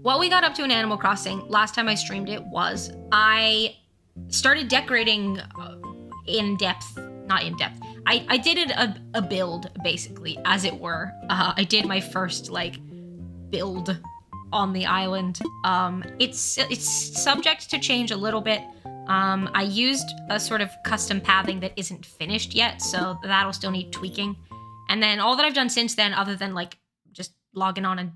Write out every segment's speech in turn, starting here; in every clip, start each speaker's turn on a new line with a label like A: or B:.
A: what we got up to in Animal Crossing last time I streamed it was I started decorating not in depth. I did it a build, basically, as it were. I did my first, like, build on the island. It's subject to change a little bit. I used a sort of custom pathing that isn't finished yet, so that'll still need tweaking. And then all that I've done since then, other than, like, just logging on and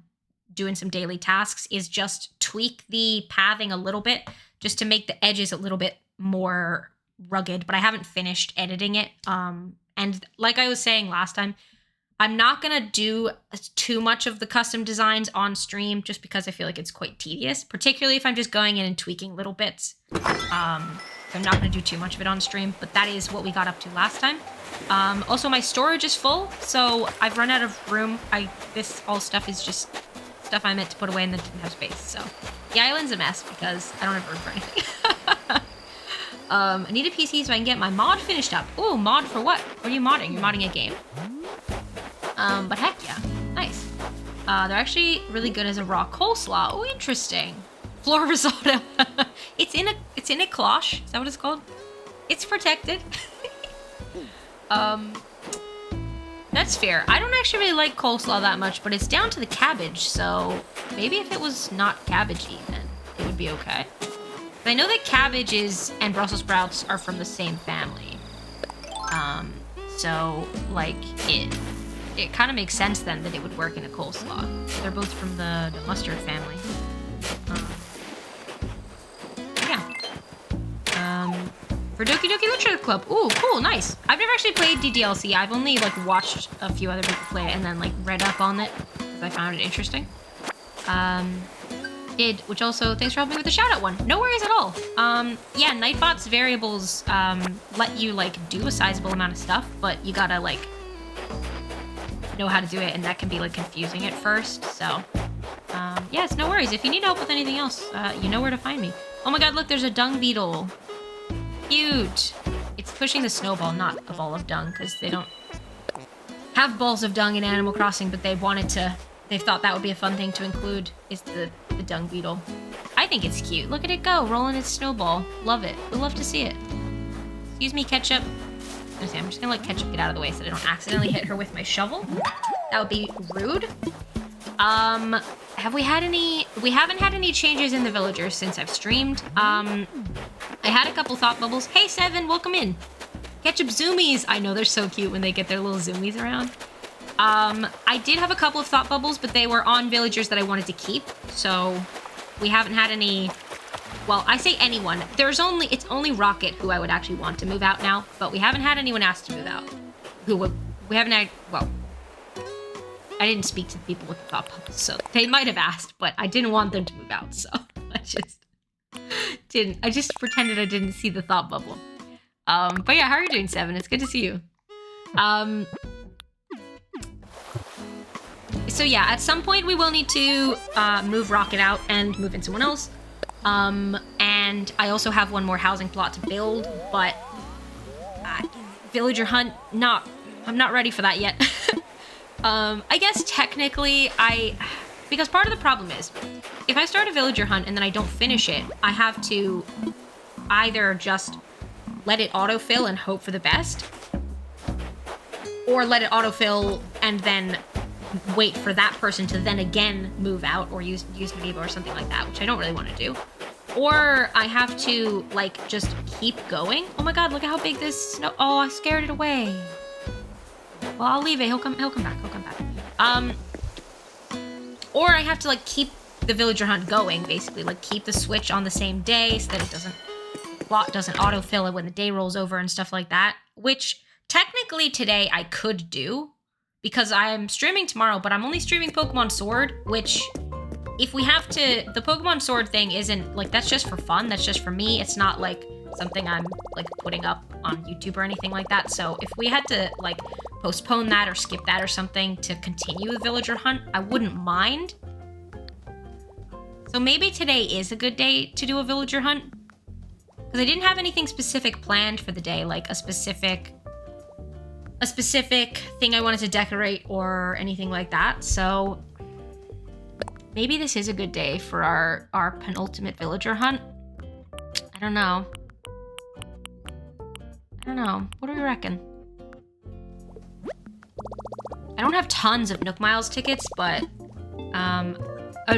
A: doing some daily tasks, is just tweak the pathing a little bit, just to make the edges a little bit more rugged, but I haven't finished editing it. And like I was saying last time, I'm not gonna do too much of the custom designs on stream just because I feel like it's quite tedious, particularly if I'm just going in and tweaking little bits. So I'm not gonna do too much of it on stream, but that is what we got up to last time. Also, my storage is full, so I've run out of room. This all stuff is just stuff I meant to put away and then didn't have space. So the island's a mess because I don't have room for anything. I need a PC so I can get my mod finished up. Ooh, mod for what? What are you modding? You're modding a game. But heck yeah, nice. They're actually really good as a raw coleslaw. Oh, interesting. Floor risotto. It's in a cloche. Is that what it's called? It's protected. That's fair. I don't actually really like coleslaw that much, but it's down to the cabbage, so maybe if it was not cabbagey, then it would be okay. I know that cabbages and Brussels sprouts are from the same family. So, like, it kind of makes sense then that it would work in a coleslaw. They're both from the mustard family. Yeah. For Doki Doki Literature Club. Ooh, cool, nice. I've never actually played DDLC. I've only, like, watched a few other people play it and then, like, read up on it because I found it interesting. Which also, thanks for helping me with the shout-out one. No worries at all. Yeah, Nightbot's variables let you, like, do a sizable amount of stuff, but you gotta, like, know how to do it, and that can be, like, confusing at first, so. Yes, no worries. If you need help with anything else, you know where to find me. Oh my god, look, there's a dung beetle. Cute. It's pushing the snowball, not a ball of dung, because they don't have balls of dung in Animal Crossing, but they thought that would be a fun thing to include, is the dung beetle. I think it's cute. Look at it go, rolling its snowball. Love it. We'd love to see it. Excuse me, Ketchup. I'm just gonna let Ketchup get out of the way so that I don't accidentally hit her with my shovel. That would be rude. Have we had any... We haven't had any changes in the villagers since I've streamed. I had a couple thought bubbles. Hey, Seven, welcome in. Ketchup zoomies. I know they're so cute when they get their little zoomies around. I did have a couple of thought bubbles, but they were on villagers that I wanted to keep, so we haven't had any... Well, I say anyone. It's only Rocket who I would actually want to move out now, but we haven't had anyone ask to move out. We haven't had... Well, I didn't speak to the people with the thought bubbles, so they might have asked, but I didn't want them to move out, so I just pretended I didn't see the thought bubble. But yeah, how are you doing, Seven? It's good to see you. So yeah, at some point we will need to move Rocket out and move in someone else. And I also have one more housing plot to build, but villager hunt, I'm not ready for that yet. I guess technically because part of the problem is, if I start a villager hunt and then I don't finish it, I have to either just let it autofill and hope for the best, or let it autofill and then wait for that person to then again move out or use Medivo or something like that, which I don't really want to do. Or I have to, like, just keep going. Oh my god, look at how big this snow... Oh, I scared it away. Well, I'll leave it. He'll come back. Or I have to, like, keep the villager hunt going, basically. Like, keep the switch on the same day so that it doesn't autofill it when the day rolls over and stuff like that. Which, technically, today I could do, because I'm streaming tomorrow, but I'm only streaming Pokemon Sword, which, if we have to... The Pokemon Sword thing isn't, like, that's just for fun. That's just for me. It's not, like, something I'm, like, putting up on YouTube or anything like that. So if we had to, like, postpone that or skip that or something to continue the villager hunt, I wouldn't mind. So maybe today is a good day to do a villager hunt, because I didn't have anything specific planned for the day, like a specific thing I wanted to decorate or anything like that. So maybe this is a good day for our penultimate villager hunt. I don't know. What do we reckon? I don't have tons of Nook Miles tickets, but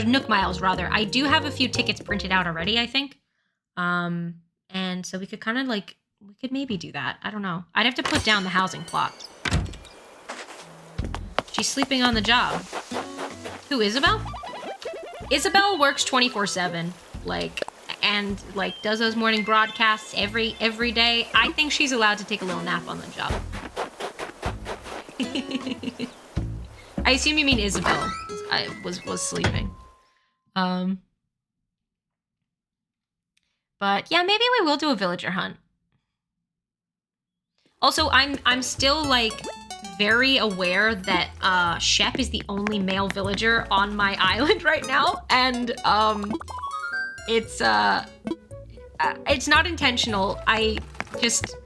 A: Nook Miles rather. I do have a few tickets printed out already, I think. And so we could kind of like, we could maybe do that. I don't know. I'd have to put down the housing plot. She's sleeping on the job. Who, Isabel? Isabel works 24/7, like, and like does those morning broadcasts every day. I think she's allowed to take a little nap on the job. I assume you mean Isabel. I was sleeping. But yeah, maybe we will do a villager hunt. Also, I'm still like very aware that Shep is the only male villager on my island right now, and it's not intentional. I just,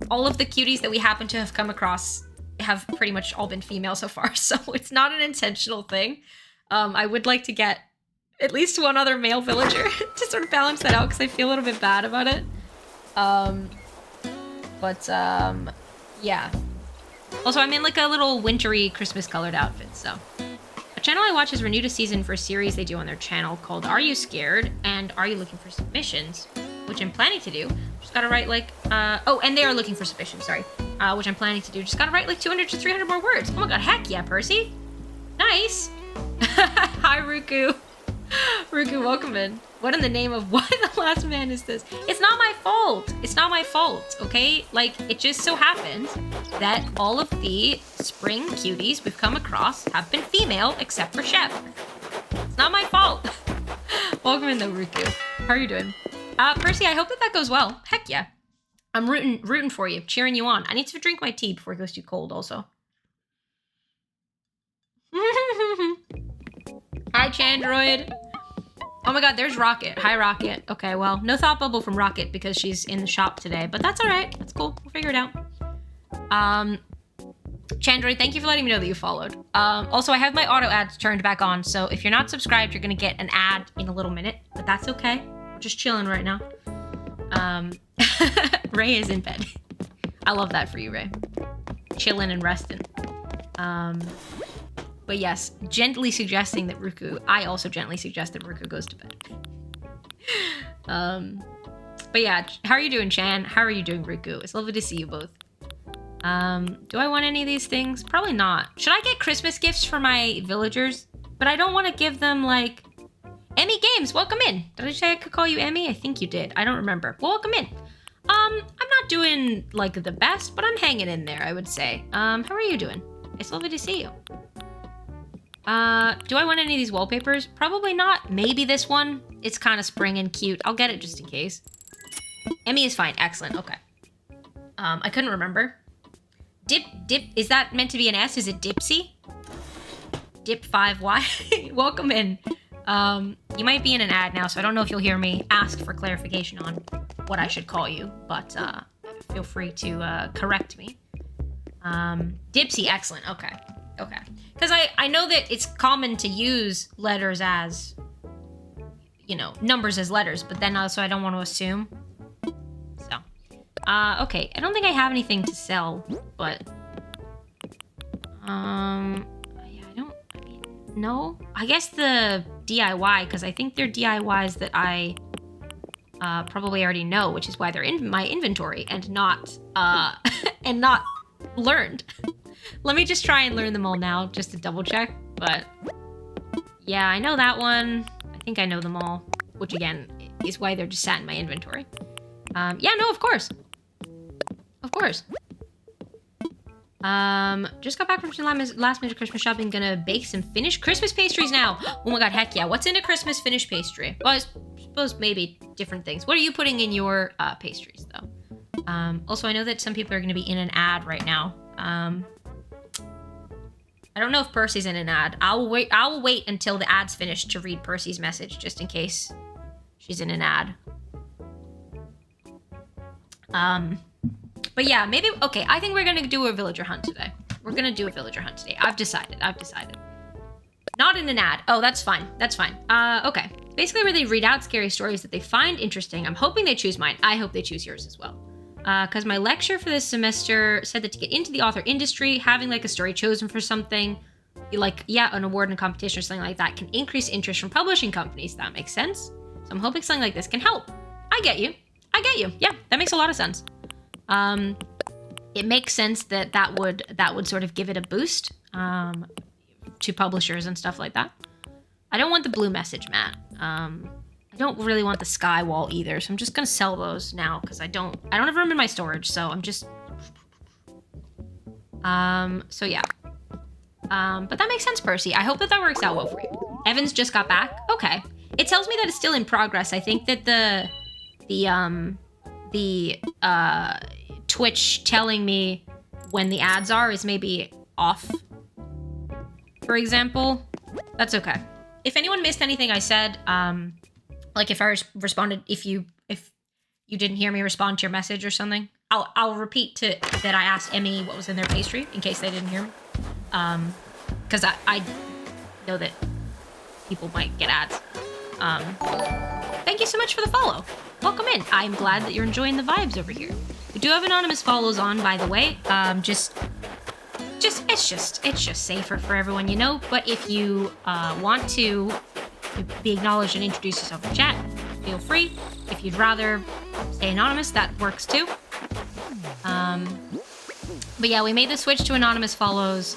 A: all of the cuties that we happen to have come across have pretty much all been female so far, so it's not an intentional thing. I would like to get at least one other male villager to sort of balance that out, because I feel a little bit bad about it. Yeah. Also, I'm in like a little wintry Christmas colored outfit, so. A channel I watch has renewed a season for a series they do on their channel called Are You Scared? And Are You Looking for Submissions? Which I'm planning to do. Just gotta write like, oh, and they are looking for submissions, sorry. Which I'm planning to do. Just gotta write like 200 to 300 more words. Oh my god, heck yeah, Percy. Nice. Hi, Ruku. Ruku, welcome in. What in the name of why the last man is this? It's not my fault. It's not my fault, okay? Like, it just so happens that all of the spring cuties we've come across have been female, except for Shep. It's not my fault. Welcome in though, Ruku. How are you doing? Percy, I hope that goes well. Heck yeah. I'm rooting for you, cheering you on. I need to drink my tea before it goes too cold also. Hi, Chandroid. Oh my god, there's Rocket. Hi, Rocket. Okay, well, no thought bubble from Rocket because she's in the shop today, but that's all right. That's cool. We'll figure it out. Chandroid, thank you for letting me know that you followed. Also, I have my auto ads turned back on, so if you're not subscribed, you're gonna get an ad in a little minute, but that's okay. We're just chilling right now. Ray is in bed. I love that for you, Ray. Chilling and resting. But yes, gently suggesting that Ruku, I also gently suggest that Ruku goes to bed. But yeah, how are you doing, Chan? How are you doing, Ruku? It's lovely to see you both. Do I want any of these things? Probably not. Should I get Christmas gifts for my villagers? But I don't want to give them, like... Emmy Games, welcome in. Did I say I could call you Emmy? I think you did. I don't remember. Well, welcome in. I'm not doing, like, the best, but I'm hanging in there, I would say. How are you doing? It's lovely to see you. Do I want any of these wallpapers? Probably not. Maybe this one. It's kind of spring and cute. I'll get it just in case. Emmy is fine. Excellent. Okay. I couldn't remember. Dip, is that meant to be an S? Is it Dipsy? Dip5Y? Welcome in. You might be in an ad now, so I don't know if you'll hear me ask for clarification on what I should call you, but, feel free to, correct me. Dipsy, excellent. Okay. Okay. Because I know that it's common to use letters as, you know, numbers as letters, but then also I don't want to assume. So, okay. I don't think I have anything to sell, but, yeah, no. I guess the DIY, because I think they're DIYs that I, probably already know, which is why they're in my inventory and not, and not learned. Let me just try and learn them all now, just to double check, but yeah, I know that one. I think I know them all, which again, is why they're just sat in my inventory. Yeah, no, of course. Of course. Just got back from last minute Christmas shopping, gonna bake some finished Christmas pastries now. Oh my god, heck yeah. What's in a Christmas finished pastry? Well, I suppose maybe different things. What are you putting in your pastries, though? Also, I know that some people are gonna be in an ad right now. I don't know if Percy's in an ad. I'll wait until the ad's finished to read Percy's message, just in case she's in an ad. But yeah, maybe, okay, I think we're gonna do a villager hunt today. We're gonna do a villager hunt today. I've decided. Not in an ad. Oh, that's fine. That's fine. Okay. Basically where they read out scary stories that they find interesting. I'm hoping they choose mine. I hope they choose yours as well. Because my lecture for this semester said that to get into the author industry, having like a story chosen for something, like, yeah, an award in a competition or something like that can increase interest from publishing companies. That makes sense. So I'm hoping something like this can help. I get you. I get you. Yeah, that makes a lot of sense. It makes sense that would sort of give it a boost to publishers and stuff like that. I don't want the blue message mat. I don't really want the sky wall either, so I'm just gonna sell those now because I don't have room in my storage, so I'm just so yeah. But that makes sense, Percy. I hope that works out well for you. Evans just got back. Okay. It tells me that it's still in progress. I think that the Twitch telling me when the ads are is maybe off, for example. That's okay. If anyone missed anything I said, like if I responded, if you didn't hear me respond to your message or something, I'll repeat that I asked Emmy what was in their pastry in case they didn't hear me. Because I know that people might get ads. Thank you so much for the follow. Welcome in. I'm glad that you're enjoying the vibes over here. We do have anonymous follows on, by the way. It's just safer for everyone, you know. But if you want to be acknowledged and introduce yourself in chat, feel free. If you'd rather stay anonymous, that works too. But yeah, we made the switch to anonymous follows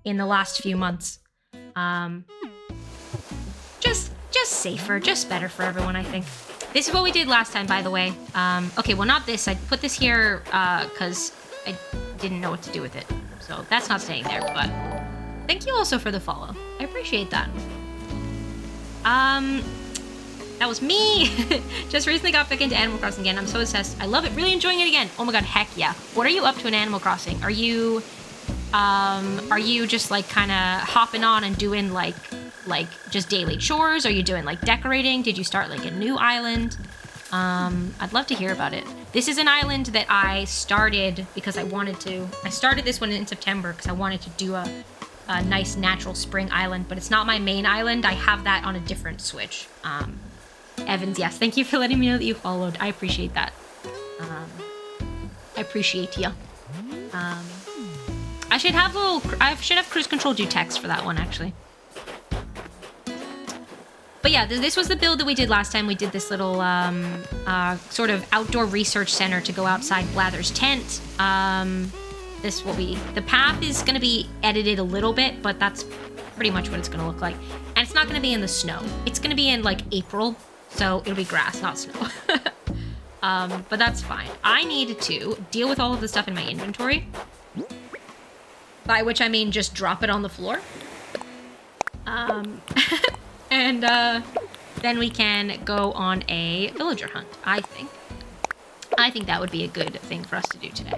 A: in the last few months. Just safer, just better for everyone, I think. This is what we did last time, by the way. Okay, well, not this. I put this here because I didn't know what to do with it. So that's not staying there, but thank you also for the follow. I appreciate that. That was me. Just recently got back into Animal Crossing again. I'm so obsessed. I love it. Really enjoying it again. Oh my god, heck yeah. What are you up to in Animal Crossing? Are you just like kind of hopping on and doing like just daily chores? Are you doing like decorating? Did you start like a new island? I'd love to hear about it. This is an island that I started because I wanted to. I started this one in September because I wanted to do a nice natural spring island, but it's not my main island. I have that on a different Switch. Evans, yes, thank you for letting me know that you followed. I appreciate that. I appreciate you. I should have cruise control do text for that one, actually. But yeah, this was the build that we did last time. We did this little sort of outdoor research center to go outside Blather's tent. The path is going to be edited a little bit, but that's pretty much what it's going to look like. And it's not going to be in the snow. It's going to be in like April, so it'll be grass, not snow. But that's fine. I need to deal with all of the stuff in my inventory, by which I mean just drop it on the floor. And then we can go on a villager hunt, I think. I think that would be a good thing for us to do today.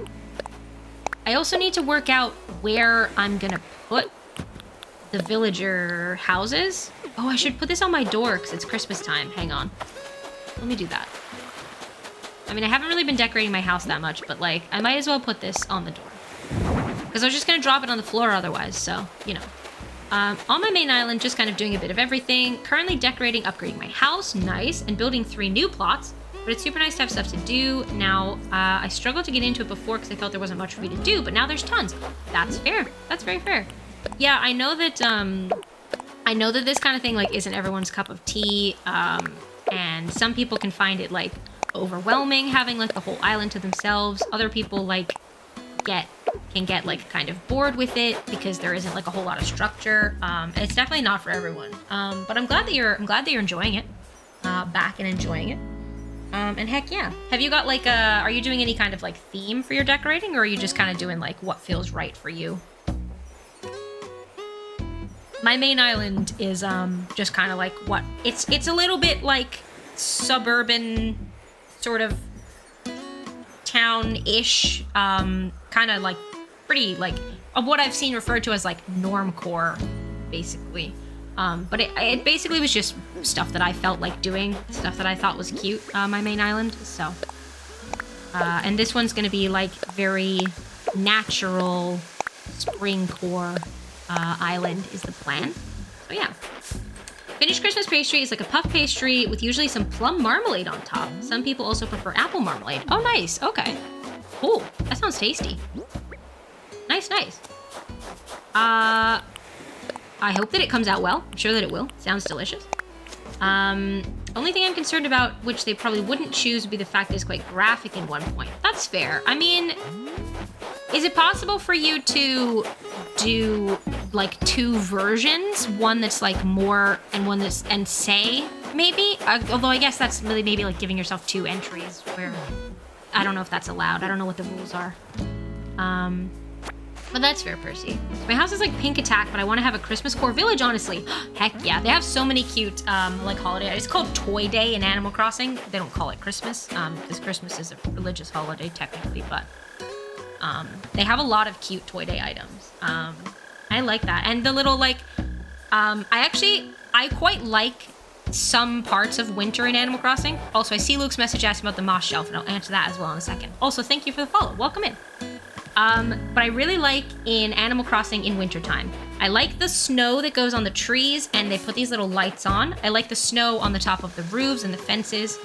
A: I also need to work out where I'm gonna put the villager houses. Oh, I should put this on my door because it's Christmas time. Hang on. Let me do that. I mean, I haven't really been decorating my house that much, but like, I might as well put this on the door. Because I was just gonna drop it on the floor otherwise, so, you know. On my main island, just kind of doing a bit of everything. Currently decorating, upgrading my house, nice, and building 3 new plots. But it's super nice to have stuff to do now. I struggled to get into it before because I felt there wasn't much for me to do, but now there's tons. That's fair. That's very fair. Yeah, I know that this kind of thing like isn't everyone's cup of tea, and some people can find it like overwhelming having like the whole island to themselves. Other people like can get like kind of bored with it because there isn't like a whole lot of structure. And it's definitely not for everyone. But I'm glad that you're enjoying it, back and enjoying it. And heck yeah. Have you got like are you doing any kind of like theme for your decorating, or are you just kind of doing like what feels right for you? My main island is just kind of like what it's a little bit like suburban sort of town-ish, kind of like pretty like of what I've seen referred to as like normcore, basically. But it basically was just stuff that I felt like doing, stuff that I thought was cute, my main island, so. And this one's gonna be like very natural springcore island is the plan. So yeah. Finished Christmas pastry is like a puff pastry with usually some plum marmalade on top. Some people also prefer apple marmalade. Oh, nice. Okay. Cool. That sounds tasty. Nice, nice. I hope that it comes out well. I'm sure that it will. Sounds delicious. Only thing I'm concerned about, which they probably wouldn't choose, would be the fact that it's quite graphic in one point. That's fair. I mean, is it possible for you to do like 2 versions? One that's like more and one that's, and say, maybe? Although I guess that's really maybe like giving yourself 2 entries where, I don't know if that's allowed. I don't know what the rules are. But that's fair, Percy. My house is like Pink Attack, but I want to have a Christmas core village, honestly. Heck yeah. They have so many cute, like, holiday. It's called Toy Day in Animal Crossing. They don't call it Christmas, because Christmas is a religious holiday, technically, but they have a lot of cute Toy Day items. I like that. And the little, like, I quite like some parts of winter in Animal Crossing. Also, I see Luke's message asking about the moss shelf, and I'll answer that as well in a second. Also, thank you for the follow. Welcome in. But I really like in Animal Crossing in wintertime. I like the snow that goes on the trees and they put these little lights on. I like the snow on the top of the roofs and the fences.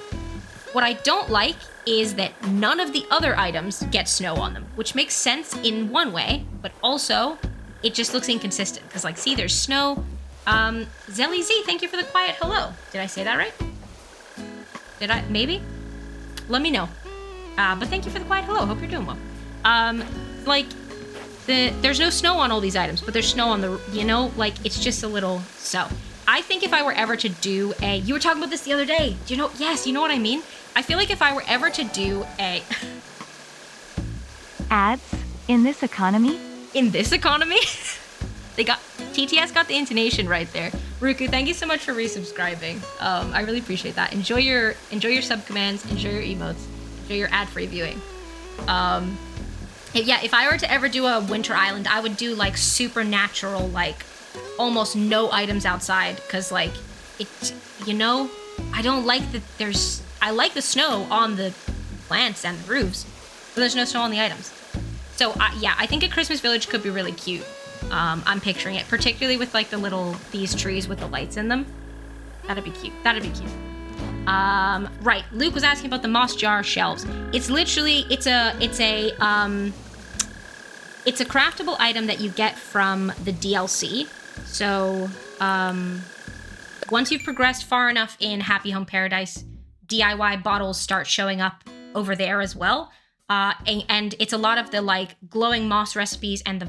A: What I don't like is that none of the other items get snow on them, which makes sense in one way, but also it just looks inconsistent. Because like, see, there's snow. Zelly Z, thank you for the quiet hello. Did I say that right? Did I? Maybe? Let me know. But thank you for the quiet hello. Hope you're doing well. Like, there's no snow on all these items, but there's snow on the, you know, like, it's just a little, so. I think if I were ever to do you were talking about this the other day. Do you know, yes, you know what I mean? I feel like if I were ever to do
B: ads in this economy?
A: In this economy? TTS got the intonation right there. Ruku, thank you so much for resubscribing. I really appreciate that. Enjoy your sub commands, enjoy your emotes, enjoy your ad-free viewing. If I were to ever do a winter island, I would do like supernatural, like almost no items outside, because like it, you know, I don't like that I like the snow on the plants and the roofs, but there's no snow on the items. So I think a Christmas village could be really cute. I'm picturing it, particularly with like these trees with the lights in them. That'd be cute. Right. Luke was asking about the moss jar shelves. It's literally, it's a craftable item that you get from the DLC. So, once you've progressed far enough in Happy Home Paradise, DIY bottles start showing up over there as well. And it's a lot of the like glowing moss recipes and the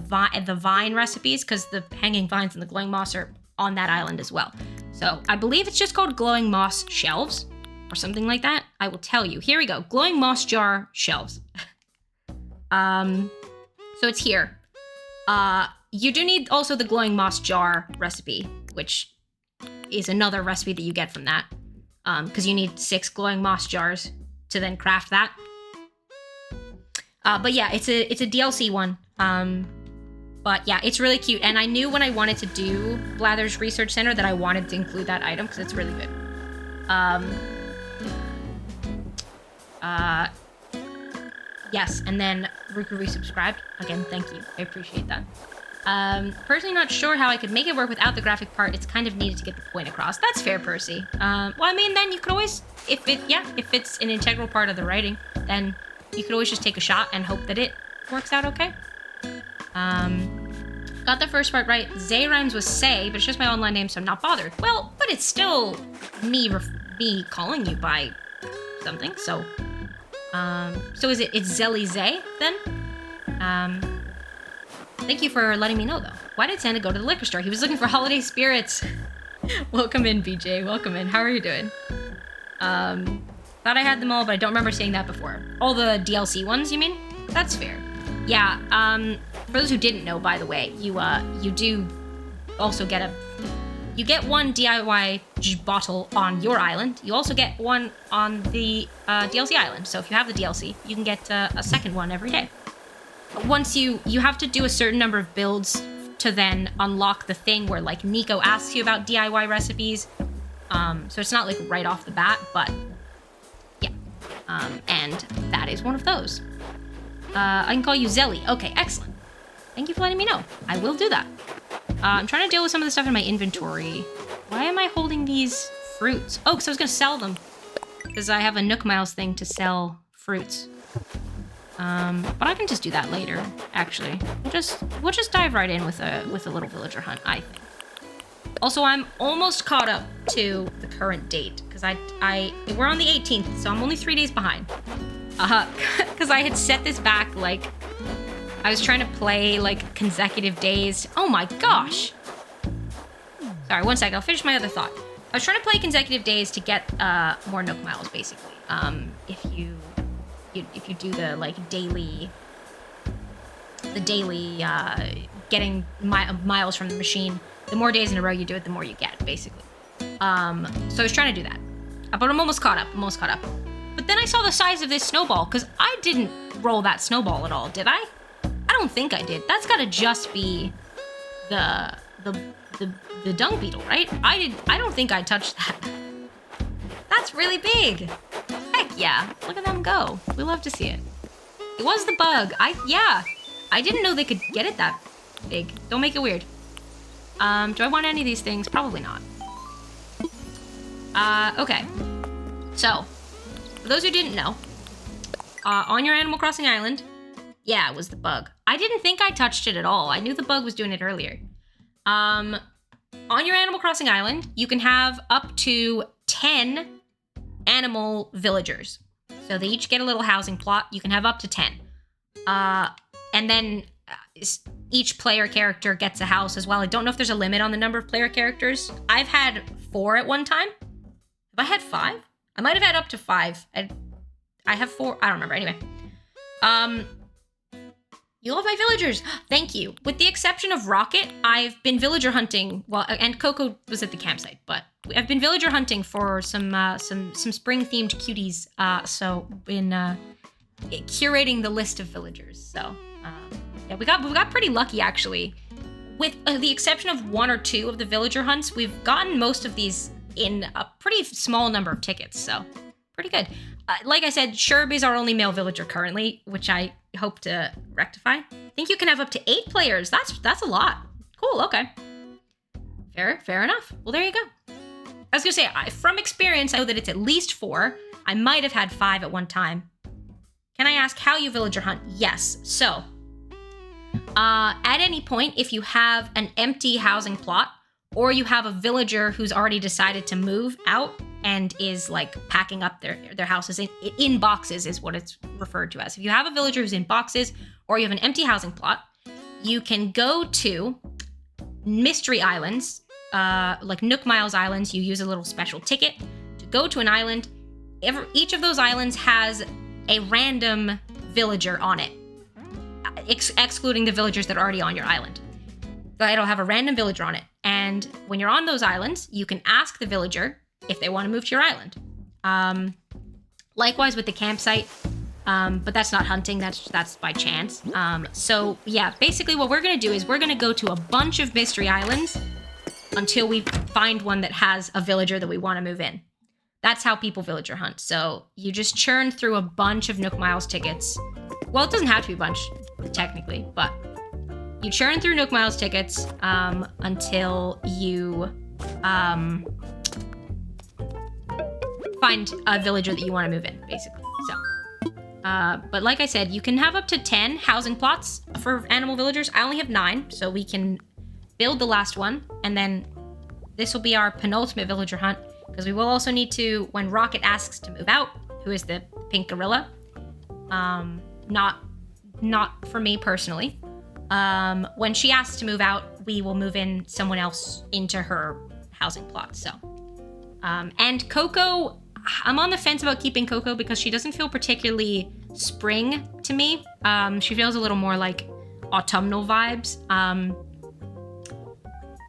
A: vine recipes, because the hanging vines and the glowing moss are on that island as well. So I believe it's just called glowing moss shelves or something like that. I will tell you. Here we go. Glowing moss jar shelves. So it's here. You do need also the glowing moss jar recipe, which is another recipe that you get from that. Because you need 6 glowing moss jars to then craft that. But yeah, it's a DLC one. But yeah, it's really cute. And I knew when I wanted to do Blather's Research Center that I wanted to include that item because it's really good. Yes, and then Ruku resubscribed. Again, thank you. I appreciate that. Personally not sure how I could make it work without the graphic part. It's kind of needed to get the point across. That's fair, Percy. Well, I mean, then you could always, if it's an integral part of the writing, then you could always just take a shot and hope that it works out okay. Got the first part right. Zay rhymes with say, but it's just my online name, so I'm not bothered. Well, but it's still me calling you by something, so. So it's Zelly Zay, then? Thank you for letting me know, though. Why did Santa go to the liquor store? He was looking for holiday spirits. Welcome in, BJ. Welcome in. How are you doing? Thought I had them all, but I don't remember seeing that before. All the DLC ones, you mean? That's fair. Yeah, for those who didn't know, by the way, you do also get you get one DIY bottle on your island. You also get one on the DLC island. So if you have the DLC, you can get a second one every day. Once you have to do a certain number of builds to then unlock the thing where like Nico asks you about DIY recipes. So it's not like right off the bat, but yeah. And that is one of those. I can call you Zelly. Okay, excellent. Thank you for letting me know. I will do that. I'm trying to deal with some of the stuff in my inventory. Why am I holding these fruits? Oh, because I was going to sell them. Because I have a Nook Miles thing to sell fruits. But I can just do that later, actually. We'll just dive right in with a little villager hunt, I think. Also, I'm almost caught up to the current date. Because we're on the 18th, so I'm only 3 days behind. Because I had set this back, like... I was trying to play, like, consecutive days. Oh my gosh! Sorry, one second. I'll finish my other thought. I was trying to play consecutive days to get more Nook Miles, basically. If you do the, like, daily getting miles from the machine, the more days in a row you do it, the more you get, basically. So I was trying to do that. But I'm almost caught up. But then I saw the size of this snowball, because I didn't roll that snowball at all, did I? I don't think I did. That's gotta just be the dung beetle, right? I don't think I touched that. That's really big. Heck yeah. Look at them go. We love to see it. It was the bug. I didn't know they could get it that big. Don't make it weird. Do I want any of these things? Probably not. Okay. So, for those who didn't know, on your Animal Crossing island, yeah, it was the bug. I didn't think I touched it at all. I knew the bug was doing it earlier. On your Animal Crossing island, you can have up to 10 animal villagers. So they each get a little housing plot. You can have up to 10. And then each player character gets a house as well. I don't know if there's a limit on the number of player characters. I've had 4 at one time. Have I had 5? I might have had up to 5. I have 4. I don't remember. Anyway. You love my villagers. Thank you. With the exception of Rocket, I've been villager hunting. Well, and Coco was at the campsite, but I've been villager hunting for some spring-themed cuties. So been curating the list of villagers. So yeah, we got pretty lucky actually. With the exception of 1 or 2 of the villager hunts, we've gotten most of these in a pretty small number of tickets. So pretty good. Like I said, Sherb is our only male villager currently, which I hope to rectify. I think you can have up to 8 players. That's a lot. Cool, okay. Fair enough. Well, there you go. I was gonna say, from experience, I know that it's at least 4. I might have had 5 at one time. Can I ask how you villager hunt? Yes. So, at any point, if you have an empty housing plot, or you have a villager who's already decided to move out and is like packing up their houses in boxes is what it's referred to as. If you have a villager who's in boxes or you have an empty housing plot, you can go to mystery islands, like Nook Miles Islands. You use a little special ticket to go to an island. Each of those islands has a random villager on it, excluding the villagers that are already on your island. So it'll have a random villager on it. And when you're on those islands, you can ask the villager if they want to move to your island. Likewise with the campsite, but that's not hunting, that's by chance. So yeah, basically what we're gonna do is we're gonna go to a bunch of mystery islands until we find one that has a villager that we want to move in. That's how people villager hunt. So you just churn through a bunch of Nook Miles tickets. Well, it doesn't have to be a bunch, technically, but you churn through Nook Miles tickets until you find a villager that you want to move in, basically. So, but like I said, you can have up to 10 housing plots for animal villagers. I only have 9, so we can build the last one, and then this will be our penultimate villager hunt, because we will also need to, when Rocket asks to move out, who is the pink gorilla, not for me personally, when she asks to move out, we will move in someone else into her housing plot. So, and Coco, I'm on the fence about keeping Coco because she doesn't feel particularly spring to me. She feels a little more like autumnal vibes.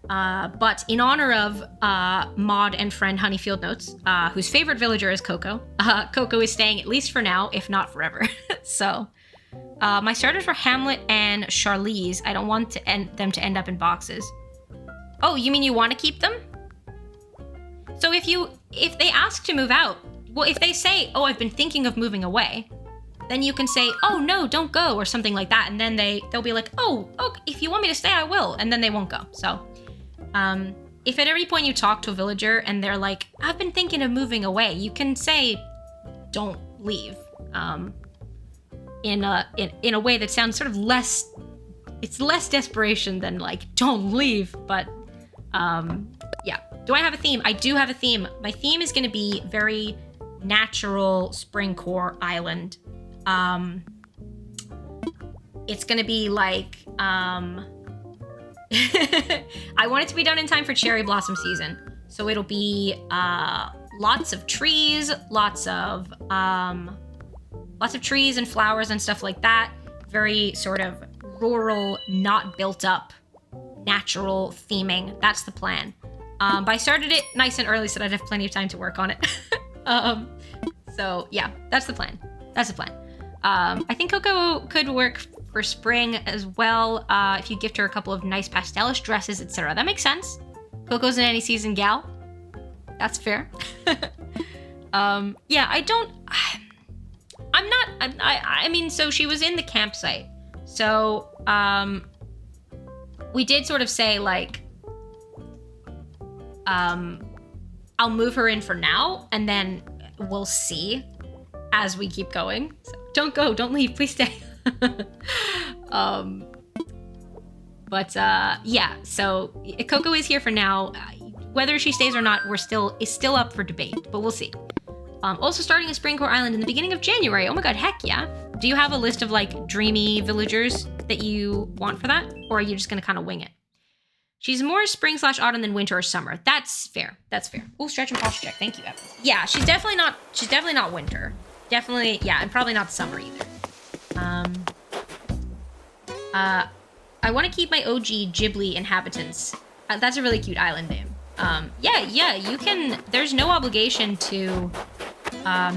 A: But in honor of Maud and friend Honeyfield Notes, whose favorite villager is Coco, Coco is staying at least for now, if not forever. So, my starters were Hamlet and Charlize. I don't want them to end up in boxes. Oh, you mean you want to keep them? So if they ask to move out, well, if they say, oh, I've been thinking of moving away, then you can say, oh no, don't go, or something like that. And then they'll be like, oh, okay, if you want me to stay, I will. And then they won't go. So, if at any point you talk to a villager and they're like, I've been thinking of moving away, you can say, don't leave. In a way that sounds sort of less, it's less desperation than like, don't leave. But, yeah. Do I have a theme? I do have a theme. My theme is going to be very natural springcore island. It's going to be like, I want it to be done in time for cherry blossom season. So it'll be lots of trees, lots of trees and flowers and stuff like that. Very sort of rural, not built up, natural theming. That's the plan. But I started it nice and early so that I'd have plenty of time to work on it. So yeah, that's the plan. That's the plan. I think Coco could work for spring as well, if you gift her a couple of nice pastelish dresses, etc. That makes sense. Coco's an any season gal. That's fair. Yeah, I mean, so she was in the campsite. So, we did sort of say, like, I'll move her in for now, and then we'll see as we keep going. So, don't go, don't leave, please stay. Yeah, so Coco is here for now. Whether she stays or not, is still up for debate, but we'll see. Also starting a springcore island in the beginning of January. Oh my god, heck yeah. Do you have a list of like dreamy villagers that you want for that? Or are you just gonna kind of wing it? She's more spring/autumn than winter or summer. That's fair. That's fair. Oh, stretch and posture check. Thank you, Evans. Yeah, she's definitely not winter. Definitely, yeah, and probably not summer either. I want to keep my OG Ghibli inhabitants. That's a really cute island name. Yeah, you can, there's no obligation to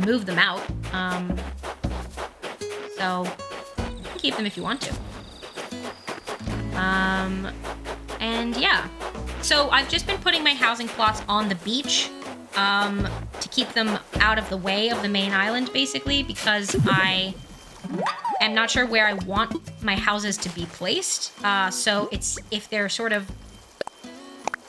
A: move them out. So you can keep them if you want to. And yeah. So I've just been putting my housing plots on the beach to keep them out of the way of the main island, basically, because I am not sure where I want my houses to be placed. So if they're sort of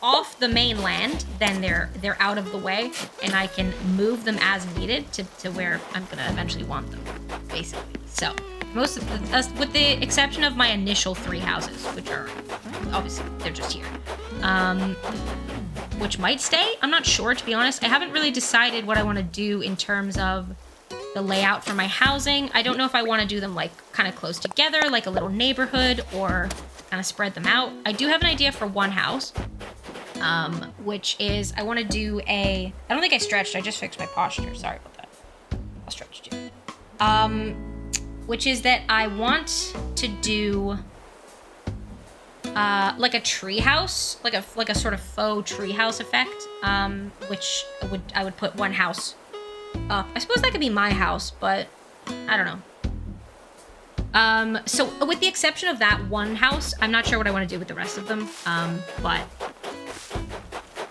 A: off the mainland, then they're out of the way, and I can move them as needed to where I'm gonna eventually want them, basically. So most of the, with the exception of my initial 3 houses, which are obviously they're just here, which might stay. I'm not sure, to be honest. I haven't really decided what I want to do in terms of the layout for my housing. I don't know if I want to do them like kind of close together, like a little neighborhood, or kind of spread them out. I do have an idea for one house, which is I want to do I don't think I stretched, I just fixed my posture. Sorry about that. I'll stretch too. Which is that I want to do like a tree house, like a sort of faux tree house effect, which I would put one house up. I suppose that could be my house, but I don't know. So with the exception of that one house, I'm not sure what I want to do with the rest of them. But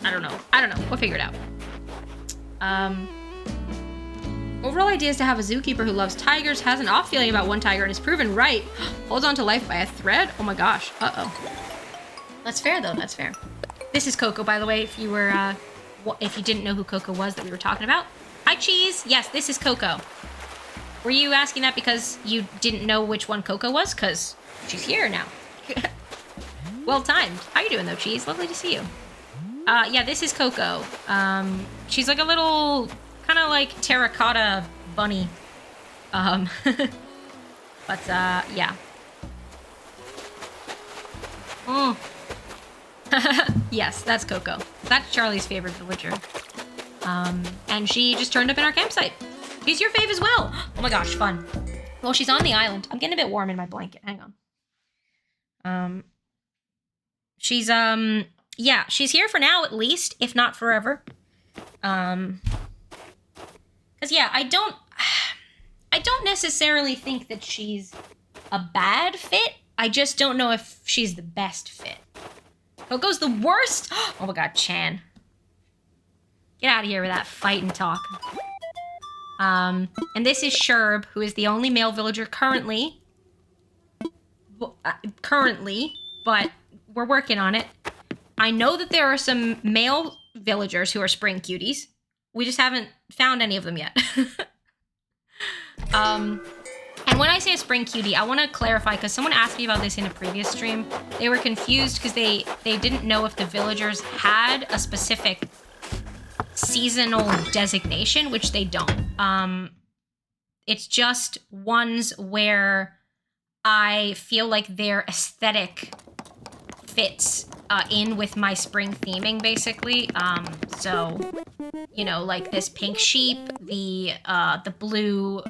A: I don't know. We'll figure it out. Overall idea is to have a zookeeper who loves tigers, has an off feeling about one tiger, and is proven right. Holds on to life by a thread. Oh my gosh. Uh-oh. That's fair, though. That's fair. This is Coco, by the way, if you were, if you didn't know who Coco was that we were talking about. Hi, Cheese. Yes, this is Coco. Were you asking that because you didn't know which one Coco was? Because she's here now. Well timed. How you doing, though, Cheese? Lovely to see you. Yeah, this is Coco. She's like a little kind of like terracotta bunny. But, yeah. Mm. Yes, that's Coco. That's Charlie's favorite villager. And she just turned up in our campsite. She's your fave as well. Oh my gosh, fun. Well, she's on the island. I'm getting a bit warm in my blanket. Hang on. She's, yeah, she's here for now, at least, if not forever. Because, yeah, I don't necessarily think that she's a bad fit. I just don't know if she's the best fit. Coco's the worst? Oh my god, Chan. Get out of here with that fight and talk. And this is Sherb, who is the only male villager currently, but we're working on it. I know that there are some male villagers who are spring cuties. We just haven't found any of them yet. And when I say a spring cutie, I want to clarify, because someone asked me about this in a previous stream. They were confused because they didn't know if the villagers had a specific seasonal designation, which they don't. It's just ones where I feel like their aesthetic fits in with my spring theming, basically. So, you know, like this pink sheep, the blue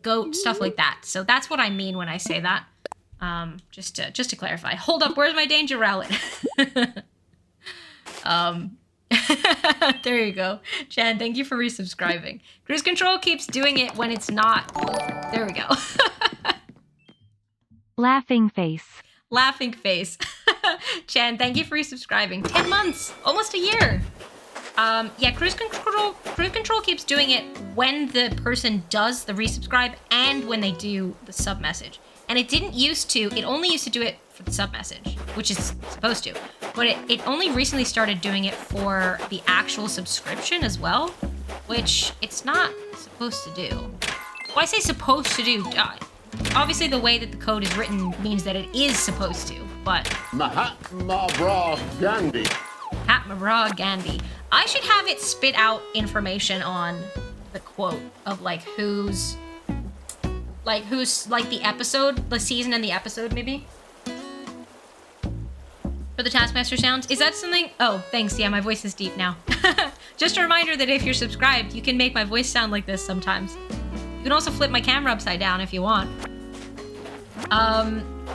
A: goat, stuff like that. So that's what I mean when I say that. Just to clarify. Hold up, where's my danger relic? There you go. Chan, thank you for resubscribing. Cruise control keeps doing it when it's not. There we go.
B: Laughing face.
A: Laughing face. Chan, thank you for resubscribing. 10 months, almost a year. Yeah, cruise control keeps doing it when the person does the resubscribe and when they do the sub message. And it didn't used to. It only used to do it for the sub message, which is supposed to. But it only recently started doing it for the actual subscription as well, which it's not supposed to do. Well, I say supposed to do. Obviously, the way that the code is written means that it is supposed to, but...
C: Mahatma Gandhi.
A: Mahatma Gandhi. I should have it spit out information on the quote of, like, who's, like, the episode, the season and the episode, maybe? For the Taskmaster sounds. Is that something? Oh, thanks. Yeah, my voice is deep now. Just a reminder that if you're subscribed, you can make my voice sound like this sometimes. You can also flip my camera upside down if you want.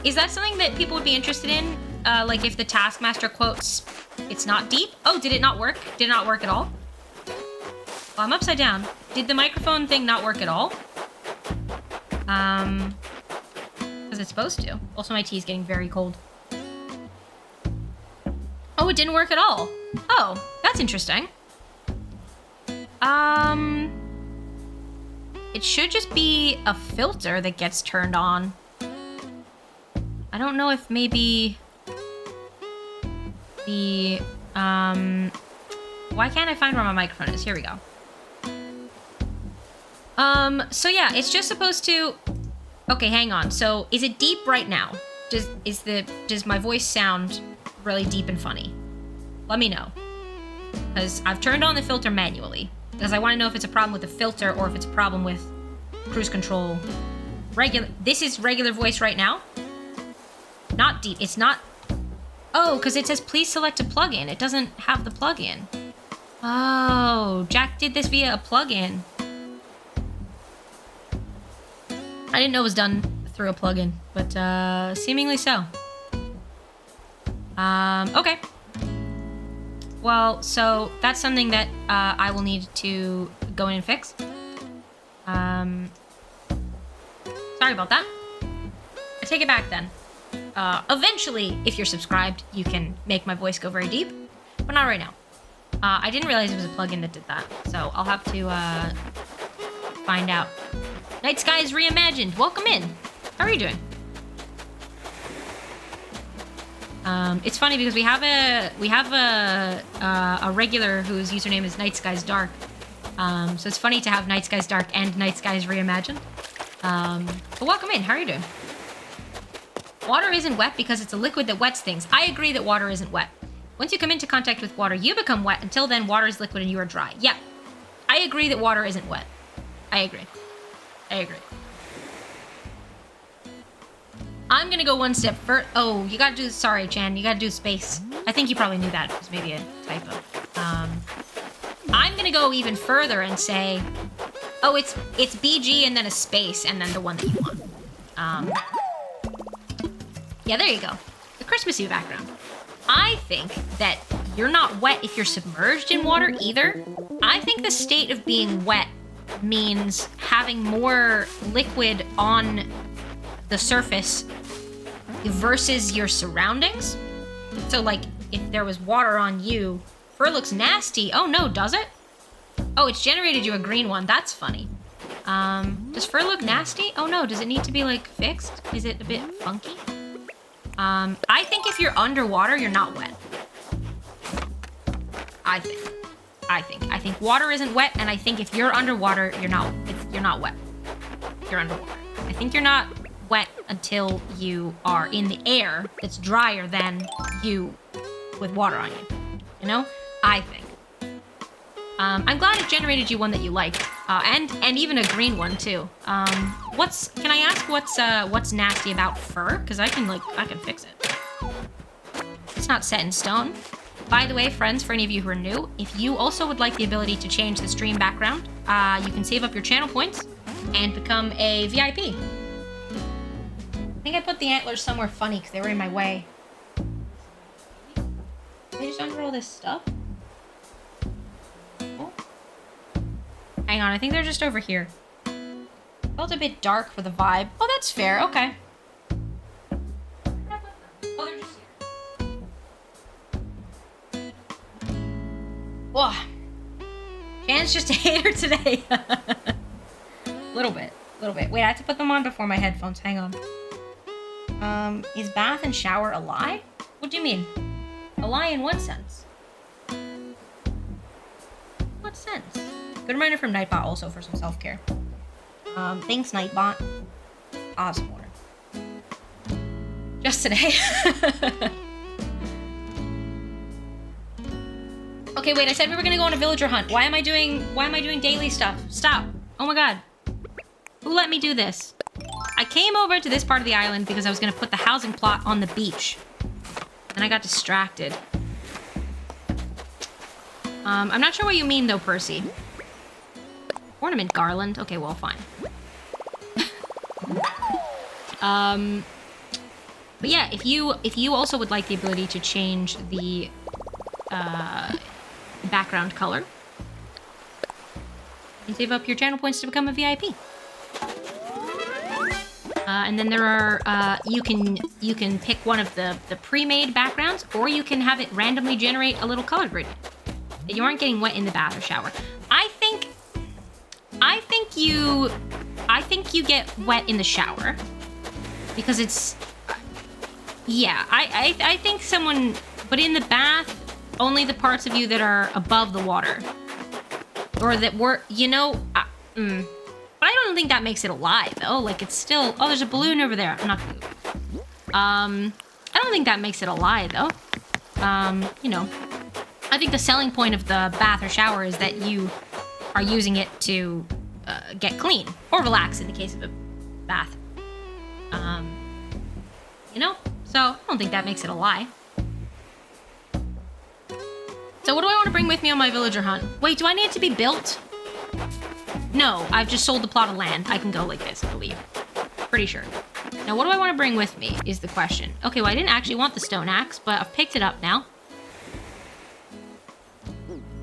A: Is that something that people would be interested in? Like if the Taskmaster quotes, it's not deep? Oh, did it not work? Did it not work at all? Well, I'm upside down. Did the microphone thing not work at all? Because it's supposed to. Also, my tea is getting very cold. Oh, it didn't work at all. Oh, that's interesting. It should just be a filter that gets turned on. I don't know if maybe the, why can't I find where my microphone is? Here we go. So yeah, it's just supposed to, okay, hang on. So is it deep right now? Does my voice sound really deep and funny? Let me know. Because I've turned on the filter manually. Because I want to know if it's a problem with the filter or if it's a problem with cruise control. This is regular voice right now. Not deep. It's not. Oh, because it says please select a plugin. It doesn't have the plugin. Oh, Jack did this via a plugin. I didn't know it was done through a plugin, but seemingly so. Okay. Well, so that's something that I will need to go in and fix. Sorry about that. I take it back then. Eventually, if you're subscribed, you can make my voice go very deep, but not right now. I didn't realize it was a plugin that did that, so I'll have to find out. Night Skies Reimagined, welcome in. How are you doing? It's funny because we have a regular whose username is Night Skies Dark. So it's funny to have Night Skies Dark and Night Skies Reimagined. But welcome in. How are you doing? Water isn't wet because it's a liquid that wets things. I agree that water isn't wet. Once you come into contact with water, you become wet. Until then, water is liquid and you are dry. Yeah, I agree that water isn't wet. I agree. I'm gonna go one step further. Oh, you gotta do, sorry, Chan, you gotta do space. I think you probably knew that. It was maybe a typo. I'm gonna go even further and say, oh, it's BG and then a space and then the one that you want. Yeah, there you go. The Christmassy background. I think that you're not wet if you're submerged in water either. I think the state of being wet means having more liquid on the surface versus your surroundings. So, like, if there was water on you, fur looks nasty. Oh no, does it? Oh, it's generated you a green one. That's funny. Does fur look nasty? Oh no, does it need to be like fixed? Is it a bit funky? I think if you're underwater, you're not wet. I think water isn't wet, and I think if you're underwater, you're not wet. You're underwater. I think you're not wet until you are in the air that's drier than you with water on you. You know? I think. I'm glad it generated you one that you like, and even a green one too. Can I ask what's nasty about fur? Because I can fix it. It's not set in stone. By the way, friends, for any of you who are new, if you also would like the ability to change the stream background, you can save up your channel points and become a VIP. I think I put the antlers somewhere funny because they were in my way. Are they just under all this stuff? Oh. Hang on, I think they're just over here. Felt a bit dark for the vibe. Oh, that's fair. Okay. Oh, they're just here. Whoa. Jan's just a hater today. Little bit. Wait, I have to put them on before my headphones. Hang on. Is bath and shower a lie? What do you mean? A lie in what sense? What sense? Good reminder from Nightbot also for some self-care. Thanks, Nightbot. Awesome water. Just today. Okay, wait, I said we were gonna go on a villager hunt. Why am I doing daily stuff? Stop. Oh my god. Who let me do this? I came over to this part of the island because I was gonna put the housing plot on the beach. And I got distracted. I'm not sure what you mean though, Percy. Ornament garland. Okay, well, fine. But yeah, if you also would like the ability to change the background color, you can save up your channel points to become a VIP. And then there are you can pick one of the pre-made backgrounds, or you can have it randomly generate a little color gradient that you aren't getting wet in the bath or shower. I think you get wet in the shower because it's I think someone, but in the bath only the parts of you that are above the water or that were, you know, but I don't think that makes it a lie though. Like it's still, oh, there's a balloon over there. I'm not gonna move. I don't think that makes it a lie though. You know, I think the selling point of the bath or shower is that you are using it to get clean or relax in the case of a bath. You know, so I don't think that makes it a lie. So what do I want to bring with me on my villager hunt? Wait, do I need it to be built? No, I've just sold the plot of land. I can go like this, I believe. Pretty sure. Now, what do I want to bring with me is the question. Okay, well, I didn't actually want the stone axe, but I've picked it up now.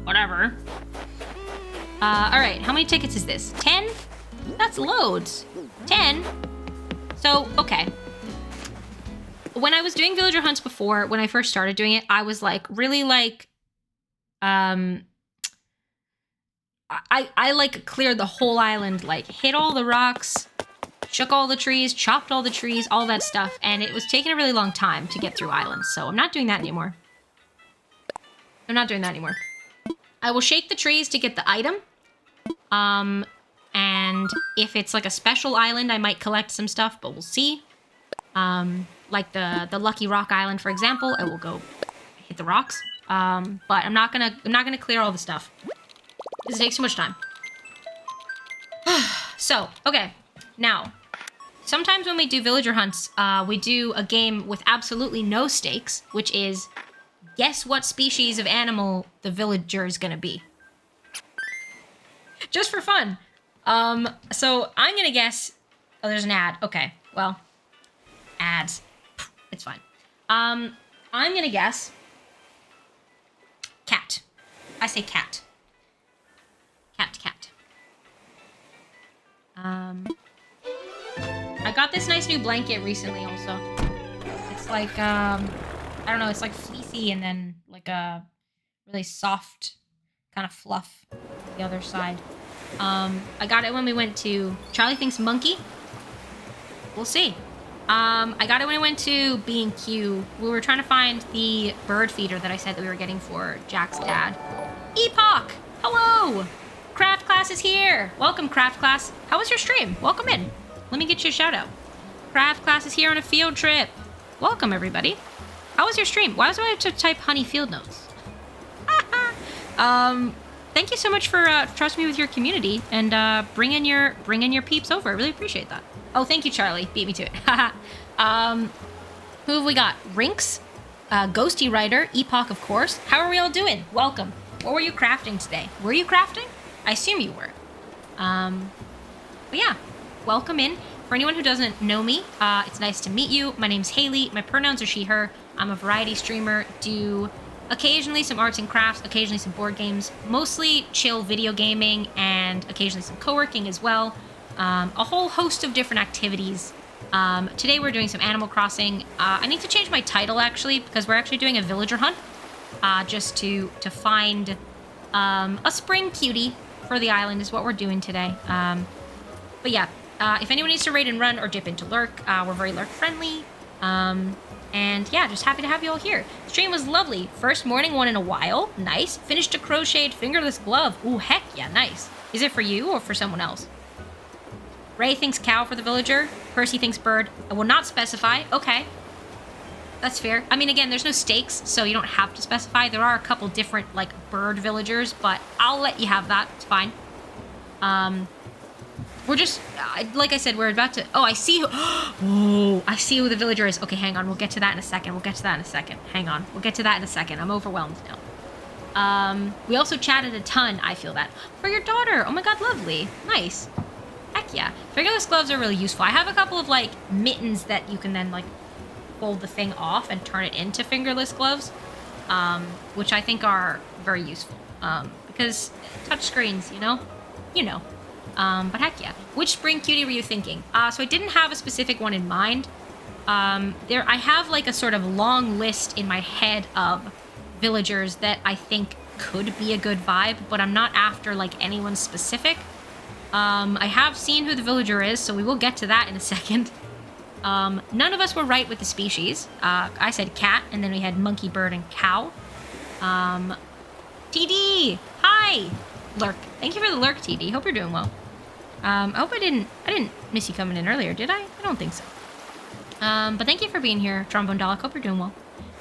A: Whatever. Alright, how many tickets is this? 10? That's loads. 10? So, okay. When I was doing villager hunts before, when I first started doing it, I was like, really like, I like cleared the whole island, like hit all the rocks, shook all the trees, chopped all the trees, all that stuff. And it was taking a really long time to get through islands. So I'm not doing that anymore. I will shake the trees to get the item. And if it's like a special island, I might collect some stuff, but we'll see. Like the Lucky Rock Island, for example, I will go hit the rocks. But I'm not gonna clear all the stuff because it takes too much time. So, okay. Now, sometimes when we do villager hunts, we do a game with absolutely no stakes, which is guess what species of animal the villager is gonna be. Just for fun. So I'm gonna guess. Oh, there's an ad. Okay, well, ads. It's fine. I'm gonna guess cat. I say cat. Cat. I got this nice new blanket recently also. It's like, I don't know, it's like fleecy and then like a really soft kind of fluff on the other side. I got it when we went to Charlie thinks monkey. We'll see. I got it when I went to B&Q. We were trying to find the bird feeder that I said that we were getting for Jack's dad. Epoch! Hello! Craft class is here! Welcome, craft class. How was your stream? Welcome in. Let me get you a shout out. Craft class is here on a field trip. Welcome, everybody. How was your stream? Why was I have to type honey field notes? Thank you so much for trusting me with your community and bringing your peeps over. I really appreciate that. Oh, thank you, Charlie. Beat me to it. Who have we got? Rinks, Ghosty Rider, Epoch, of course. How are we all doing? Welcome. What were you crafting today? Were you crafting? I assume you were. But yeah, welcome in. For anyone who doesn't know me, it's nice to meet you. My name's Haley. My pronouns are she, her. I'm a variety streamer. Do occasionally some arts and crafts, occasionally some board games, mostly chill video gaming, and occasionally some co-working as well. A whole host of different activities. Today we're doing some Animal Crossing. I need to change my title, actually, because we're actually doing a villager hunt, just to find a spring cutie for the island is what we're doing today. But yeah, if anyone needs to raid and run or dip into lurk, we're very lurk friendly. And yeah, just happy to have you all here. Stream was lovely. First morning one in a while. Nice. Finished a crocheted fingerless glove. Ooh, heck yeah, nice. Is it for you or for someone else? Ray thinks cow for the villager. Percy thinks bird. I will not specify. Okay. That's fair. I mean, again, there's no stakes, so you don't have to specify. There are a couple different, like, bird villagers, but I'll let you have that. It's fine. We're just, like I said, we're about to... Oh, I see who... Oh, I see who the villager is. Okay, hang on. We'll get to that in a second. Hang on. We'll get to that in a second. I'm overwhelmed now. We also chatted a ton, I feel that. For your daughter. Oh my god, lovely. Nice. Heck yeah. Fingerless gloves are really useful. I have a couple of, like, mittens that you can then, like, fold the thing off and turn it into fingerless gloves, which I think are very useful. Because touchscreens, you know? But heck yeah. Which spring cutie were you thinking? So I didn't have a specific one in mind. I have like a sort of long list in my head of villagers that I think could be a good vibe, but I'm not after like anyone specific. I have seen who the villager is, so we will get to that in a second. None of us were right with the species. I said cat, and then we had monkey, bird, and cow. TD! Hi! Lurk. Thank you for the lurk, TD. Hope you're doing well. I hope I didn't miss you coming in earlier, did I? I don't think so. But thank you for being here, Trombone Dalek. Hope you're doing well.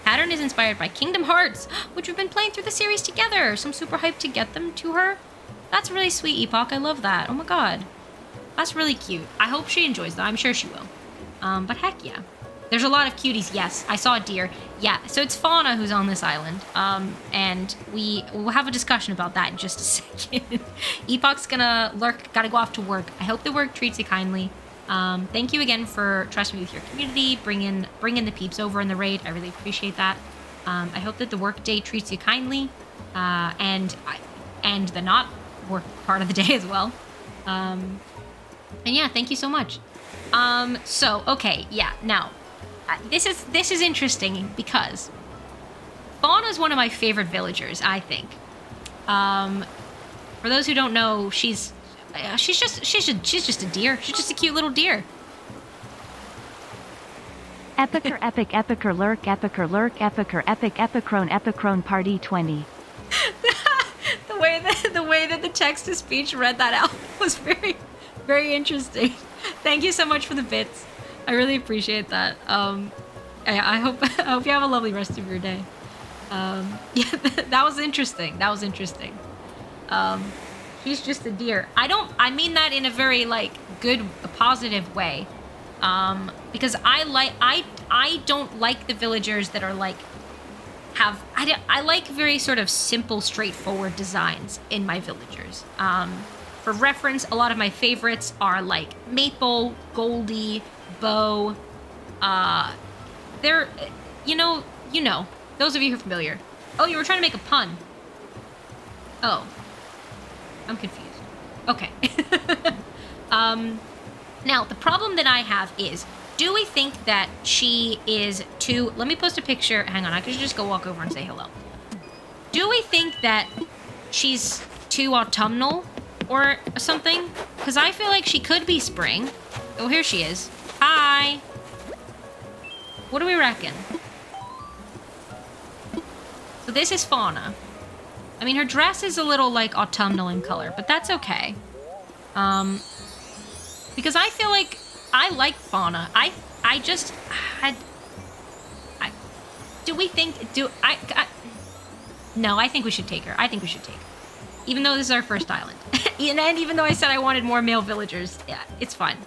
A: Pattern is inspired by Kingdom Hearts, which we've been playing through the series together. So I'm super hyped to get them to her. That's really sweet, Epoch. I love that. Oh my god. That's really cute. I hope she enjoys that. I'm sure she will. But heck yeah. There's a lot of cuties, yes. I saw a deer. Yeah, so it's Fauna who's on this island. And we'll have a discussion about that in just a second. Epoch's gotta go off to work. I hope the work treats you kindly. Thank you again for trusting me with your community, bringing the peeps over in the raid. I really appreciate that. I hope that the work day treats you kindly, and the not work part of the day as well. And yeah, thank you so much. So okay, yeah, now. This is interesting because Fauna is one of my favorite villagers, I think. For those who don't know, she's just a deer. She's just a cute little deer.
B: Epicer, epic, epicer, lurk, epicer, epic, epicrone, party 20.
A: the way that the text-to-speech read that out was very, very interesting. Thank you so much for the bits. I really appreciate that. I hope you have a lovely rest of your day. Yeah, that was interesting. She's just a deer. I mean that in a very like good, positive way. Because I don't like the villagers that are like I like very sort of simple, straightforward designs in my villagers. For reference, a lot of my favorites are like Maple, Goldie, Bo. They're, you know, those of you who are familiar. Oh, you were trying to make a pun. Oh, I'm confused. Okay. Now the problem that I have is, do we think that she is too, let me post a picture. Hang on, I could just go walk over and say hello. Do we think that she's too autumnal? or something? Because I feel like she could be spring. Oh, here she is. Hi. What do we reckon? So this is Fauna. I mean, her dress is a little, like, autumnal in color, but that's okay. Because I feel like I like Fauna. No, I think we should take her. I think we should take her. Even though this is our first island. And even though I said I wanted more male villagers, yeah, it's fine.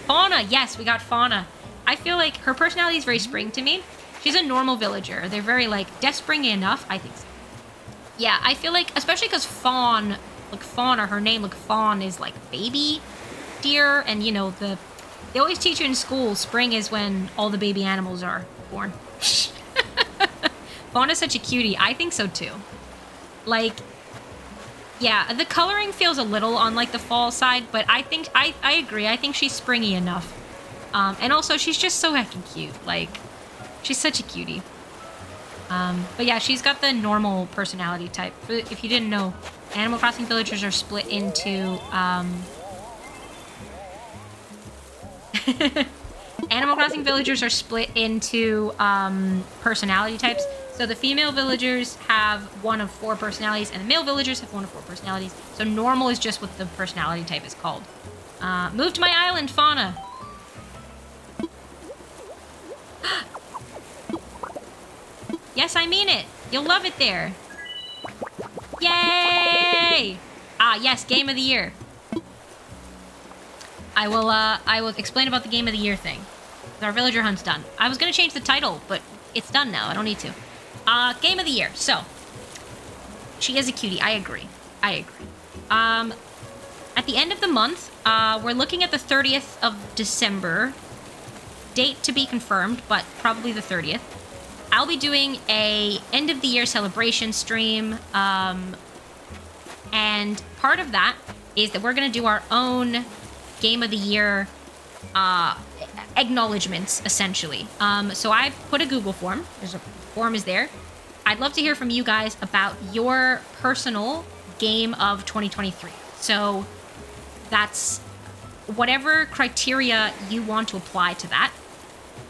A: Fauna, yes, we got Fauna. I feel like her personality is very spring to me. She's a normal villager. They're very, like, springy enough. I think so. Yeah, I feel like, especially because Fawn, like, Fauna, her name, like, Fawn is, like, baby deer. And, you know, they always teach you in school, spring is when all the baby animals are born. Fauna's such a cutie. I think so, too. Like, yeah, the coloring feels a little on, like, the fall side, but I think, I agree. I think she's springy enough. And also, she's just so heckin' cute. Like, she's such a cutie. But yeah, she's got the normal personality type. If you didn't know, Animal Crossing villagers are split into, Animal Crossing villagers are split into, personality types. So the female villagers have one of 4 personalities, and the male villagers have one of 4 personalities. So normal is just what the personality type is called. Move to my island, Fauna! Yes, I mean it! You'll love it there! Yay! Ah, yes, Game of the Year. I will explain about the Game of the Year thing. Our villager hunt's done. I was gonna change the title, but it's done now. I don't need to. Game of the Year. So, she is a cutie. I agree. At the end of the month, we're looking at the 30th of December. Date to be confirmed, but probably the 30th. I'll be doing a end of the year celebration stream. And part of that is that we're going to do our own Game of the Year acknowledgements, essentially. So I put a Google form. There's a form is there. I'd love to hear from you guys about your personal game of 2023. So that's whatever criteria you want to apply to that.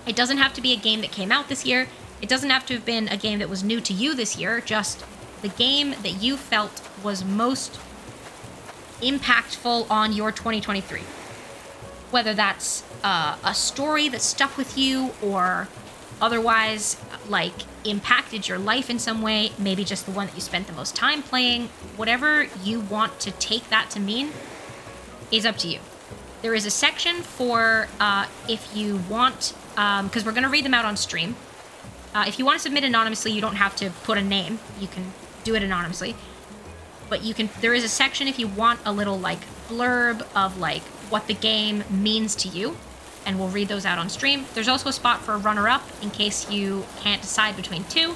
A: It doesn't have to be a game that came out this year. It doesn't have to have been a game that was new to you this year. Just the game that you felt was most impactful on your 2023. Whether that's a story that stuck with you or otherwise, like, impacted your life in some way, maybe just the one that you spent the most time playing, whatever you want to take that to mean is up to you. There is a section for if you want, because we're going to read them out on stream. If you want to submit anonymously, you don't have to put a name. You can do it anonymously. But there is a section if you want a little, like, blurb of, like, what the game means to you, and we'll read those out on stream. There's also a spot for a runner-up in case you can't decide between 2.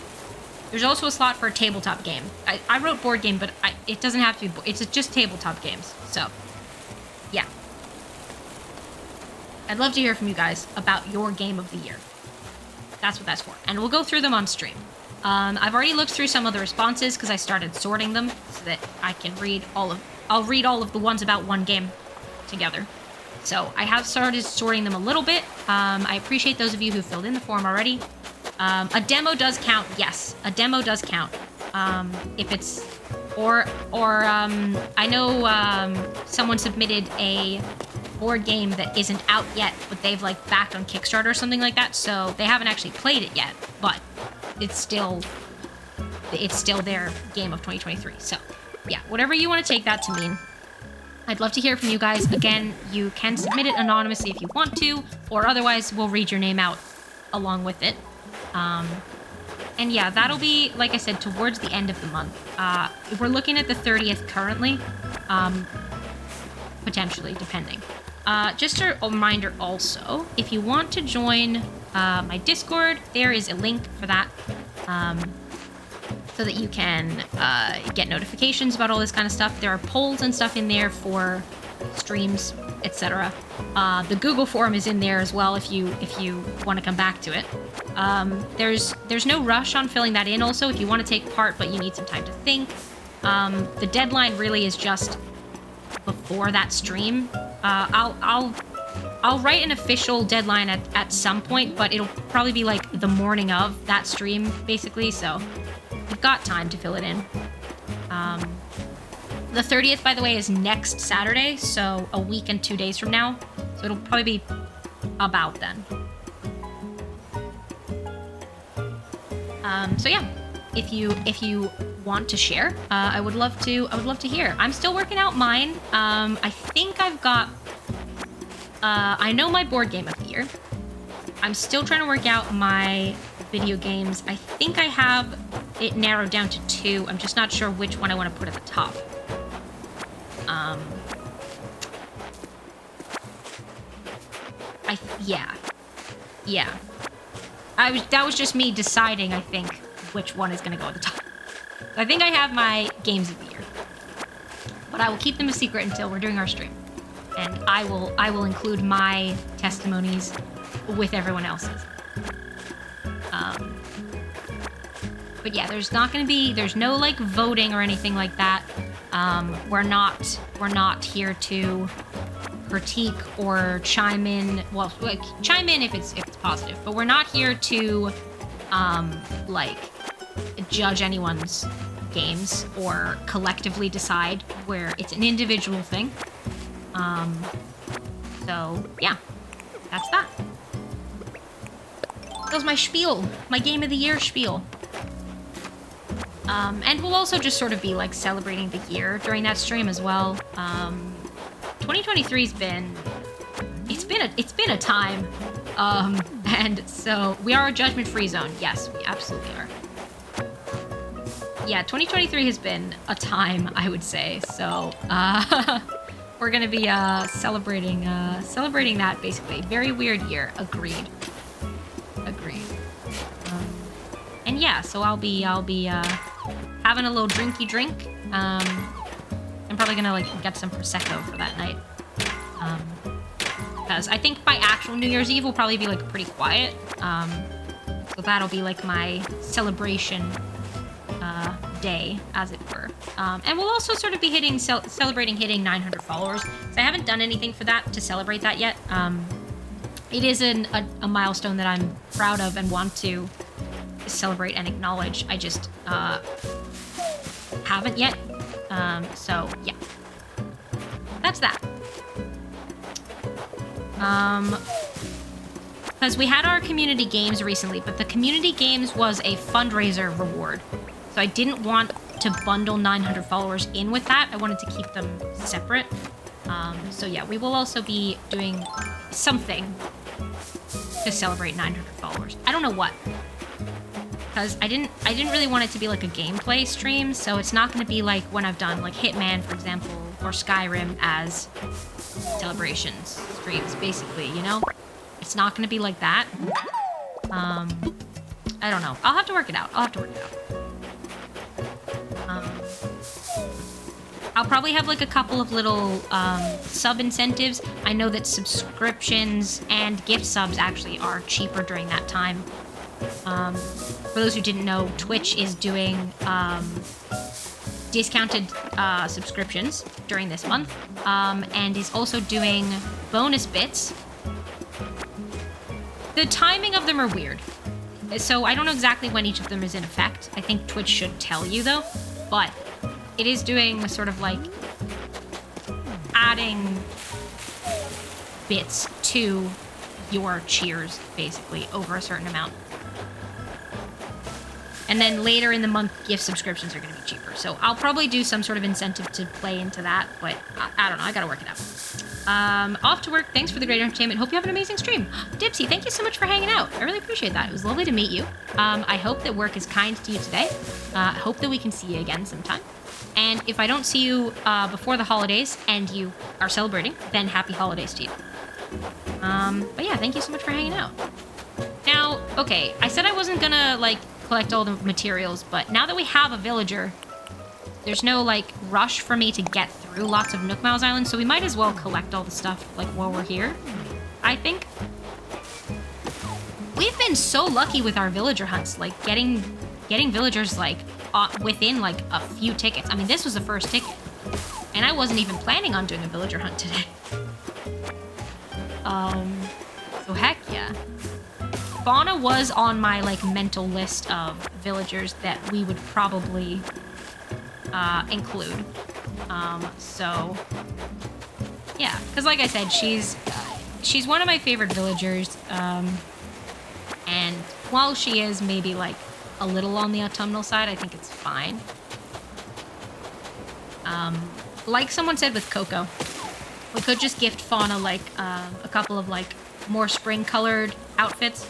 A: There's also a slot for a tabletop game. I wrote board game, but it doesn't have to be. It's just tabletop games. So, yeah. I'd love to hear from you guys about your game of the year. That's what that's for. And we'll go through them on stream. I've already looked through some of the responses because I started sorting them so that I can read I'll read all of the ones about one game together. So I have started sorting them a little bit. I appreciate those of you who filled in the form already. A demo does count. Yes, a demo does count. If it's I know someone submitted a board game that isn't out yet, but they've, like, backed on Kickstarter or something like that, so they haven't actually played it yet, but it's still their game of 2023. So yeah, whatever you want to take that to mean. I'd love to hear from you guys. Again, you can submit it anonymously if you want to, or otherwise we'll read your name out along with it. And yeah, that'll be, like I said, towards the end of the month. We're looking at the 30th currently, potentially, depending. Just a reminder also, if you want to join my Discord, there is a link for that, so that you can get notifications about all this kind of stuff. There are polls and stuff in there for streams, etc. The Google form is in there as well if you want to come back to it. There's no rush on filling that in also if you want to take part but you need some time to think. The deadline really is just before that stream. I'll write an official deadline at some point, but it'll probably be like the morning of that stream, basically, so we've got time to fill it in. The 30th, by the way, is next Saturday, so a week and 2 days from now, so it'll probably be about then. So yeah, if you want to share, I would love to hear. I'm still working out mine. I think I've got I know my board game of the year. I'm still trying to work out my video games. I think I have it narrowed down to 2. I'm just not sure which one I want to put at the top. Yeah. That was just me deciding, I think, which one is gonna go at the top. I think I have my games of the year, but I will keep them a secret until we're doing our stream, and I will include my testimonies with everyone else's. But yeah, there's no like voting or anything like that. We're not here to critique or chime in. Well, like chime in if it's positive, but we're not here to like judge anyone's games or collectively decide, where it's an individual thing. So yeah, that's that. That was my spiel, my game of the year spiel. And we'll also just sort of be like celebrating the year during that stream as well. 2023's been a time. And so we are a judgment-free zone. Yes, we absolutely are. Yeah, 2023 has been a time, I would say. So we're gonna be celebrating that basically. Very weird year. Agreed. And yeah, so I'll be having a little drinky drink. I'm probably gonna like get some prosecco for that night. Because I think by actual New Year's Eve will probably be like pretty quiet. So that'll be like my celebration day, as it were. And we'll also sort of be celebrating hitting 900 followers. So I haven't done anything for that to celebrate that yet. It is a milestone that I'm proud of and want to celebrate and acknowledge. I just haven't yet. So yeah, that's that. Because we had our community games recently, but the community games was a fundraiser reward. So I didn't want to bundle 900 followers in with that. I wanted to keep them separate. So yeah, we will also be doing something to celebrate 900 followers. I don't know what. Because I didn't really want it to be like a gameplay stream, so it's not going to be like when I've done like Hitman, for example, or Skyrim as celebrations streams, basically, you know? It's not going to be like that. I don't know. I'll have to work it out. I'll probably have like a couple of little sub incentives. I know that subscriptions and gift subs actually are cheaper during that time. For those who didn't know, Twitch is doing discounted subscriptions during this month, and is also doing bonus bits. The timing of them are weird, so I don't know exactly when each of them is in effect. I think Twitch should tell you though, but it is doing sort of like adding bits to your cheers, basically, over a certain amount. And then later in the month, gift subscriptions are going to be cheaper. So I'll probably do some sort of incentive to play into that, but I don't know. I got to work it out. Off to work. Thanks for the great entertainment. Hope you have an amazing stream. Dipsy, thank you so much for hanging out. I really appreciate that. It was lovely to meet you. I hope that work is kind to you today. I hope that we can see you again sometime. And if I don't see you before the holidays and you are celebrating, then happy holidays to you. But yeah, thank you so much for hanging out. Now, okay, I said I wasn't gonna, like, collect all the materials, but now that we have a villager, there's no, like, rush for me to get through lots of Nook Miles Island, so we might as well collect all the stuff, like, while we're here, I think. We've been so lucky with our villager hunts, like, getting villagers, like, within, like, a few tickets. I mean, this was the first ticket, And I wasn't even planning on doing a villager hunt today. So heck yeah. Fauna was on my, like, mental list of villagers that we would probably include. So yeah, because like I said, she's one of my favorite villagers. And while she is maybe like a little on the autumnal side, I think it's fine. Like someone said with Coco, we could just gift Fauna like a couple of like more spring colored outfits.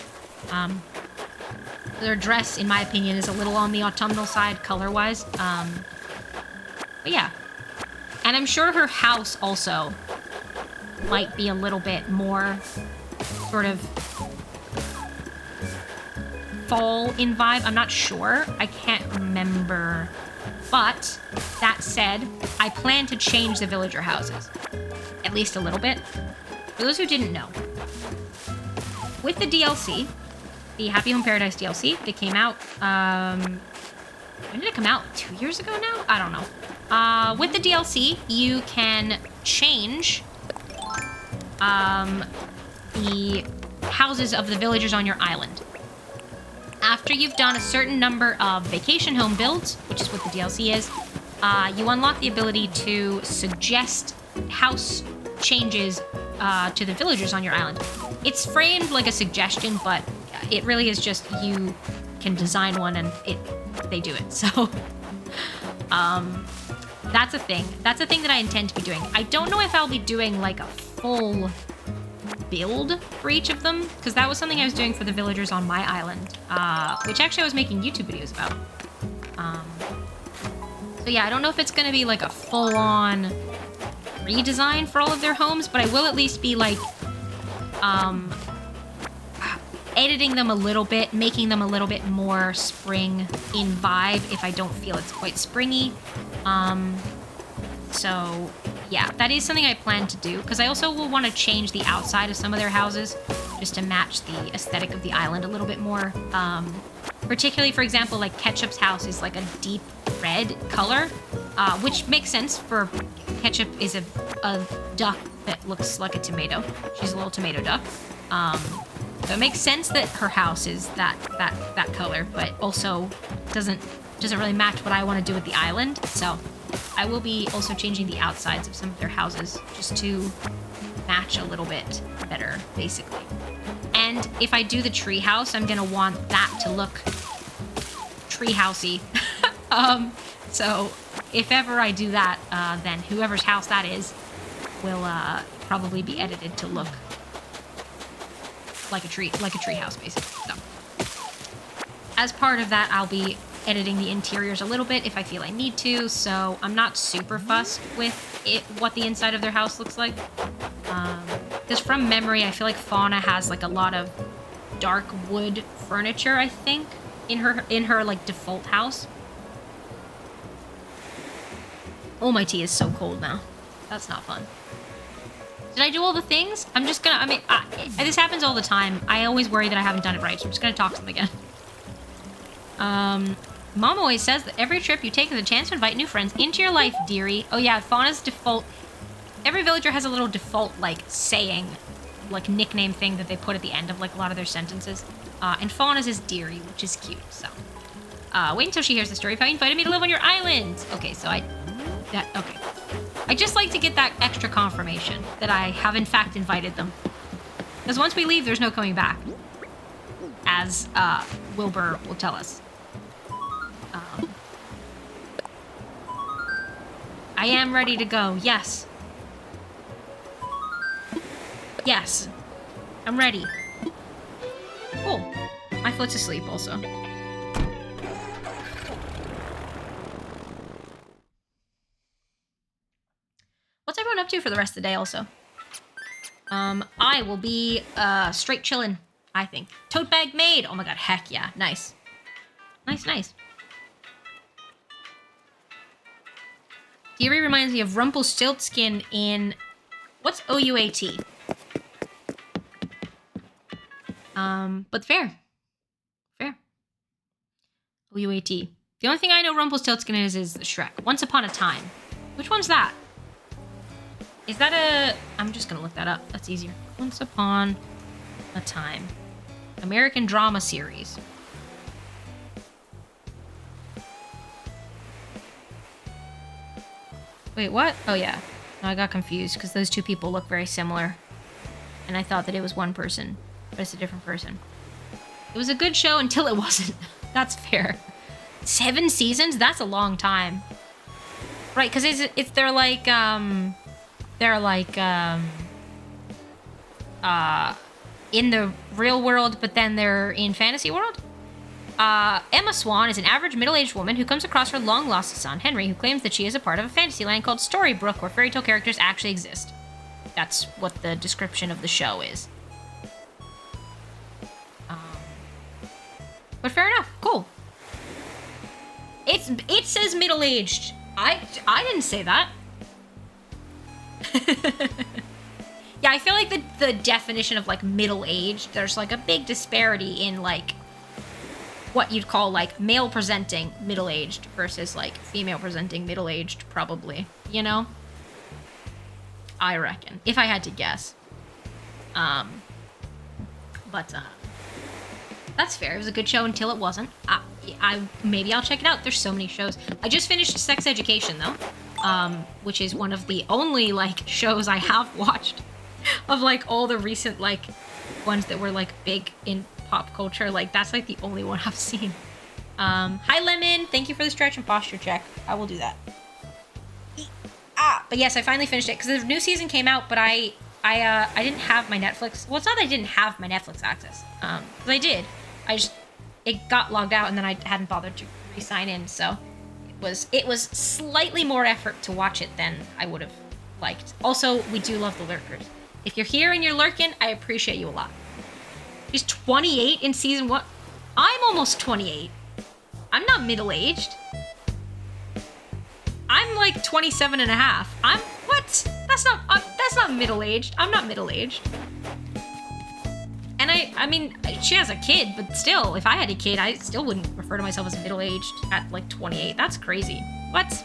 A: Their dress, in my opinion, is a little on the autumnal side color-wise. But yeah. And I'm sure her house also might be a little bit more sort of fall in vibe. I'm not sure. I can't remember. But that said, I plan to change the villager houses. At least a little bit. For those who didn't know, with the DLC, the Happy Home Paradise DLC, they came out, when did it come out? 2 years ago now? I don't know. With the DLC, you can change the houses of the villagers on your island. After you've done a certain number of vacation home builds, which is what the DLC is, you unlock the ability to suggest house changes to the villagers on your island. It's framed like a suggestion, but it really is just you can design one and they do it. So that's a thing. That's a thing that I intend to be doing. I don't know if I'll be doing like a full build for each of them, because that was something I was doing for the villagers on my island, which actually I was making YouTube videos about. So yeah, I don't know if it's going to be like a full-on redesign for all of their homes, but I will at least be like editing them a little bit, making them a little bit more spring in vibe if I don't feel it's quite springy. So yeah, that is something I plan to do, because I also will want to change the outside of some of their houses just to match the aesthetic of the island a little bit more. Particularly, for example, like Ketchup's house is like a deep red color, which makes sense for Ketchup is a duck that looks like a tomato. She's a little tomato duck. So it makes sense that her house is that color, but also doesn't really match what I want to do with the island. So I will be also changing the outsides of some of their houses just to match a little bit better, basically. And if I do the tree house, I'm gonna want that to look tree housey. So if ever I do that, then whoever's house that is will probably be edited to look like a tree house, basically. So as part of that, I'll be editing the interiors a little bit if I feel I need to, so I'm not super fussed with what the inside of their house looks like. Because from memory, I feel like Fauna has like a lot of dark wood furniture, I think, in her like default house. Oh, my tea is so cold now. That's not fun. Did I do all the things? I'm just gonna, this happens all the time. I always worry that I haven't done it right, so I'm just gonna talk to them again. Mom always says that every trip you take is a chance to invite new friends into your life, dearie. Oh yeah, Fauna's default... Every villager has a little default, like, saying, like, nickname thing that they put at the end of, like, a lot of their sentences. And Fauna's is dearie, which is cute, so... wait until she hears the story of how you invited me to live on your island! Okay, so okay. I just like to get that extra confirmation that I have, in fact, invited them. Because once we leave, there's no coming back. As, Wilbur will tell us. I am ready to go, yes. Yes. I'm ready. Cool. My foot's asleep also. What's everyone up to for the rest of the day also? I will be, straight chillin', I think. Tote bag made! Oh my god, heck yeah. Nice. Nice. Deary reminds me of Rumpelstiltskin in... What's OUAT? But fair. OUAT. The only thing I know Rumpelstiltskin is Shrek. Once Upon a Time. Which one's that? Is that a... I'm just gonna look that up. That's easier. Once Upon a Time. American drama series. Wait, what? Oh, yeah. No, I got confused because those two people look very similar. And I thought that it was one person, but it's a different person. It was a good show until it wasn't. That's fair. 7 seasons? That's a long time. Right, because they're like in the real world, but then they're in fantasy world. Emma Swan is an average middle-aged woman who comes across her long-lost son, Henry, who claims that she is a part of a fantasy land called Storybrooke, where fairy tale characters actually exist. That's what the description of the show is. But fair enough. Cool. It says middle-aged. I didn't say that. Yeah, I feel like the definition of, like, middle-aged, there's, like, a big disparity in, like, what you'd call, like, male-presenting middle-aged versus, like, female-presenting middle-aged, probably. You know? I reckon. If I had to guess. But, that's fair. It was a good show until it wasn't. Maybe I'll check it out. There's so many shows. I just finished Sex Education, though. Which is one of the only, like, shows I have watched of, like, all the recent, like, ones that were, like, big in pop culture. Like, that's, like, the only one I've seen. Hi, Lemon. Thank you for the stretch and posture check. I will do that. But yes, I finally finished it, because the new season came out, but I didn't have my Netflix. Well, it's not that I didn't have my Netflix access. Because I did. It got logged out, and then I hadn't bothered to re-sign in, so... It was slightly more effort to watch it than I would have liked. Also, we do love the lurkers. If you're here and you're lurking, I appreciate you a lot. She's 28 in season 1. I'm almost 28. I'm not middle-aged. I'm like 27 and a half. What? That's not middle-aged. I'm not middle-aged. And I mean, she has a kid, but still, if I had a kid, I still wouldn't refer to myself as middle-aged at, like, 28. That's crazy. What?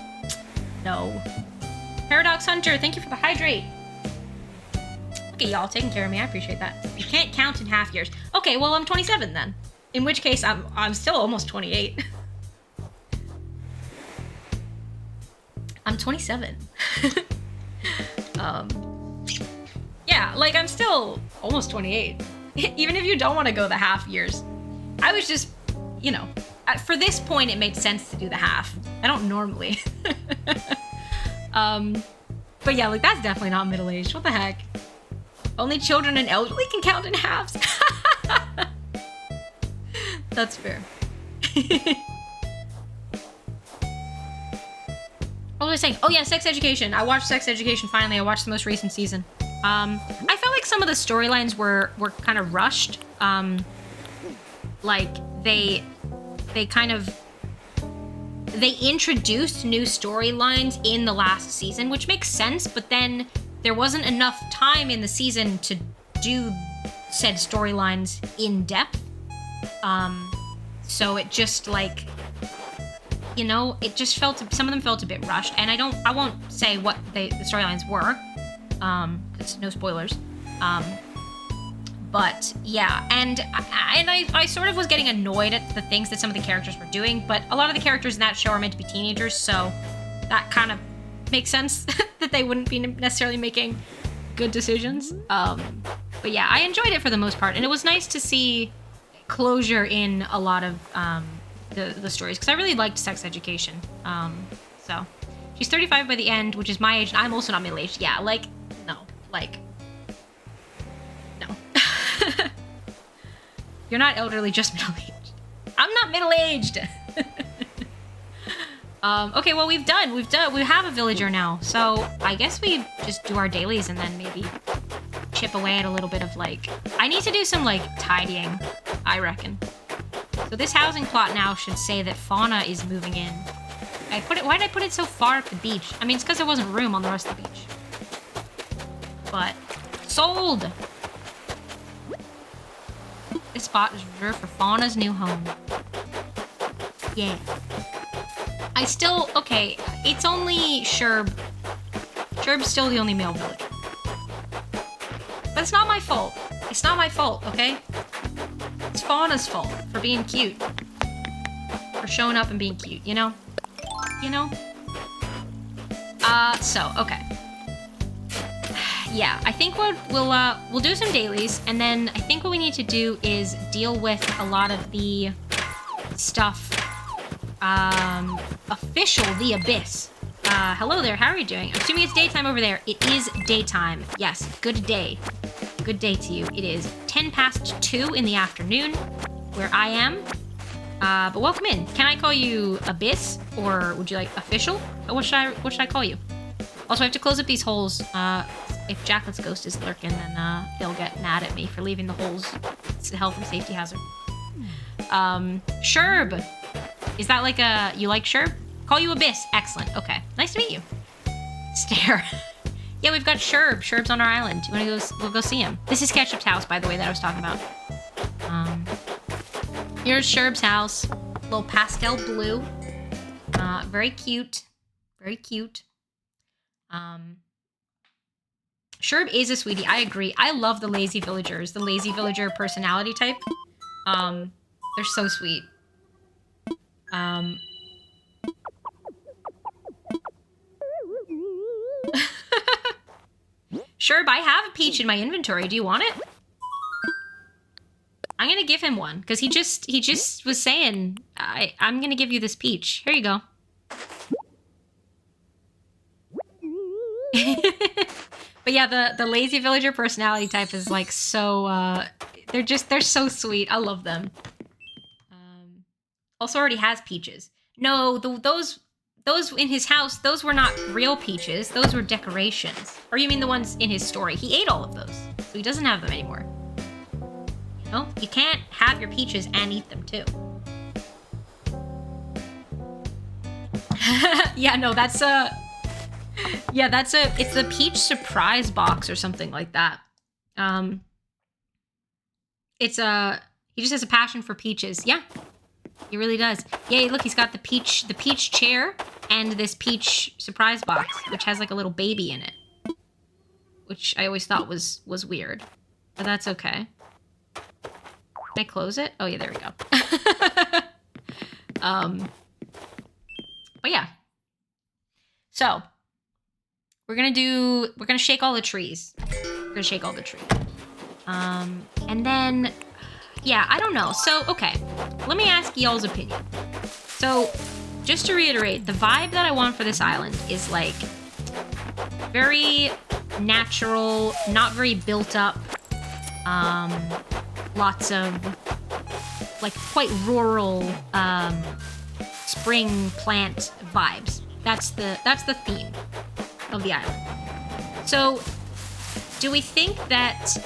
A: No. Paradox Hunter, thank you for the hydrate. Look at y'all taking care of me. I appreciate that. You can't count in half years. Okay, well, I'm 27 then. In which case, I'm still almost 28. I'm 27. Yeah, like, I'm still almost 28. Even if you don't want to go the half years. I was just, you know, for this point, it made sense to do the half. I don't normally. But yeah, like, that's definitely not middle-aged. What the heck? Only children and elderly can count in halves. That's fair. What was I saying? Oh yeah, Sex Education. I watched Sex Education finally. I watched the most recent season. I felt like some of the storylines were kind of rushed. Like they introduced new storylines in the last season, which makes sense, but then there wasn't enough time in the season to do said storylines in depth. So it just, like, you know, it just some of them felt a bit rushed, and I won't say what the storylines were. It's no spoilers. But yeah, and I sort of was getting annoyed at the things that some of the characters were doing, but a lot of the characters in that show are meant to be teenagers, so that kind of makes sense that they wouldn't be necessarily making good decisions. But yeah, I enjoyed it for the most part, and it was nice to see closure in a lot of the stories, because I really liked Sex Education. So she's 35 by the end, which is my age, and I'm also not middle-aged. Yeah, like, no. Like, no. You're not elderly, just middle-aged. I'm not middle-aged! Okay, well, we have a villager now, so I guess we just do our dailies and then maybe chip away at a little bit of, like... I need to do some, like, tidying, I reckon. So this housing plot now should say that Fauna is moving in. Why did I put it so far up the beach? I mean, it's because there wasn't room on the rest of the beach. But, sold! This spot is reserved for Fauna's new home. Yeah. Okay, it's only Sherb Sherb's still the only male villager. But it's not my fault. It's not my fault, okay? It's Fauna's fault for being cute. For showing up and being cute, you know? You know? Okay. Yeah, I think we'll do some dailies, and then I think what we need to do is deal with a lot of the stuff. Official, the Abyss. Hello there, how are you doing? I'm assuming it's daytime over there. It is daytime. Yes, good day. Good day to you. It is 2:10 in the afternoon, where I am. But welcome in. Can I call you Abyss, or would you like official? What should I call you? Also, I have to close up these holes. If Jacqueline's ghost is lurking, then they'll get mad at me for leaving the holes. It's a health and safety hazard. Sherb. Is that like you like Sherb? Call you Abyss. Excellent. Okay. Nice to meet you. Stare. Yeah, we've got Sherb. Sherb's on our island. You wanna go? We'll go see him. This is Ketchup's house, by the way, that I was talking about. Here's Sherb's house. Little pastel blue. Very cute. Very cute. Sherb is a sweetie. I agree. I love the lazy villagers. The lazy villager personality type. They're so sweet. Sherb, I have a peach in my inventory. Do you want it? I'm gonna give him one because he just was saying I'm gonna give you this peach. Here you go. But yeah, the lazy villager personality type is like so they're so sweet. I love them. Also already has peaches. No, those in his house, those were not real peaches. Those were decorations. Or you mean the ones in his story? He ate all of those, so he doesn't have them anymore. You know, you can't have your peaches and eat them too. Yeah, no, it's the peach surprise box or something like that. He just has a passion for peaches. Yeah, he really does. Yay, look, he's got the peach chair and this peach surprise box, which has like a little baby in it. Which I always thought was weird. But that's okay. Can I close it? Oh yeah, there we go. But yeah. So, we're gonna shake all the trees. We're gonna shake all the trees. And then, yeah, I don't know. So, okay, let me ask y'all's opinion. So, just to reiterate, the vibe that I want for this island is like very natural, not very built up. Lots of like quite rural spring plant vibes. That's the theme of the island. So, do we think that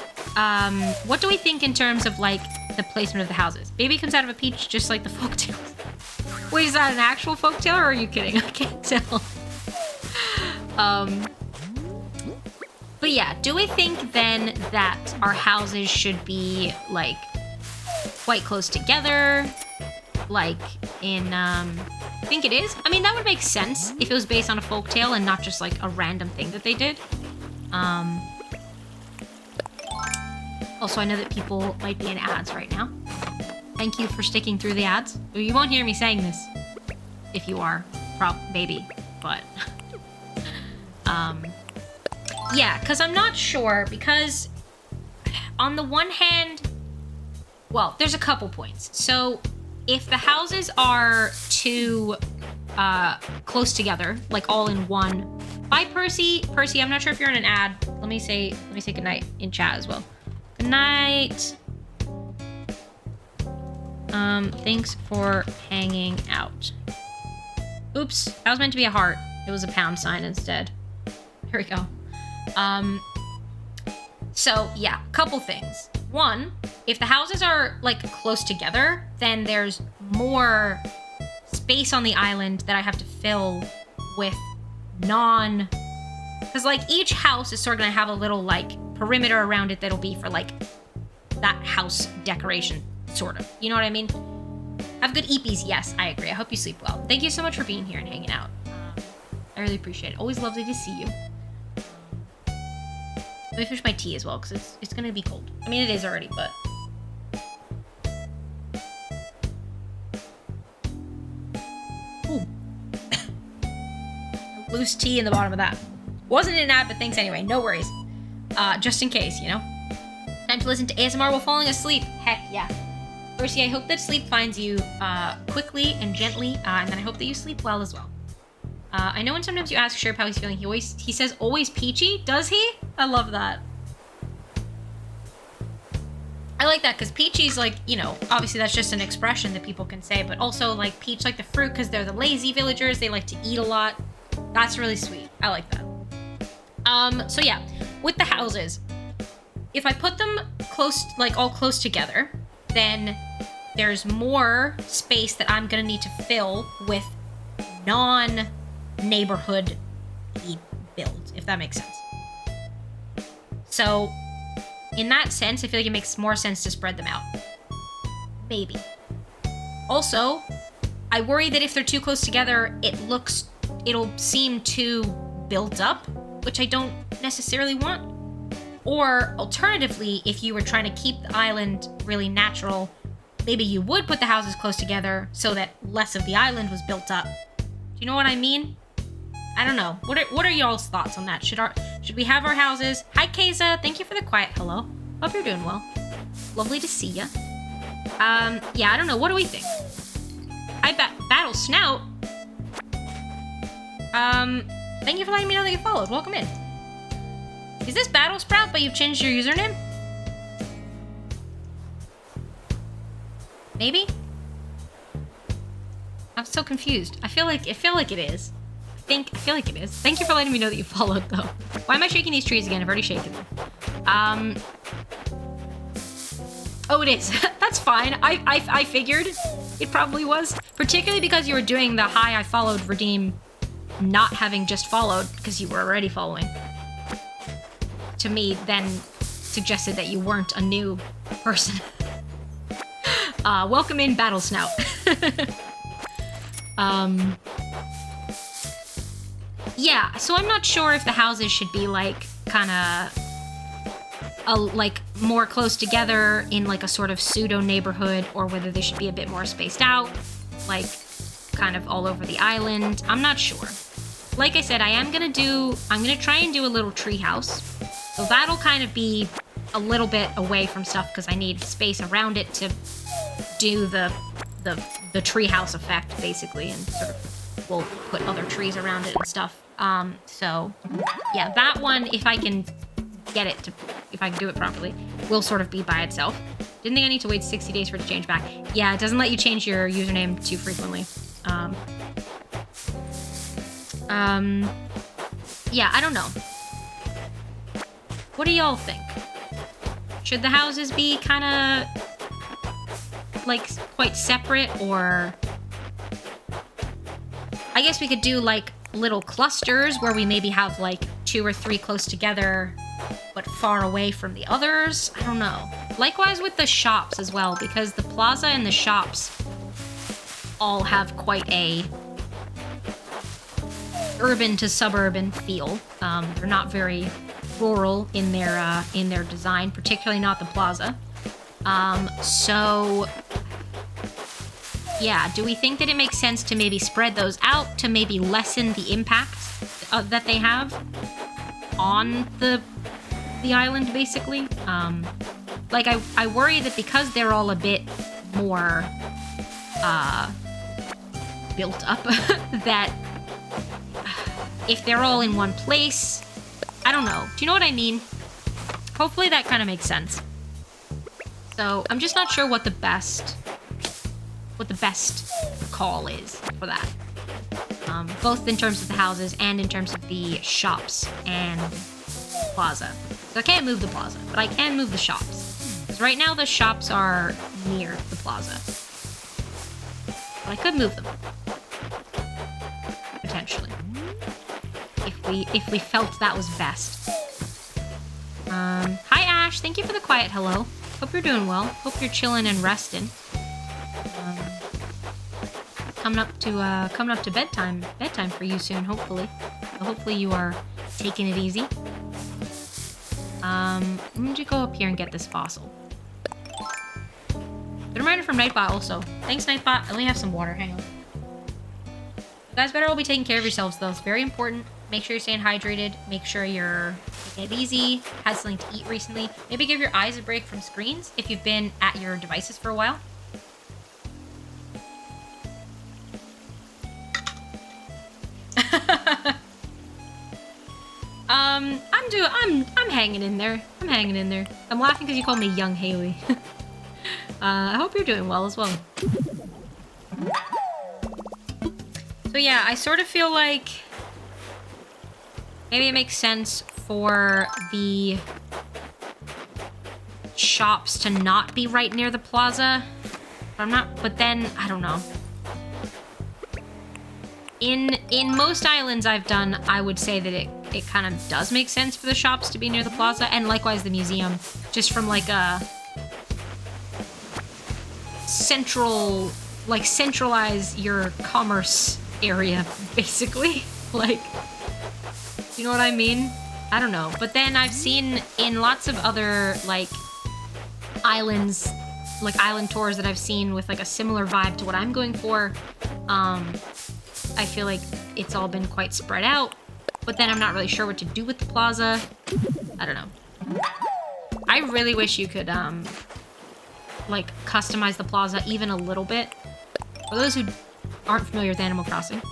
A: what do we think in terms of like the placement of the houses? Baby comes out of a peach just like the folktales. Wait, is that an actual folktale or are you kidding? I can't tell. But yeah, do we think then that our houses should be like quite close together? Like in I think it is. I mean, that would make sense if it was based on a folktale and not just like a random thing that they did. Also, I know that people might be in ads right now. Thank you for sticking through the ads. You won't hear me saying this if you are, maybe, but yeah, because I'm not sure, because on the one hand, well, there's a couple points. So if the houses are too close together, like all in one. Bye, Percy. Percy, I'm not sure if you're in an ad. Let me say goodnight in chat as well. Good night. Thanks for hanging out. Oops, that was meant to be a heart. It was a pound sign instead. Here we go. So yeah, couple things. One, if the houses are like close together, then there's more space on the island that I have to fill with because like each house is sort of gonna have a little like perimeter around it that'll be for like that house decoration, sort of. You know what I mean? Have good eepies. Yes, I agree. I hope you sleep well. Thank you so much for being here and hanging out. I really appreciate it. Always lovely to see you. Let me finish my tea as well, because it's gonna be cold. I mean, it is already, but... Ooh. Loose tea in the bottom of that. Wasn't an ad, but thanks anyway. No worries. Just in case, you know? Time to listen to ASMR while falling asleep. Heck yeah. Percy, I hope that sleep finds you quickly and gently, and then I hope that you sleep well as well. I know when sometimes you ask Sherp how he's feeling, he says always peachy. Does he? I love that. I like that because peachy's like, you know, obviously that's just an expression that people can say, but also like peach like the fruit because they're the lazy villagers. They like to eat a lot. That's really sweet. I like that. So yeah, with the houses, if I put them close, like all close together, then there's more space that I'm gonna need to fill with non-neighborhood builds, if that makes sense. So in that sense, I feel like it makes more sense to spread them out. Maybe. Also, I worry that if they're too close together, it'll seem too built up, which I don't necessarily want. Or alternatively, if you were trying to keep the island really natural, maybe you would put the houses close together so that less of the island was built up. Do you know what I mean? I don't know. What are y'all's thoughts on that? Should we have our houses? Hi, Keza. Thank you for the quiet hello. Hope you're doing well. Lovely to see ya. Yeah, I don't know. What do we think? I Battle Snout. Thank you for letting me know that you followed. Welcome in. Is this Battle Sprout, but you've changed your username? Maybe? I'm so confused. I feel like it is. I feel like it is. Thank you for letting me know that you followed, though. Why am I shaking these trees again? I've already shaken them. Oh, it is. That's fine. I figured it probably was. Particularly because you were doing the hi, I followed, redeem, not having just followed, because you were already following. To me, then suggested that you weren't a new person. Welcome in, Battle Snout. Yeah, so I'm not sure if the houses should be like kind of like more close together in like a sort of pseudo neighborhood, or whether they should be a bit more spaced out, like kind of all over the island. I'm not sure. Like I said, I'm gonna try and do a little tree house. So that'll kind of be a little bit away from stuff because I need space around it to do the treehouse effect, basically, and sort of we'll put other trees around it and stuff. So yeah, that one, if I can get it to, if I can do it properly, will sort of be by itself. Didn't think I need to wait 60 days for it to change back. Yeah, it doesn't let you change your username too frequently. Yeah, I don't know. What do y'all think? Should the houses be kind of like quite separate, or I guess we could do like little clusters where we maybe have like 2 or 3 close together but far away from the others? I don't know. Likewise with the shops as well, because the plaza and the shops all have quite a urban to suburban feel. They're not very rural in their design, particularly not the plaza. So yeah, do we think that it makes sense to maybe spread those out to maybe lessen the impact that they have on the island, basically? Like I worry that because they're all a bit more built up, that if they're all in one place, I don't know. Do you know what I mean? Hopefully that kind of makes sense. So I'm just not sure what the best call is for that. Both in terms of the houses and in terms of the shops and plaza. So I can't move the plaza, but I can move the shops. Because right now the shops are near the plaza. But I could move them. Potentially. If we felt that was best. Hi Ash, thank you for the quiet hello. Hope you're doing well. Hope you're chilling and resting. Coming up to bedtime for you soon, hopefully. So hopefully you are taking it easy. I'm going to go up here and get this fossil. Good reminder from Nightbot also. Thanks, Nightbot. I only have some water. Hang on. You guys better all be taking care of yourselves, though. It's very important. Make sure you're staying hydrated. Make sure you're taking it easy. Had something to eat recently. Maybe give your eyes a break from screens if you've been at your devices for a while. I'm hanging in there. I'm hanging in there. I'm laughing because you called me Young Haley. I hope you're doing well as well. So yeah, I sort of feel like maybe it makes sense for the shops to not be right near the plaza. But then, I don't know. In most islands I've done, I would say that it kind of does make sense for the shops to be near the plaza, and likewise the museum, just from like a centralize your commerce area, basically. Like, you know what I mean? I don't know. But then I've seen in lots of other like islands, like island tours that I've seen with like a similar vibe to what I'm going for, I feel like it's all been quite spread out, but then I'm not really sure what to do with the plaza. I don't know. I really wish you could, like, customize the plaza even a little bit. For those who aren't familiar with Animal Crossing,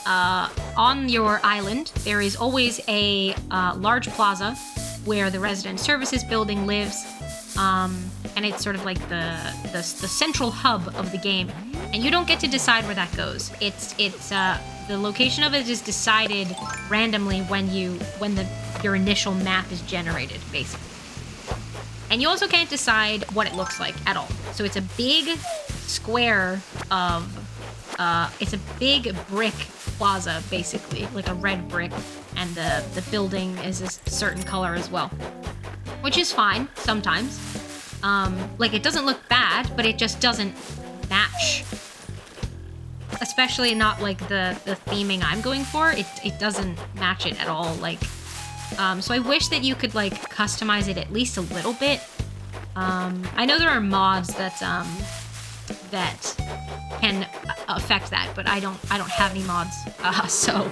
A: on your island, there is always a large plaza where the resident services building lives, and it's sort of like the central hub of the game. And you don't get to decide where that goes. It's the location of it is decided randomly when your initial map is generated, basically. And you also can't decide what it looks like at all. So it's a big square of it's a big brick plaza, basically, like a red brick, and the building is a certain color as well, which is fine sometimes. Like, it doesn't look bad, but it just doesn't match. Especially not like the theming I'm going for. It doesn't match it at all. Like, so I wish that you could like customize it at least a little bit. I know there are mods that can affect that, but I don't have any mods. So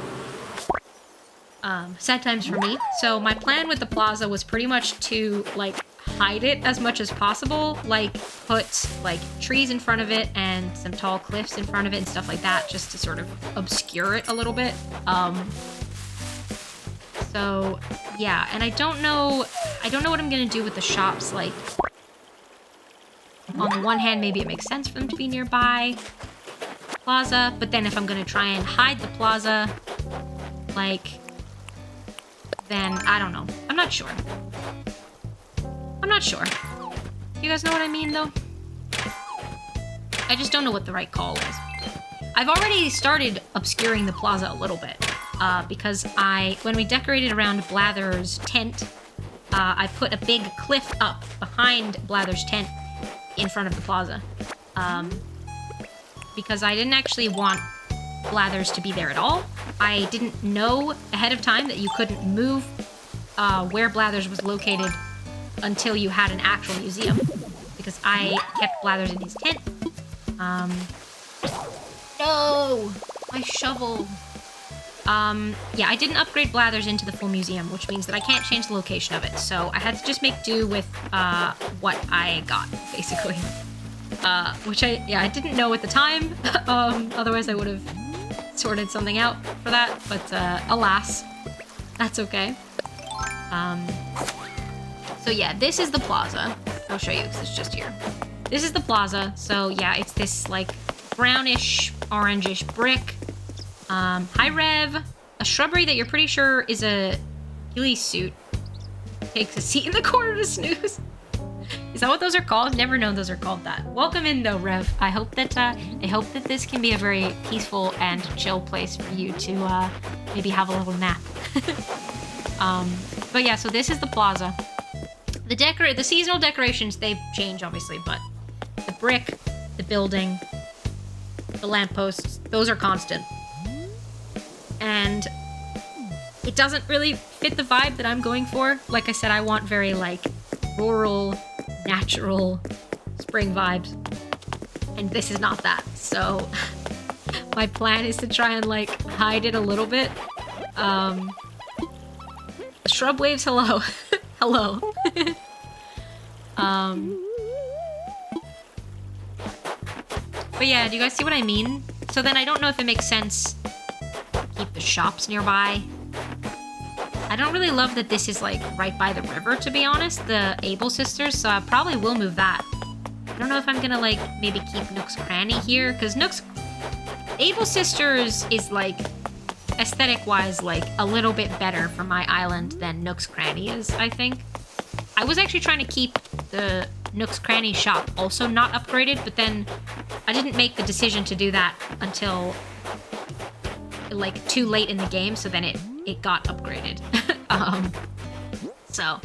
A: sad times for me. So my plan with the plaza was pretty much to like hide it as much as possible, like put like trees in front of it and some tall cliffs in front of it and stuff like that, just to sort of obscure it a little bit. So yeah, and I don't know what I'm gonna do with the shops. Like, on the one hand, maybe it makes sense for them to be nearby plaza, but then if I'm gonna try and hide the plaza, like, then I don't know. I'm not sure. You guys know what I mean, though? I just don't know what the right call is. I've already started obscuring the plaza a little bit, because when we decorated around Blather's tent, I put a big cliff up behind Blather's tent in front of the plaza, because I didn't actually want Blathers to be there at all. I didn't know ahead of time that you couldn't move where Blathers was located until you had an actual museum, because I kept Blathers in his tent. No! My shovel! Yeah, I didn't upgrade Blathers into the full museum, which means that I can't change the location of it, so I had to just make do with, what I got, basically. Which I didn't know at the time, otherwise I would have sorted something out for that, but, alas, that's okay. So yeah, this is the plaza. I'll show you, because it's just here. This is the plaza, so yeah, it's this, like, brownish, orangish brick. Hi, Rev. A shrubbery that you're pretty sure is a ghillie suit. Takes a seat in the corner to snooze. Is that what those are called? Never known those are called that. Welcome in, though, Rev. I hope that this can be a very peaceful and chill place for you to, maybe have a little nap. But yeah, so this is the plaza. The seasonal decorations, they change, obviously, but the brick, the building, the lampposts, those are constant. And it doesn't really fit the vibe that I'm going for. Like I said, I want very like rural, natural spring vibes. And this is not that. So my plan is to try and like hide it a little bit. Shrub waves, hello. Hello. But yeah, do you guys see what I mean? So then I don't know if it makes sense to keep the shops nearby. I don't really love that this is like right by the river, to be honest, the Able Sisters, so I probably will move that. I don't know if I'm gonna like maybe keep Nook's Cranny here, because Able Sisters is like aesthetic-wise like a little bit better for my island than Nook's Cranny is, I think. I was actually trying to keep the Nook's Cranny shop also not upgraded, but then I didn't make the decision to do that until like too late in the game, so then it got upgraded. So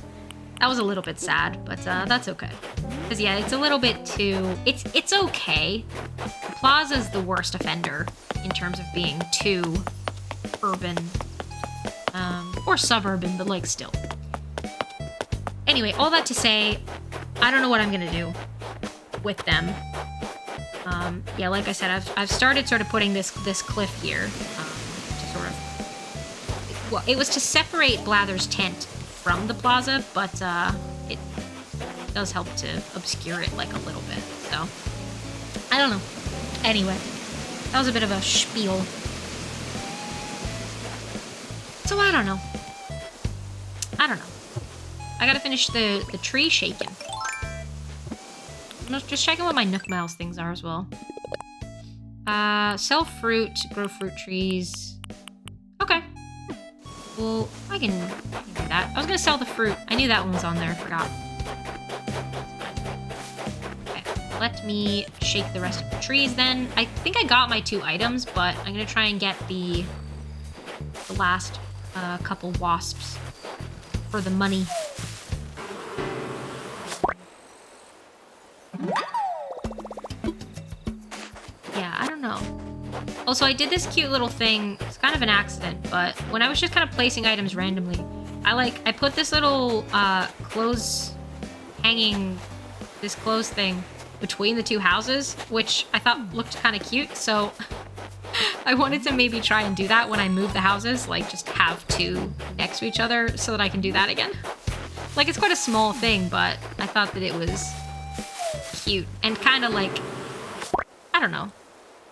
A: that was a little bit sad, but that's okay. Because yeah, it's a little bit too, it's okay. The Plaza's the worst offender in terms of being too urban, or suburban, but like still. Anyway, all that to say, I don't know what I'm gonna do with them. Yeah, like I said, I've started sort of putting this cliff here to sort of, well, it was to separate Blather's tent from the plaza, but it does help to obscure it like a little bit. So I don't know. Anyway, that was a bit of a spiel. So I don't know. I gotta finish the tree shaking. I'm just checking what my Nook Miles things are as well. Sell fruit, grow fruit trees. Okay. Well, I can do that. I was gonna sell the fruit. I knew that one was on there, I forgot. Okay, let me shake the rest of the trees then. I think I got my 2 items, but I'm gonna try and get the last couple wasps for the money. Yeah, I don't know. Also, I did this cute little thing. It's kind of an accident, but when I was just kind of placing items randomly, I put this little clothes thing between the 2 houses, which I thought looked kind of cute, so I wanted to maybe try and do that when I move the houses, like just have 2 next to each other so that I can do that again. Like, it's quite a small thing, but I thought that it was cute and kind of like, I don't know,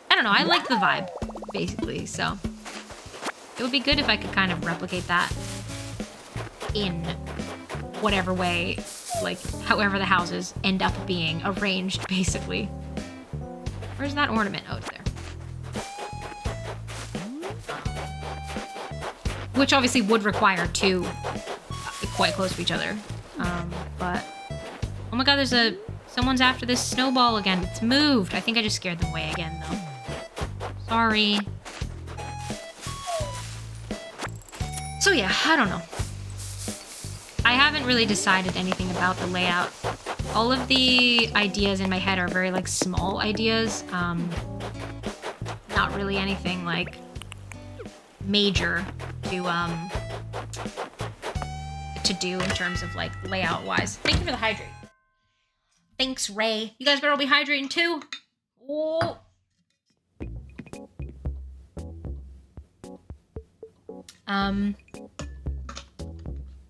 A: I like the vibe, basically, so it would be good if I could kind of replicate that in whatever way, like, however the houses end up being arranged, basically. Where's that ornament? Oh, it's there. Which obviously would require 2 quite close to each other. But, oh my god, someone's after this snowball again. It's moved. I think I just scared them away again, though. Sorry. So yeah, I don't know. I haven't really decided anything about the layout. All of the ideas in my head are very, like, small ideas. Not really anything, like, major to do in terms of, like, layout-wise. Thank you for the hydrate. Thanks, Ray. You guys better all be hydrating, too. Oh.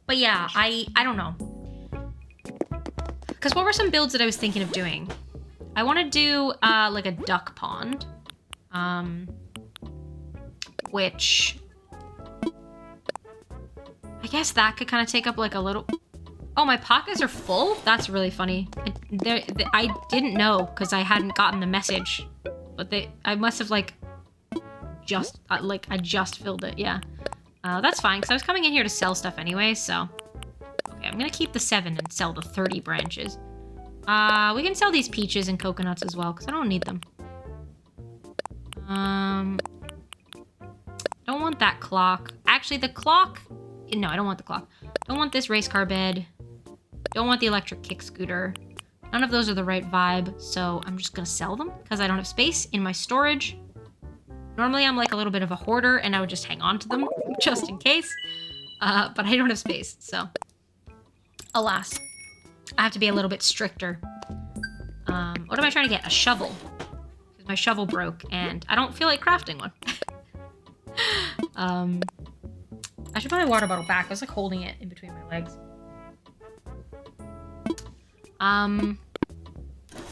A: But yeah, I don't know. Because what were some builds that I was thinking of doing? I want to do, like a duck pond. Which... I guess that could kind of take up, like, a little... Oh, my pockets are full? That's really funny. I didn't know, because I hadn't gotten the message. But I must have, like, I just filled it, yeah. That's fine, because I was coming in here to sell stuff anyway, so... Okay, I'm gonna keep the 7 and sell the 30 branches. We can sell these peaches and coconuts as well, because I don't need them. Don't want that clock. Actually, the clock... No, I don't want the clock. Don't want this race car bed. Don't want the electric kick scooter. None of those are the right vibe, so I'm just gonna sell them, because I don't have space in my storage. Normally, I'm like a little bit of a hoarder, and I would just hang on to them, just in case. But I don't have space, so alas. I have to be a little bit stricter. What am I trying to get? A shovel. Because my shovel broke, and I don't feel like crafting one. I should put my water bottle back. I was like holding it in between my legs.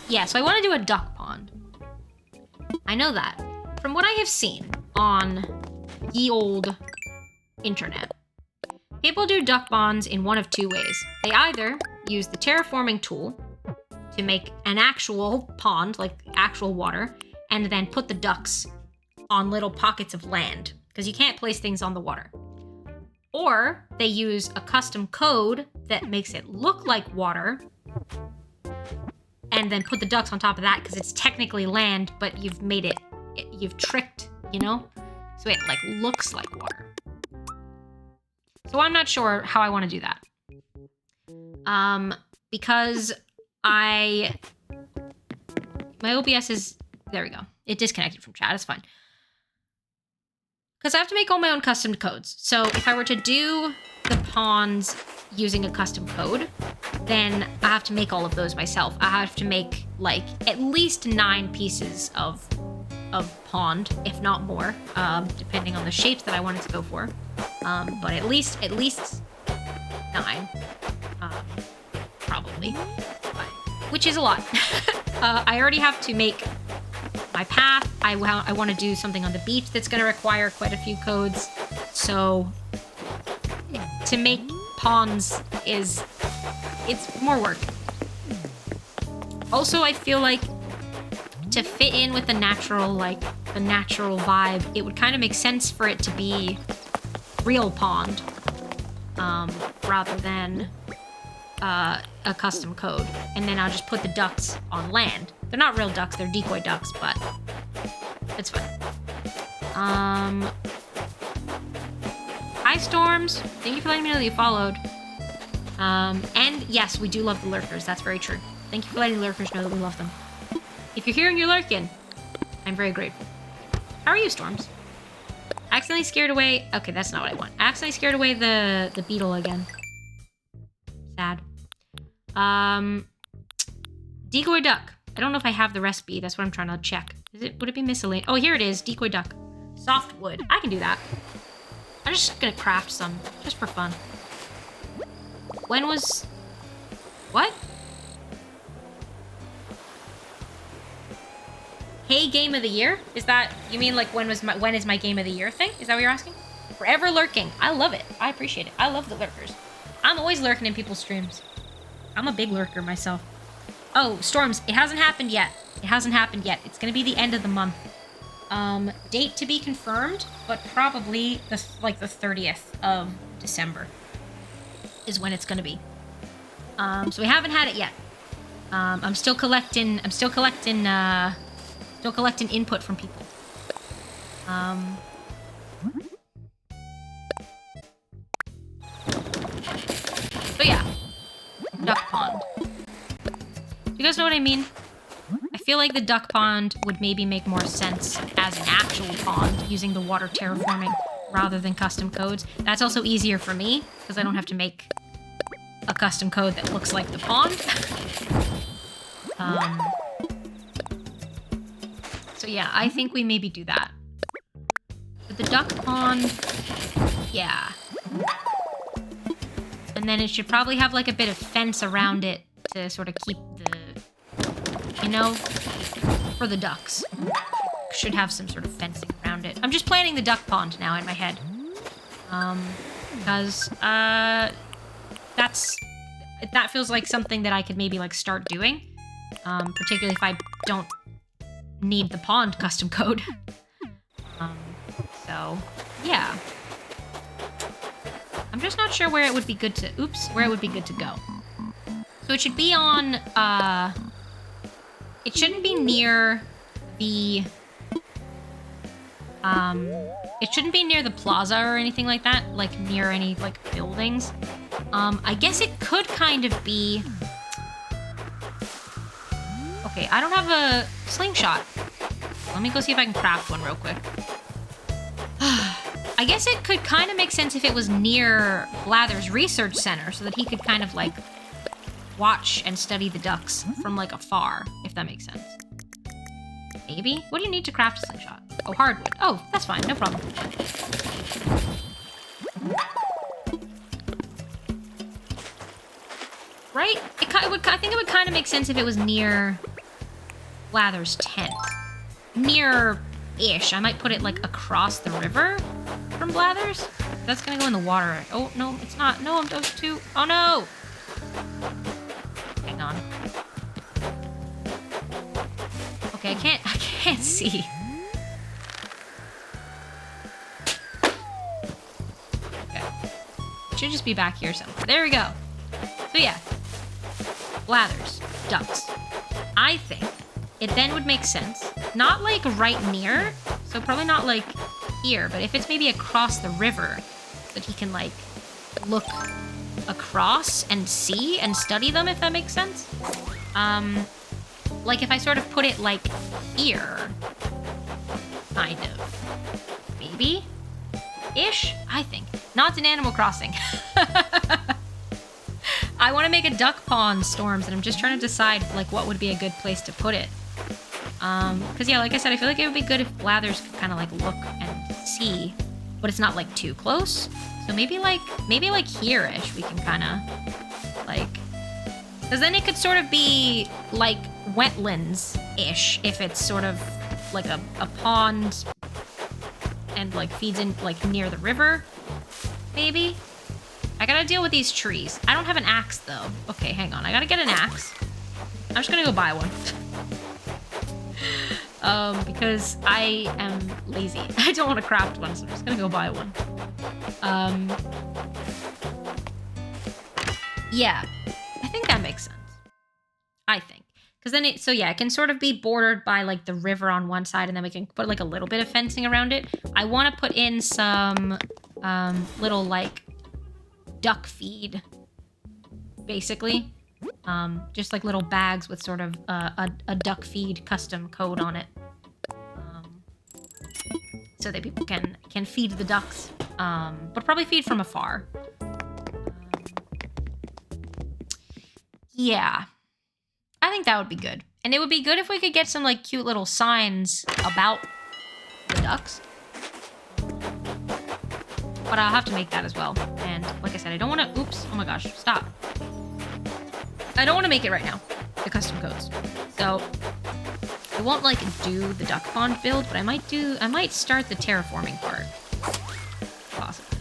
A: Yeah, so I want to do a duck pond. I know that. From what I have seen on ye old internet, people do duck ponds in one of two ways. They either use the terraforming tool to make an actual pond, like actual water, and then put the ducks on little pockets of land, because you can't place things on the water. Or they use a custom code that makes it look like water, and then put the ducks on top of that, because it's technically land, but you've made it, you've tricked, you know? So it like looks like water. So I'm not sure how I want to do that. Because my OBS is, there we go. It disconnected from chat, it's fine. Because I have to make all my own custom codes. So if I were to do the ponds using a custom code, then I have to make all of those myself. I have to make like at least 9 pieces of pond, if not more, depending on the shapes that I wanted to go for. But at least 9, probably, which is a lot. I already have to make my path. I want to do something on the beach that's going to require quite a few codes. So to make ponds it's more work. Also, I feel like to fit in with the natural vibe, it would kind of make sense for it to be real pond, rather than a custom code. And then I'll just put the ducks on land. They're not real ducks, they're decoy ducks, but it's fine. Hi, Storms. Thank you for letting me know that you followed. And yes, we do love the lurkers. That's very true. Thank you for letting the lurkers know that we love them. If you're here and you're lurking, I'm very grateful. How are you, Storms? Accidentally scared away... Okay, that's not what I want. Accidentally scared away the beetle again. Sad. Decoy duck. I don't know if I have the recipe. That's what I'm trying to check. Would it be miscellaneous? Oh, here it is. Decoy duck. Softwood. I can do that. I'm just gonna craft some, just for fun. When was... What? Hey, game of the year? Is that... You mean like when is my game of the year thing? Is that what you're asking? Forever lurking. I love it. I appreciate it. I love the lurkers. I'm always lurking in people's streams. I'm a big lurker myself. Oh, Storms, it hasn't happened yet. It hasn't happened yet. It's gonna be the end of the month. Date to be confirmed, but probably the 30th of December is when it's gonna be. So we haven't had it yet. I'm still collecting input from people. So yeah, duck pond. Do you guys know what I mean? I feel like the duck pond would maybe make more sense as an actual pond using the water terraforming rather than custom codes. That's also easier for me because I don't have to make a custom code that looks like the pond. So yeah, I think we maybe do that. But the duck pond, yeah. And then it should probably have like a bit of fence around it to sort of keep the, you know, for the ducks. Should have some sort of fencing around it. I'm just planning the duck pond now in my head. Because, that feels like something that I could maybe like start doing. Particularly if I don't need the pond custom code. So, yeah. I'm just not sure where it would be good to, where it would be good to go. So it should be on, it shouldn't be near the, it shouldn't be near the plaza or anything like that, like near any, like, buildings. I guess it could kind of be, okay, I don't have a slingshot. Let me go see if I can craft one real quick. I I guess it could kind of make sense if it was near Blather's research center so that he could kind of like watch and study the ducks from like afar, if that makes sense. Maybe? What do you need to craft a slingshot? Oh, hardwood. Oh, that's fine. No problem. Right? I think it would kind of make sense if it was near Blather's tent. Near-ish. I might put it like across the river from Blather's. That's gonna go in the water. Oh, no, it's not. No, I'm those two. Oh, no! Hang on. Okay, I can't see. Okay. It should just be back here somewhere. There we go. So yeah. Blather's ducks. I think it then would make sense. Not like right near, so probably not like here, but if it's maybe across the river, that he can like look across and see and study them, if that makes sense. Like if I sort of put it like here, kind of, maybe, ish, I think. Not in Animal Crossing. I want to make a duck pond, Storms, and I'm just trying to decide like what would be a good place to put it. Because yeah, like I said, I feel like it would be good if Blathers could kind of like look and see, but it's not like too close. So maybe like here-ish we can kind of like, because then it could sort of be like wetlands-ish if it's sort of like a pond and like feeds in like near the river, maybe. I gotta deal with these trees. I don't have an axe though. Okay, hang on. I gotta get an axe. I'm just gonna go buy one. Because I am lazy. I don't want to craft one, so I'm just gonna go buy one. Yeah, I think that makes sense. I think. Because then it can sort of be bordered by like the river on one side, and then we can put like a little bit of fencing around it. I want to put in some little like duck feed, basically. Just like little bags with sort of a duck feed custom code on it. So that people can feed the ducks, but probably feed from afar. Yeah, I think that would be good. And it would be good if we could get some like cute little signs about the ducks. But I'll have to make that as well. And like I said, I don't want to, oops, oh my gosh, stop. I don't want to make it right now, the custom codes. So I won't like do the duck pond build, but I might start the terraforming part. Possibly.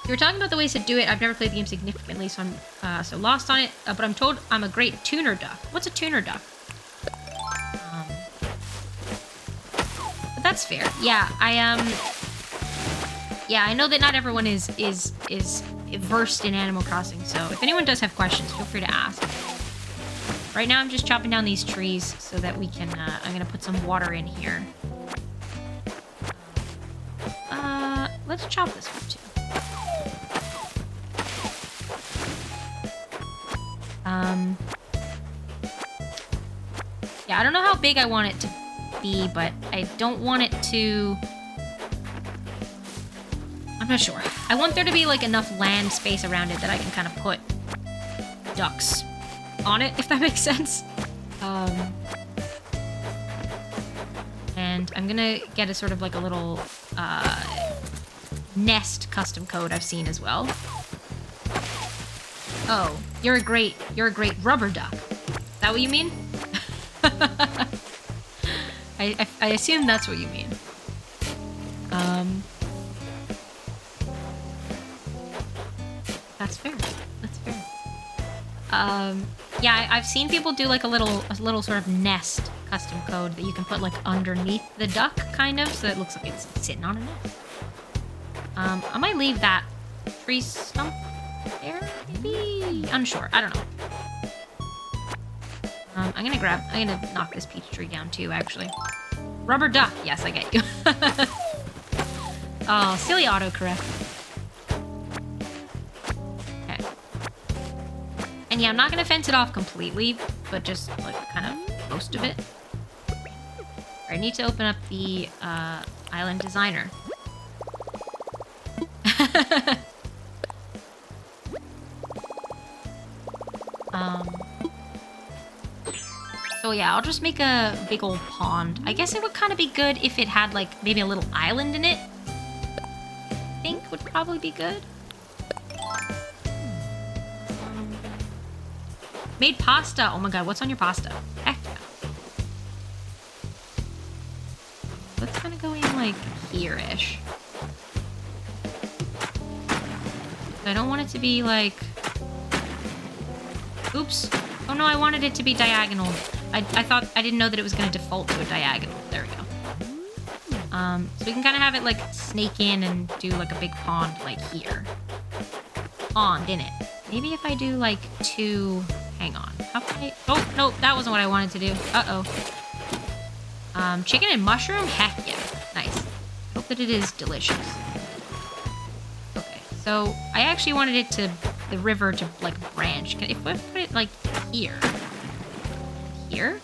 A: You were talking about the ways to do it. I've never played the game significantly, so I'm so lost on it. But I'm told I'm a great tuner duck. What's a tuner duck? But that's fair. Yeah, yeah, I know that not everyone is versed in Animal Crossing, so if anyone does have questions, feel free to ask. Right now, I'm just chopping down these trees so that we can, I'm gonna put some water in here. Let's chop this one, too. Yeah, I don't know how big I want it to be, but I don't want it to... I'm not sure. I want there to be, like, enough land space around it that I can kind of put ducks on it, if that makes sense. And I'm gonna get a sort of like a little nest custom code I've seen as well. Oh, you're a great rubber duck. Is that what you mean? I assume that's what you mean. That's fair. That's fair. Yeah, I've seen people do like a little sort of nest custom code that you can put like underneath the duck, kind of, so it looks like it's sitting on a nest. I might leave that tree stump there, maybe? Unsure. I don't know. I'm gonna knock this peach tree down too, actually. Rubber duck. Yes, I get you. Oh, silly autocorrect. Okay. And yeah, I'm not gonna fence it off completely, but just like kind of most of it. I need to open up the island designer. So yeah, I'll just make a big old pond. I guess it would kind of be good if it had like maybe a little island in it. I think would probably be good. Made pasta. Oh my god, what's on your pasta? Heck yeah. Let's kind of go in like here-ish. I don't want it to be like... Oops. Oh no, I wanted it to be diagonal. I thought, I didn't know that it was going to default to a diagonal. There we go. So we can kind of have it like snake in and do like a big pond like here. Pond in it. Maybe if I do like 2... Hang on. How can I... Oh, no, that wasn't what I wanted to do. Uh-oh. Chicken and mushroom? Heck yeah. Nice. Hope that it is delicious. Okay, so I actually wanted it to... The river to, like, branch. If I put it, like, here... Here?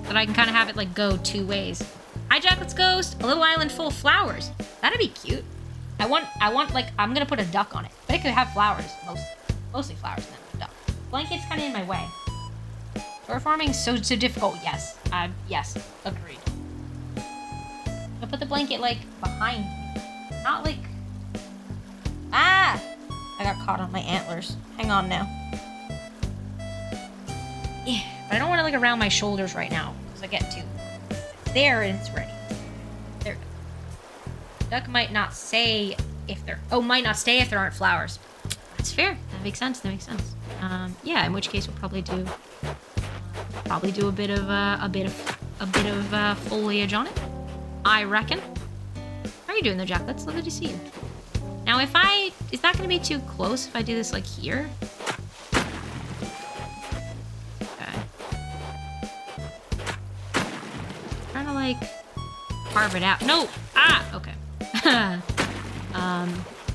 A: But I can kind of have it, like, go 2 ways. Hi, Jacklet's Ghost! A little island full of flowers. That'd be cute. I want, like, I'm gonna put a duck on it. But it could have flowers, mostly flowers, then a duck. Blanket's kind of in my way. Door farming so difficult. Yes. Yes. Agreed. I'll put the blanket, like, behind me. Not, like... Ah! I got caught on my antlers. Hang on now. Yeah, but I don't want to, like, around my shoulders right now. Because I get to... There, and it's ready. There we go. Duck might not say if there... Oh, might not stay if there aren't flowers. That's fair. That makes sense. That makes sense. Yeah, in which case we'll probably do a bit of foliage on it. I reckon. How are you doing there, Jack? Let's lovely to see you. Now, is that going to be too close if I do this like here? Okay. Trying to like carve it out. No. Ah. Okay.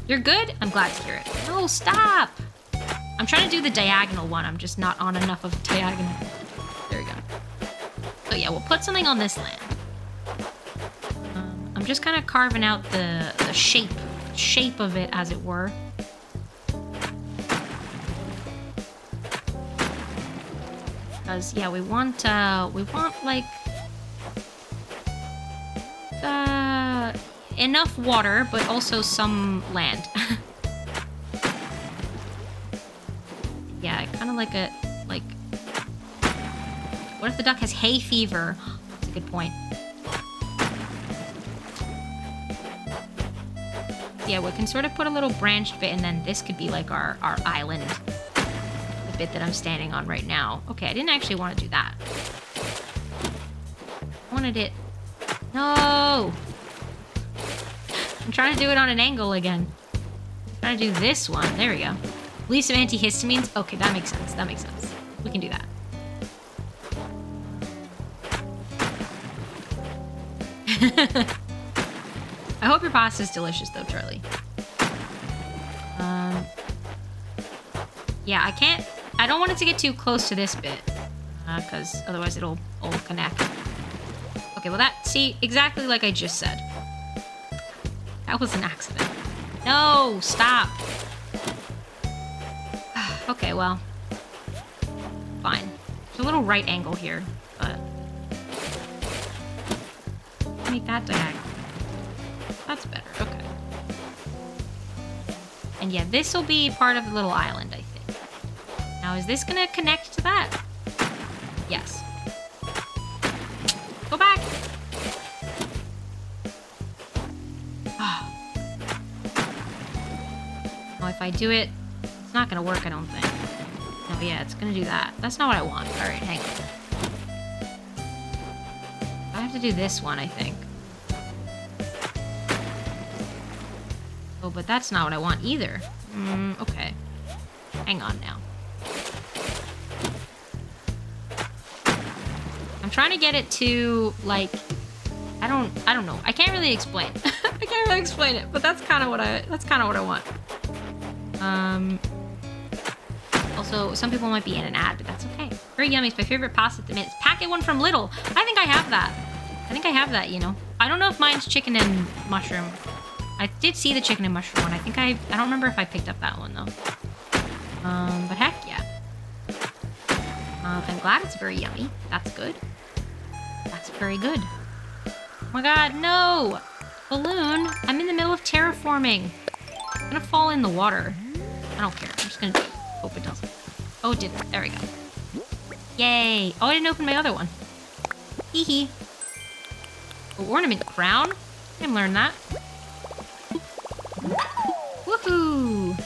A: You're good? I'm glad to hear it. No, stop! I'm trying to do the diagonal one. I'm just not on enough of diagonal. There we go. So yeah, we'll put something on this land. I'm just kind of carving out the shape of it, as it were. Because yeah, we want like enough water, but also some land. Yeah, kind of like what if the duck has hay fever? That's a good point. Yeah, we can sort of put a little branched bit, and then this could be like our island. The bit that I'm standing on right now. Okay, I didn't actually want to do that. I wanted it... No! I'm trying to do it on an angle again. I'm trying to do this one. There we go. Leave some antihistamines. Okay, that makes sense. That makes sense. We can do that. I hope your pasta is delicious, though, Charlie. Yeah, I don't want it to get too close to this bit, because otherwise it'll all connect. Okay, well see, exactly like I just said. That was an accident. No, stop. Okay, well, fine. There's a little right angle here, but make that diagonal. That's better, okay. And yeah, this will be part of the little island, I think. Now, is this gonna connect to that? Yes. Go back! Now, if I do it, it's not gonna work, I don't think. Oh yeah, it's gonna do that. That's not what I want. Alright, hang on. I have to do this one, I think. Oh, but that's not what I want either. Okay. Hang on now. I'm trying to get it to, like... I don't know. I can't really explain. I can't really explain it, but that's kind of what I want. Also, some people might be in an ad, but that's okay. Very yummy. It's my favorite pasta at the minute. Packet one from Lidl. I think I have that. You know. I don't know if mine's chicken and mushroom. I did see the chicken and mushroom one. I don't remember if I picked up that one, though. But heck yeah. I'm glad it's very yummy. That's good. That's very good. Oh my god, no! Balloon, I'm in the middle of terraforming. I'm gonna fall in the water. I don't care. I'm just gonna do it. Hope it doesn't. Oh, it didn't. There we go. Yay! Oh, I didn't open my other one. Hee hee. Oh, ornament crown. I can learn that. Woohoo!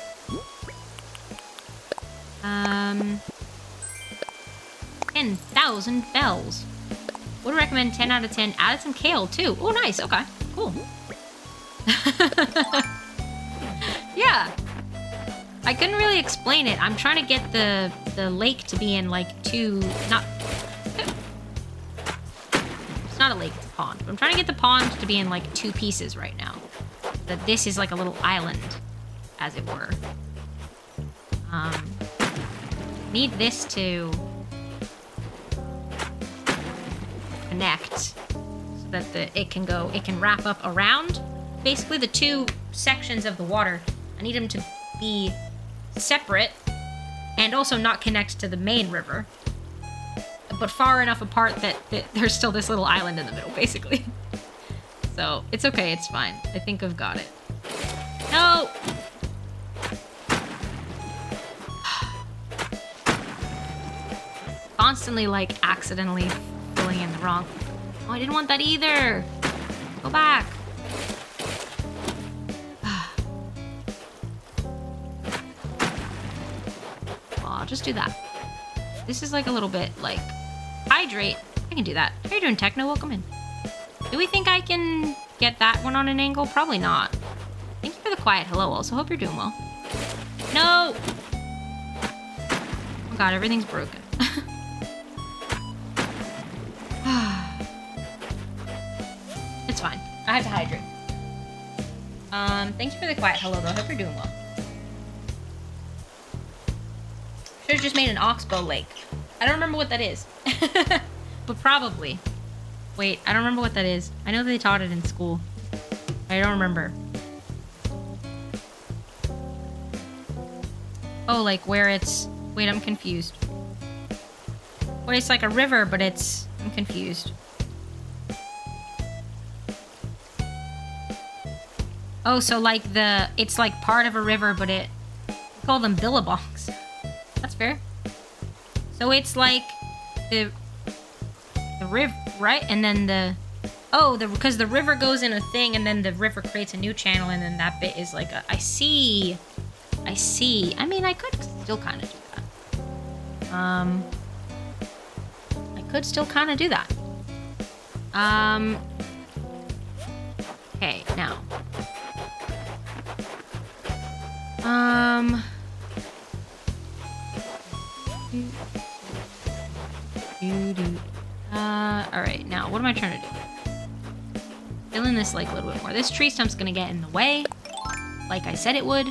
A: 10,000 bells. Would recommend 10 out of 10. Added some kale too. Oh, nice. Okay, cool. Yeah. I couldn't really explain it. I'm trying to get the lake to be in like two, not. It's not a lake, it's a pond. But I'm trying to get the pond to be in like two pieces right now. That this is like a little island, as it were. Need this to connect so that it can wrap up around basically the two sections of the water. I need them to be separate and also not connect to the main river, but far enough apart that there's still this little island in the middle, basically. So it's okay, it's fine. I think I've got it. No! Constantly, like, accidentally filling in the wrong. Oh, I didn't want that either. Go back. I'll just do that. This is like a little bit like hydrate. I can do that. How are you doing, Techno? Welcome in. Do we think I can get that one on an angle? Probably not. Thank you for the quiet hello. Also, hope you're doing well. No! Oh god, everything's broken. It's fine. I have to hydrate. Thank you for the quiet hello, though. Hope you're doing well. Should've just made an oxbow lake. I don't remember what that is. But probably. Wait, I don't remember what that is. I know they taught it in school. I don't remember. Oh, like where it's... Wait, I'm confused. Where it's like a river, but it's... I'm confused. Oh, so like it's like part of a river, but we call them billabongs. That's fair. So it's like the river, right? And then because the river goes in a thing, and then the river creates a new channel, and then that bit is like a... I see. I mean, I could still kind of do that. I could still kind of do that. Okay, now. Alright, now, what am I trying to do? Fill in this lake a little bit more. This tree stump's gonna get in the way, like I said it would.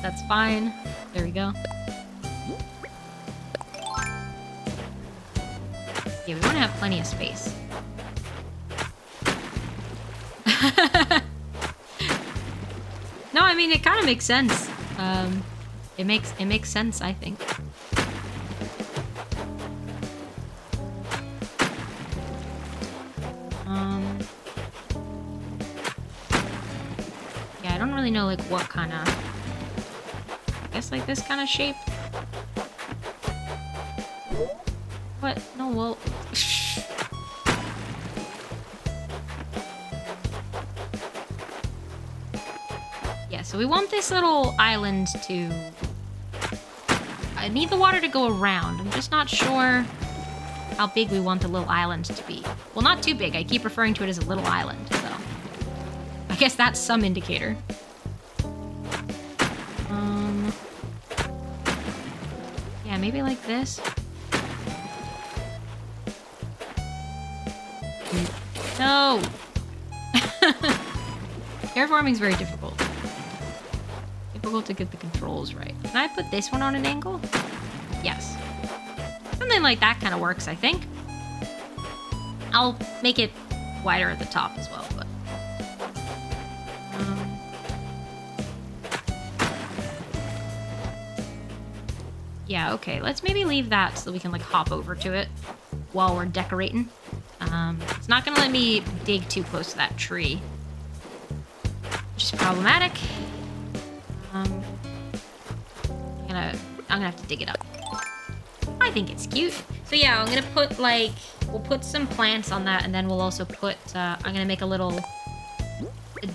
A: That's fine. There we go. Yeah, we want to have plenty of space. No, I mean, it kind of makes sense. It makes sense, I think. Yeah, I don't really know, like, what kind of... I guess, like, this kind of shape? What? No, well... So we want this little island to... I need the water to go around. I'm just not sure how big we want the little island to be. Well, not too big. I keep referring to it as a little island, so... I guess that's some indicator. Yeah, maybe like this. No! Terraforming's very difficult. Difficult to get the controls right. Can I put this one on an angle? Yes. Something like that kind of works, I think. I'll make it wider at the top as well, but... Yeah, okay. Let's maybe leave that so that we can, like, hop over to it while we're decorating. It's not gonna let me dig too close to that tree, which is problematic. I'm gonna have to dig it up. I think it's cute. So yeah, I'm gonna put, like, we'll put some plants on that, and then we'll also put, I'm gonna make a little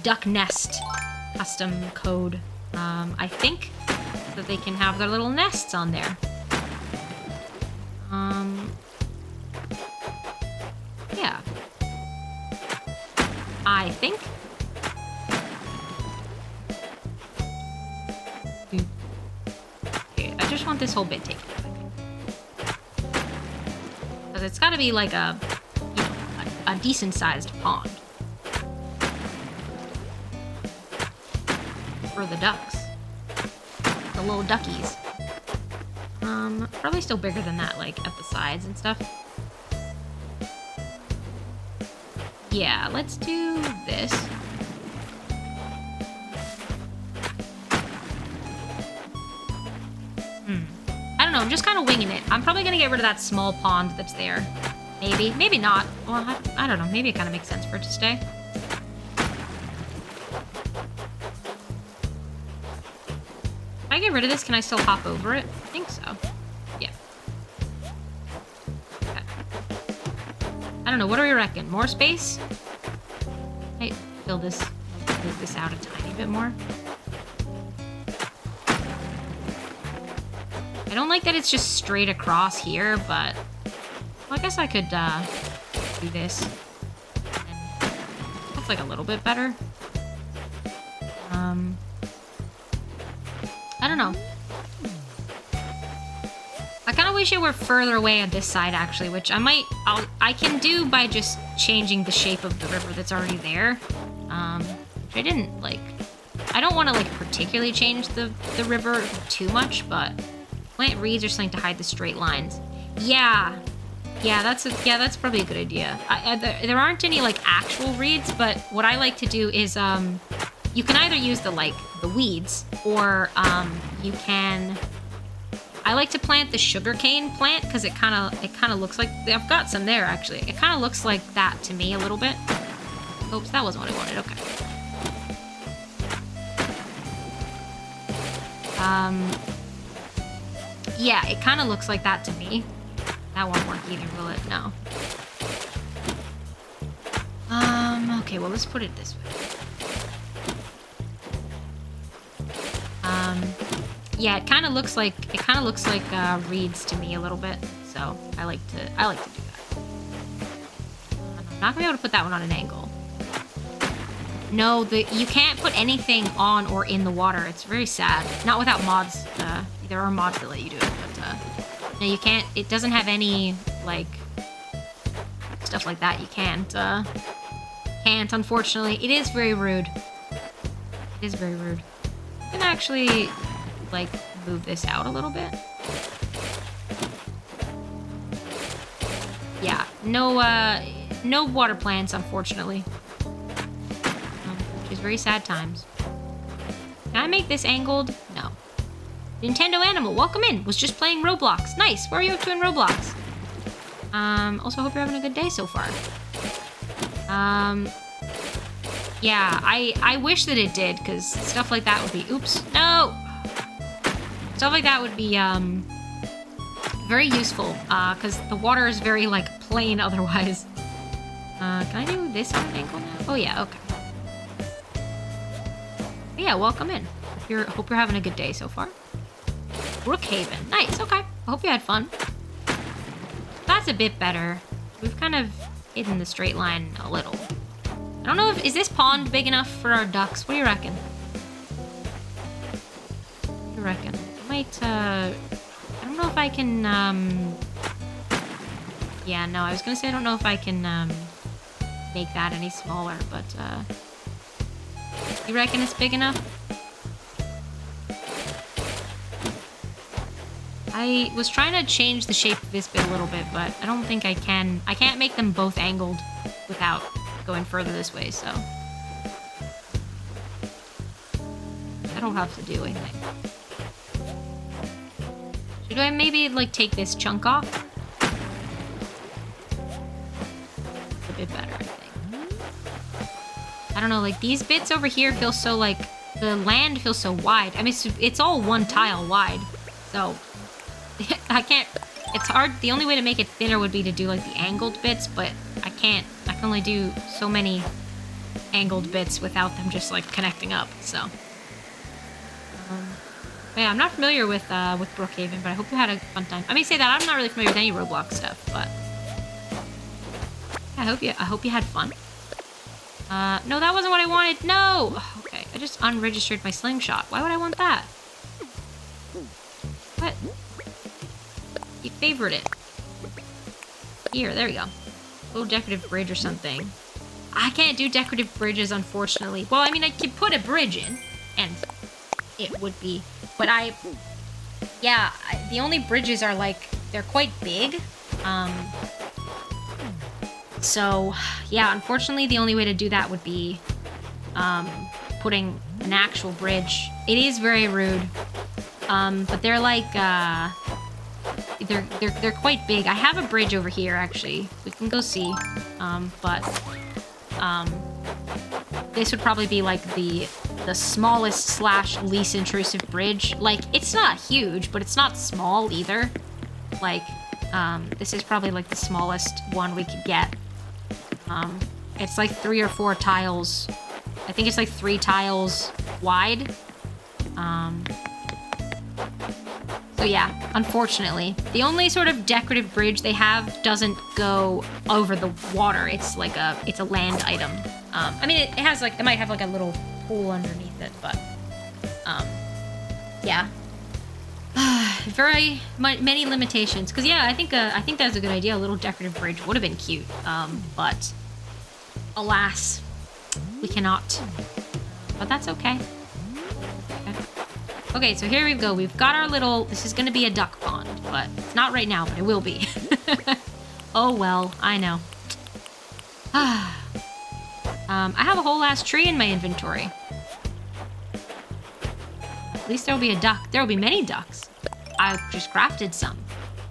A: duck nest custom code, I think, so that they can have their little nests on there. Yeah. I think. Okay, I just want this whole bit taken. Because it's gotta be like a, you know, a decent-sized pond. For the ducks. The little duckies. Probably still bigger than that, like, at the sides and stuff. Yeah, let's do this. I don't know, I'm just kind of winging it. I'm probably gonna get rid of that small pond that's there. Maybe. Maybe not. Well, I don't know. Maybe it kind of makes sense for it to stay. If I get rid of this, can I still hop over it? I think so. Yeah. Okay. I don't know. What do we reckon? More space? I fill this, move this out a tiny bit more. I don't like that it's just straight across here, but well, I guess I could do this. And that's like a little bit better. I don't know. I kind of wish it were further away on this side, actually, which I can do by just changing the shape of the river that's already there. Which I didn't, like, I don't want to, like, particularly change the river too much, but plant reeds or something to hide the straight lines. Yeah, that's probably a good idea. There aren't any, like, actual reeds, but what I like to do is, you can either use the weeds, or, you can, I like to plant the sugarcane plant, because it kind of looks like, I've got some there, actually. It kind of looks like that to me a little bit. Oops, that wasn't what I wanted, okay. Yeah, it kind of looks like that to me. That won't work either, will it? No. Okay, well, let's put it this way. Yeah, it kind of looks like reeds to me a little bit, so I like to do that. I'm not gonna be able to put that one on an angle. No, you can't put anything on or in the water. It's very sad. Not without mods. There are mods that let you do it, but no, you can't. It doesn't have any, like, stuff like that. You can't, unfortunately. It is very rude. It is very rude. I'm gonna actually, like, move this out a little bit. Yeah, no water plants, unfortunately. Which is very sad times. Can I make this angled? No. Nintendo Animal, welcome in. Was just playing Roblox. Nice. What are you up to in Roblox? Also hope you're having a good day so far. Yeah, I wish that it did, because stuff like that would be, oops, no! Stuff like that would be, very useful, because the water is very, like, plain otherwise. Can I do this on an angle now? Oh yeah, okay. But yeah, welcome in. Hope you're having a good day so far. Brookhaven, nice, okay. I hope you had fun. That's a bit better. We've kind of hidden the straight line a little. I don't know is this pond big enough for our ducks? What do you reckon? What do you reckon? I might, I don't know if I can, yeah, no, I was gonna say I don't know if I can, make that any smaller, but, you reckon it's big enough? I was trying to change the shape of this bit a little bit, but I don't think I can. I can't make them both angled without going further this way, so that'll have to do, I think. Should I maybe, like, take this chunk off? A bit better, I think. I don't know, like, these bits over here feel so, like, the land feels so wide. I mean, it's all one tile wide, so I can't, it's hard. The only way to make it thinner would be to do, like, the angled bits, but I can't. I can only do so many angled bits without them just, like, connecting up, so. Yeah, I'm not familiar with Brookhaven, but I hope you had a fun time. I may say that I'm not really familiar with any Roblox stuff, but I hope you had fun. No, that wasn't what I wanted. No. Okay, I just unregistered my slingshot. Why would I want that? What? You favorite it. Here, there we go. A little decorative bridge or something. I can't do decorative bridges, unfortunately. Well, I mean, I could put a bridge in, and it would be, but the only bridges are, like, they're quite big. So, yeah, unfortunately, the only way to do that would be, putting an actual bridge. It is very rude. But they're like, they're quite big. I have a bridge over here, actually. We can go see. This would probably be, like, the smallest / least intrusive bridge. Like, it's not huge, but it's not small either. Like, this is probably, like, the smallest one we could get. It's like 3 or 4 tiles. I think it's like 3 tiles wide. So yeah, unfortunately. The only sort of decorative bridge they have doesn't go over the water. It's like it's a land item. I mean, it has, like, it might have, like, a little pool underneath it, but, yeah. Very many limitations. Because, yeah, I think that's a good idea. A little decorative bridge would have been cute. But, alas, we cannot. But that's okay. Okay, so here we go. We've got our little... This is going to be a duck pond, but it's not right now, but it will be. Oh, well, I know. I have a whole ass tree in my inventory. At least there'll be a duck. There'll be many ducks. I just crafted some.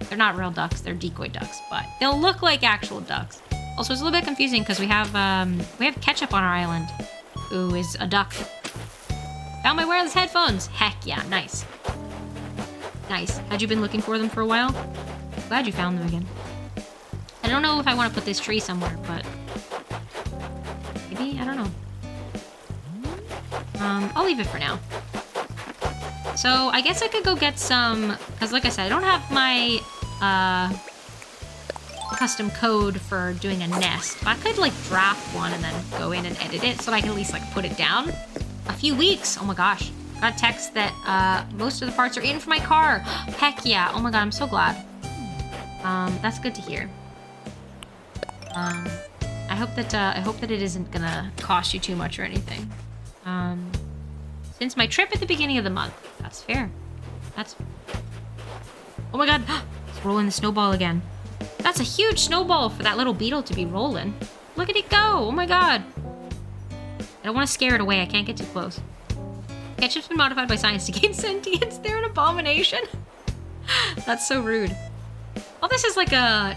A: They're not real ducks. They're decoy ducks, but they'll look like actual ducks. Also, it's a little bit confusing because we have Ketchup on our island, who is a duck. Found my wireless headphones. Heck yeah, nice. Nice. Had you been looking for them for a while? Glad you found them again. I don't know if I want to put this tree somewhere, but maybe, I don't know. I'll leave it for now. So I guess I could go get some, because like I said, I don't have my custom code for doing a nest. But I could, like, draft one and then go in and edit it so that I can at least, like, put it down. A few weeks. Oh my gosh. Got a text that most of the parts are in for my car. Heck yeah. Oh my god, I'm so glad. That's good to hear. I hope that it isn't gonna cost you too much or anything. Since my trip at the beginning of the month. That's fair. That's... Oh my god. It's rolling the snowball again. That's a huge snowball for that little beetle to be rolling. Look at it go. Oh my god. I don't want to scare it away. I can't get too close. Ketchup's been modified by science to gain sentience. They're an abomination. That's so rude. Oh, this is like a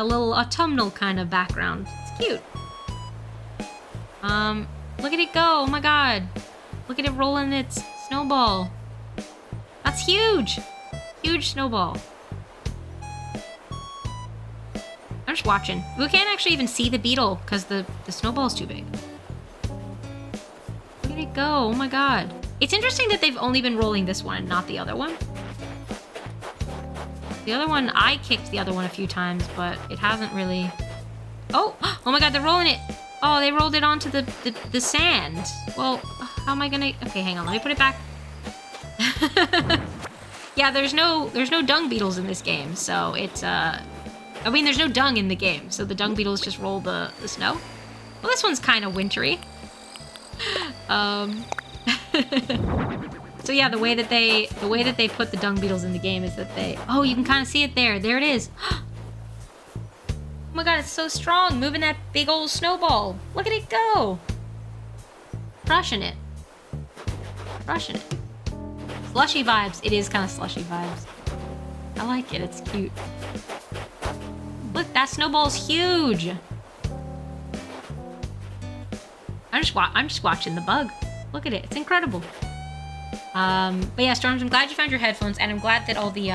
A: little autumnal kind of background. It's cute. Look at it go. Oh my god. Look at it rolling its snowball. That's huge. Huge snowball. I'm just watching. We can't actually even see the beetle because the snowball's too big. Look at it go. Oh my god. It's interesting that they've only been rolling this one and not the other one. The other one, I kicked the other one a few times, but it hasn't really... Oh! Oh my god, they're rolling it! Oh, they rolled it onto the sand. Well, how am I gonna... Okay, hang on, let me put it back. Yeah, there's no dung beetles in this game, so it's, I mean, there's no dung in the game, so the dung beetles just roll the snow. Well, this one's kind of wintry. So yeah, the way that they put the dung beetles in the game is that they... Oh, you can kind of see it there. There it is. Oh my god, it's so strong, moving that big old snowball. Look at it go. Crushing it. Crushing it. Slushy vibes. It is kind of slushy vibes. I like it. It's cute. Look, that snowball's huge. I'm just watching the bug. Look at it. It's incredible. But yeah, Storms, I'm glad you found your headphones, and I'm glad that all the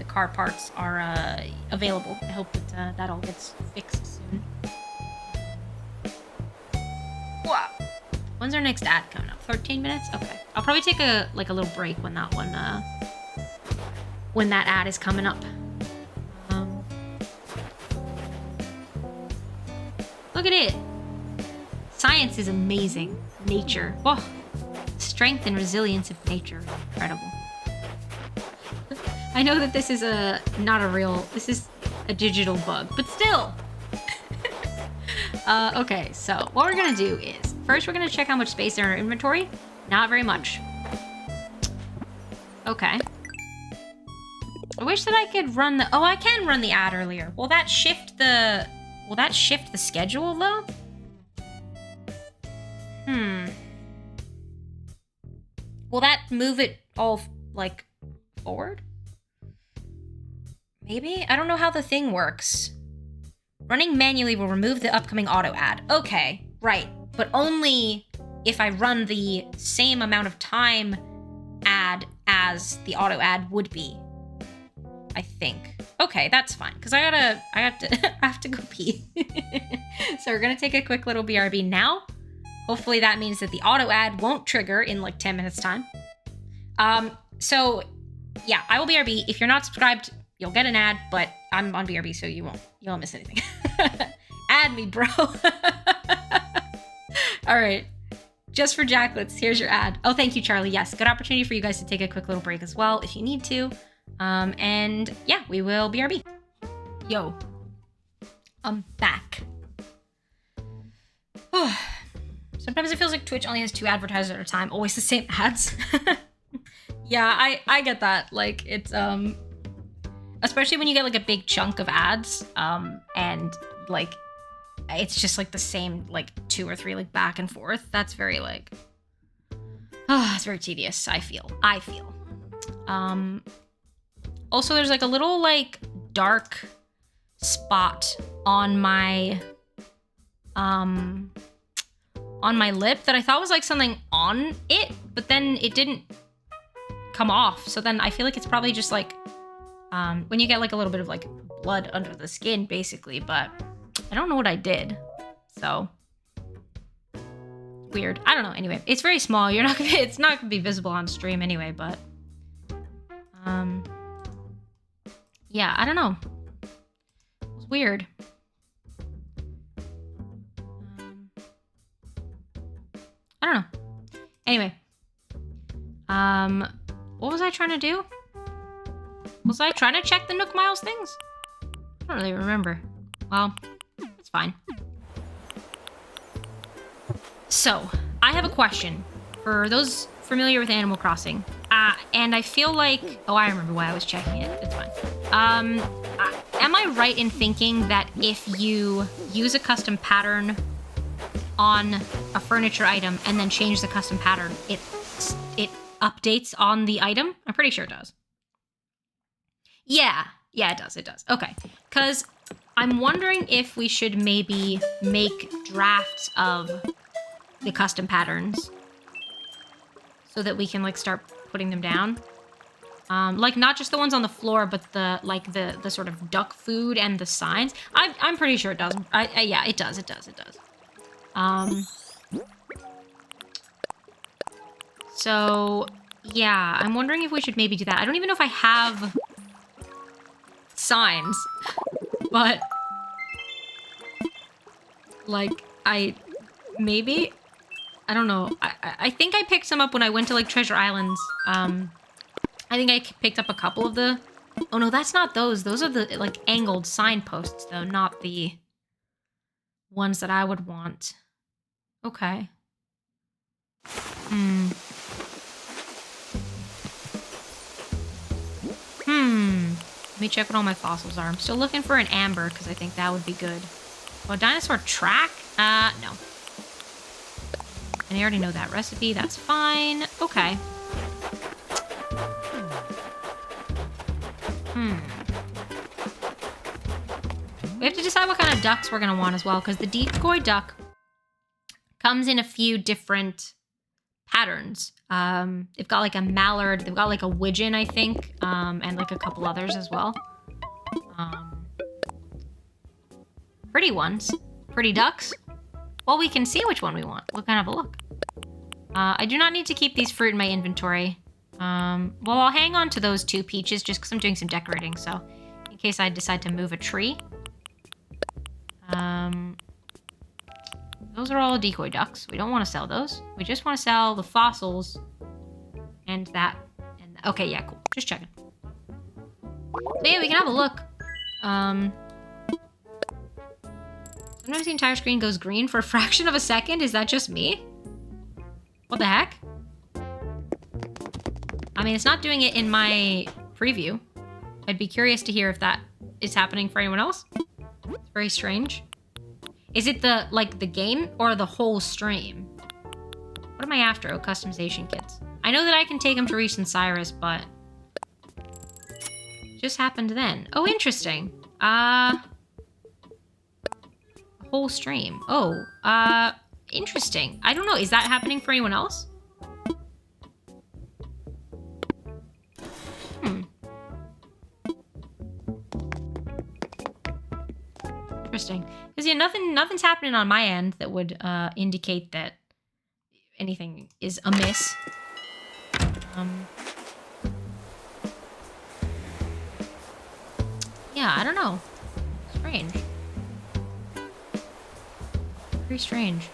A: car parts are available. I hope that that all gets fixed soon. Wow. When's our next ad coming up? 13 minutes? Okay. I'll probably take a little break when that one when that ad is coming up. Look at it. Science is amazing. Nature. Whoa. Strength and resilience of nature. Incredible. I know that this is this is a digital bug, but still. Okay, so what we're gonna do is, first we're gonna check how much space there in our inventory. Not very much. Okay. I wish that I could run the, oh, I can run the ad earlier. Will that shift the schedule though? Will that move it all, like, forward? Maybe? I don't know how the thing works. Running manually will remove the upcoming auto ad. Okay, right. But only if I run the same amount of time ad as the auto ad would be. I think. Okay, that's fine. Because I have to go pee. So we're gonna take a quick little BRB now. Hopefully that means that the auto ad won't trigger in like 10 minutes time. So yeah, I will BRB. If you're not subscribed, you'll get an ad, but I'm on BRB, so you won't miss anything. Add me, bro. All right. Just for Jacklets, here's your ad. Oh, thank you, Charlie. Yes, good opportunity for you guys to take a quick little break as well if you need to. And yeah, we will BRB. Yo. I'm back. Sometimes it feels like Twitch only has 2 advertisers at a time, always the same ads. Yeah, I get that. Like, it's, especially when you get, like, a big chunk of ads, and, like, it's just, like, the same, like, 2 or 3, like, back and forth. That's very, like, it's very tedious, I feel. Also, there's, like, a little, like, dark spot on my lip that I thought was like something on it, but then it didn't come off. So then I feel like it's probably just like when you get like a little bit of like blood under the skin, basically, but I don't know what I did. So weird. I don't know. Anyway, it's very small. It's not gonna be visible on stream anyway, but yeah, I don't know. It's weird. I don't know. Anyway. What was I trying to do? Was I trying to check the Nook Miles things? I don't really remember. Well, it's fine. So, I have a question for those familiar with Animal Crossing. And I feel like... Oh, I remember why I was checking it. It's fine. Am I right in thinking that if you use a custom pattern on a furniture item and then change the custom pattern, it updates on the item? I'm pretty sure it does. Yeah, it does. Okay, because I'm wondering if we should maybe make drafts of the custom patterns so that we can like start putting them down. Like not just the ones on the floor, but the sort of duck food and the signs. I'm pretty sure it does. Yeah, it does. So yeah, I'm wondering if we should maybe do that. I don't even know if I have signs, but like maybe, I don't know. I think I picked some up when I went to like Treasure Islands. I think I picked up a couple of the, oh no, that's not those. Those are the like angled signposts though, not the ones that I would want. Okay. Let me check what all my fossils are. I'm still looking for an amber because I think that would be good. Oh, a dinosaur track? No. And I already know that recipe. That's fine. Okay. We have to decide what kind of ducks we're gonna want as well, because the decoy duck comes in a few different patterns. They've got like a mallard, they've got like a widgeon, I think, and like a couple others as well. Pretty ones. Pretty ducks. Well, we can see which one we want. We can have a look. I do not need to keep these fruit in my inventory. Well, I'll hang on to those 2 peaches just because I'm doing some decorating, so in case I decide to move a tree. Those are all decoy ducks. We don't want to sell those. We just want to sell the fossils and that. And okay, yeah, cool. Just checking. So yeah, we can have a look. Sometimes the entire screen goes green for a fraction of a second. Is that just me? What the heck? I mean, it's not doing it in my preview. I'd be curious to hear if that is happening for anyone else. It's very strange. Is it the, like, the game or the whole stream? What am I after? Oh, customization kits. I know that I can take them to Reese and Cyrus, but... it just happened then. Oh, interesting. Whole stream. Oh, interesting. I don't know. Is that happening for anyone else? Interesting. Because yeah, nothing's happening on my end that would indicate that anything is amiss. Yeah, I don't know. Strange. Very strange.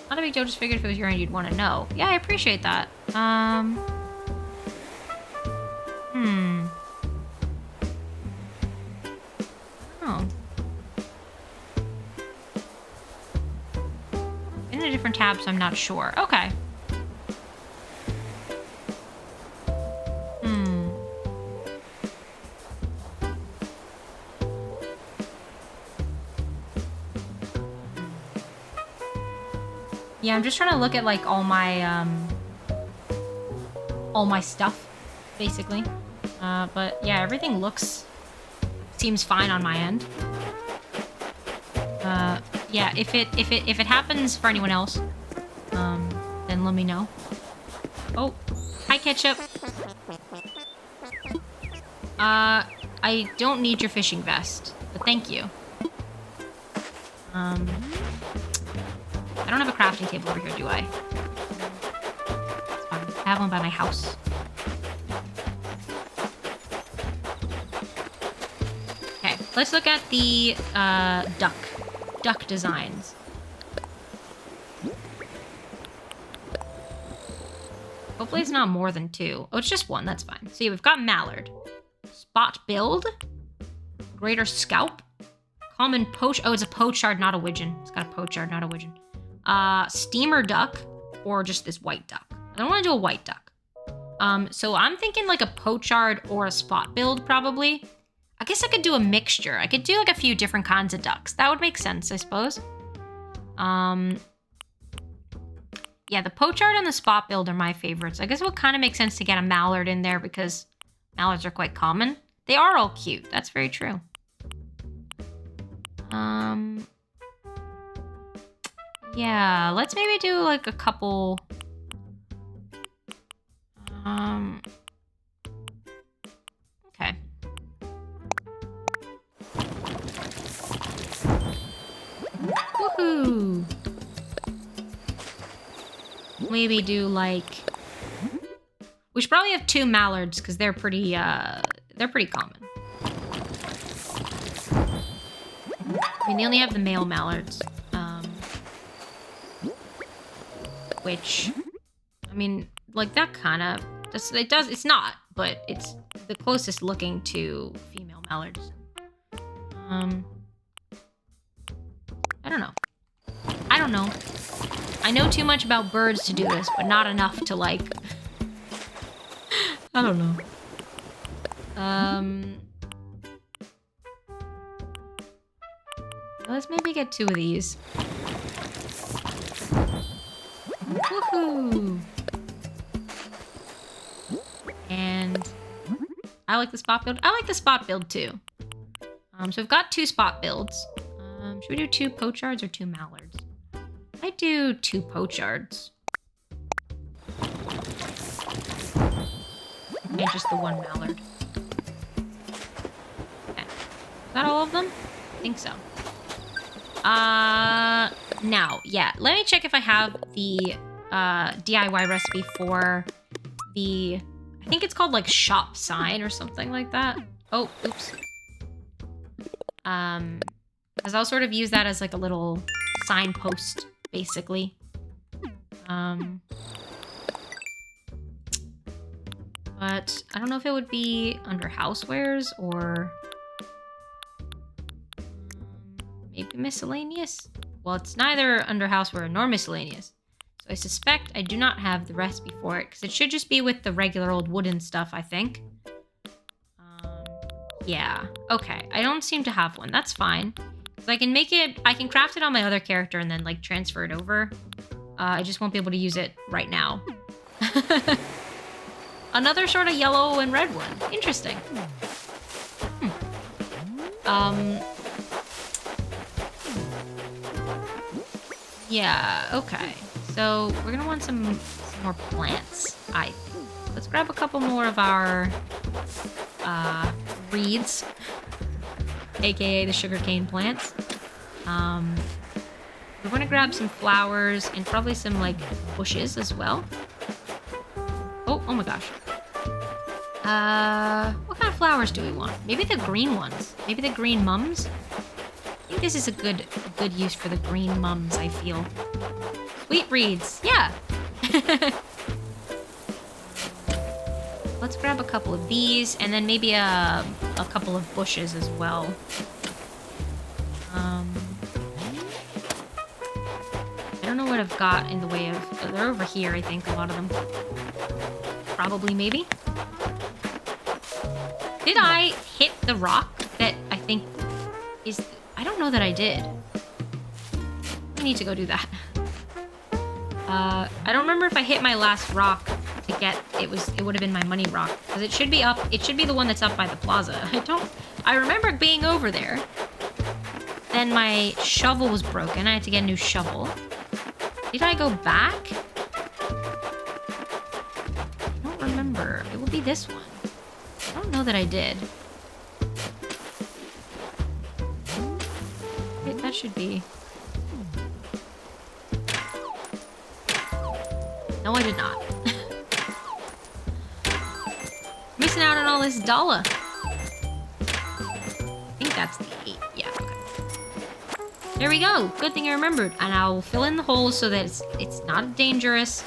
A: Not a big deal, just figured if it was your end you'd want to know. Yeah, I appreciate that. Oh. In a different tab, so I'm not sure. Okay. Yeah, I'm just trying to look at like all my stuff, basically. But yeah, everything seems fine on my end. Yeah, if it happens for anyone else, then let me know. Oh, hi Ketchup. I don't need your fishing vest, but thank you. I don't have a crafting table over here, do I? It's fine. I have one by my house. Okay, let's look at the duck designs. Hopefully it's not more than 2. Oh, it's just 1, that's fine. So yeah, we've got mallard. Spot build. Greater scalp. Common poach. Oh, it's a pochard, not a widgeon. It's got a pochard, not a widgeon. Steamer duck, or just this white duck. I don't want to do a white duck. So I'm thinking like a pochard or a spot build, probably. I guess I could do a mixture. I could do like a few different kinds of ducks. That would make sense, I suppose. Yeah, the pochard and the spot build are my favorites. I guess it would kind of make sense to get a mallard in there because mallards are quite common. They are all cute. That's very true. Yeah, let's maybe do like a couple. Okay. Woohoo! Maybe do like. We should probably have 2 mallards because they're pretty common. I mean, they only have the male mallards. Which, I mean, like that kind of, it's not, but it's the closest looking to female mallards. I don't know. I know too much about birds to do this, but not enough to like, I don't know. Let's maybe get 2 of these. Woohoo! And I like the spot build. I like the spot build too. So we've got 2 spot builds. Should we do 2 pochards or 2 mallards? I do 2 pochards. And just the 1 mallard. Okay. Is that all of them? I think so. Now, yeah. Let me check if I have the DIY recipe for the... I think it's called, like, shop sign or something like that. Oh, oops. Because I'll sort of use that as, like, a little signpost, basically. But I don't know if it would be under housewares or maybe miscellaneous. Well, it's neither under houseware nor miscellaneous. So I suspect I do not have the recipe for it because it should just be with the regular old wooden stuff, I think. Yeah, okay. I don't seem to have one. That's fine. So I can make it, I can craft it on my other character and then like transfer it over. I just won't be able to use it right now. Another sort of yellow and red one. Interesting. Yeah, okay. So we're gonna want some more plants, I think. Let's grab a couple more of our reeds, aka the sugarcane plants. We're gonna grab some flowers and probably some like bushes as well. Oh my gosh. What kind of flowers do we want? Maybe the green ones. Maybe the green mums. I think this is a good use for the green mums, I feel. Sweet reeds, yeah. Let's grab a couple of these and then maybe a couple of bushes as well. I don't know what I've got in the way of... They're over here, I think, a lot of them. Probably, maybe. Did I hit the rock that I think is... I don't know that I did. I need to go do that. I don't remember if I hit my last rock to get... It would have been my money rock. Because it should be up... It should be the one that's up by the plaza. I remember being over there. Then my shovel was broken. I had to get a new shovel. Did I go back? I don't remember. It would be this one. I don't know that I did. That should be... No, I did not. Missing out on all this dollar. I think that's the 8. Yeah, okay. There we go. Good thing I remembered. And I'll fill in the holes so that it's not dangerous.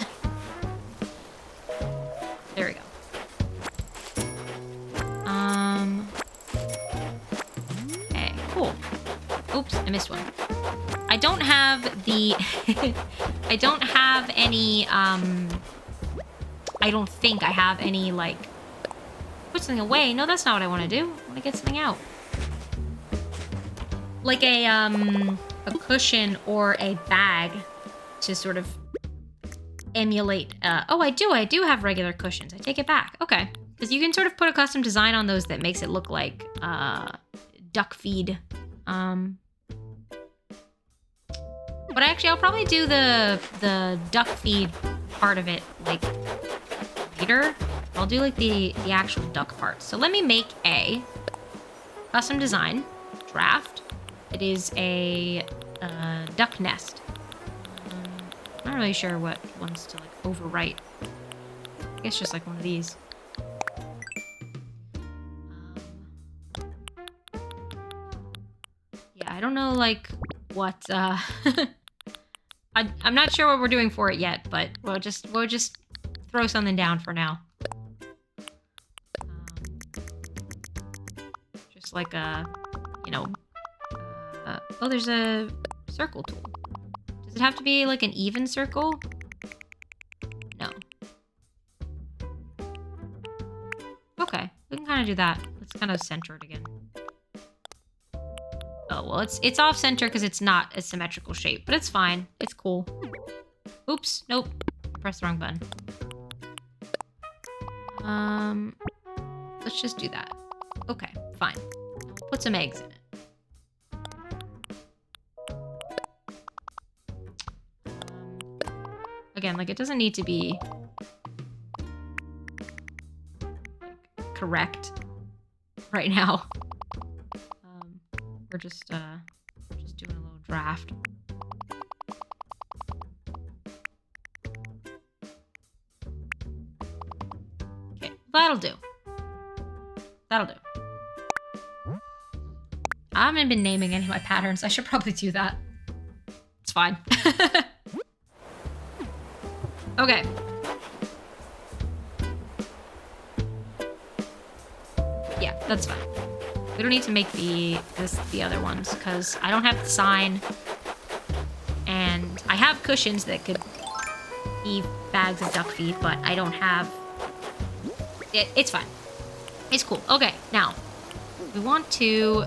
A: There we go. Okay, cool. Oops, I missed one. I don't have the... I don't have any, I don't think I have any, like... Put something away. No, that's not what I want to do. I want to get something out. Like a cushion or a bag to sort of emulate... Oh, I do have regular cushions. I take it back. Okay. Because you can sort of put a custom design on those that makes it look like, duck feed. But actually, I'll probably do the duck feed part of it, like, later. I'll do, like, the actual duck part. So let me make a custom design draft. It is a duck nest. I'm not really sure what ones to, like, overwrite. I guess just, like, one of these. Yeah, I don't know, like, what, I'm not sure what we're doing for it yet, but we'll just throw something down for now. Just like a, you know, oh, there's a circle tool. Does it have to be like an even circle? No. Okay, we can kind of do that. Let's kind of center it again. Oh, well, it's off-center because it's not a symmetrical shape, but it's fine. It's cool. Oops, nope. I pressed the wrong button. let's just do that. Okay, fine. Put some eggs in it. Again, like, it doesn't need to be correct right now. We're just doing a little draft. Okay, that'll do. That'll do. I haven't been naming any of my patterns. I should probably do that. It's fine. Okay. Yeah, that's fine. We don't need to make the other ones because I don't have the sign, and I have cushions that could be bags of duck feed, but I don't have. It's fine. It's cool. Okay, now we want to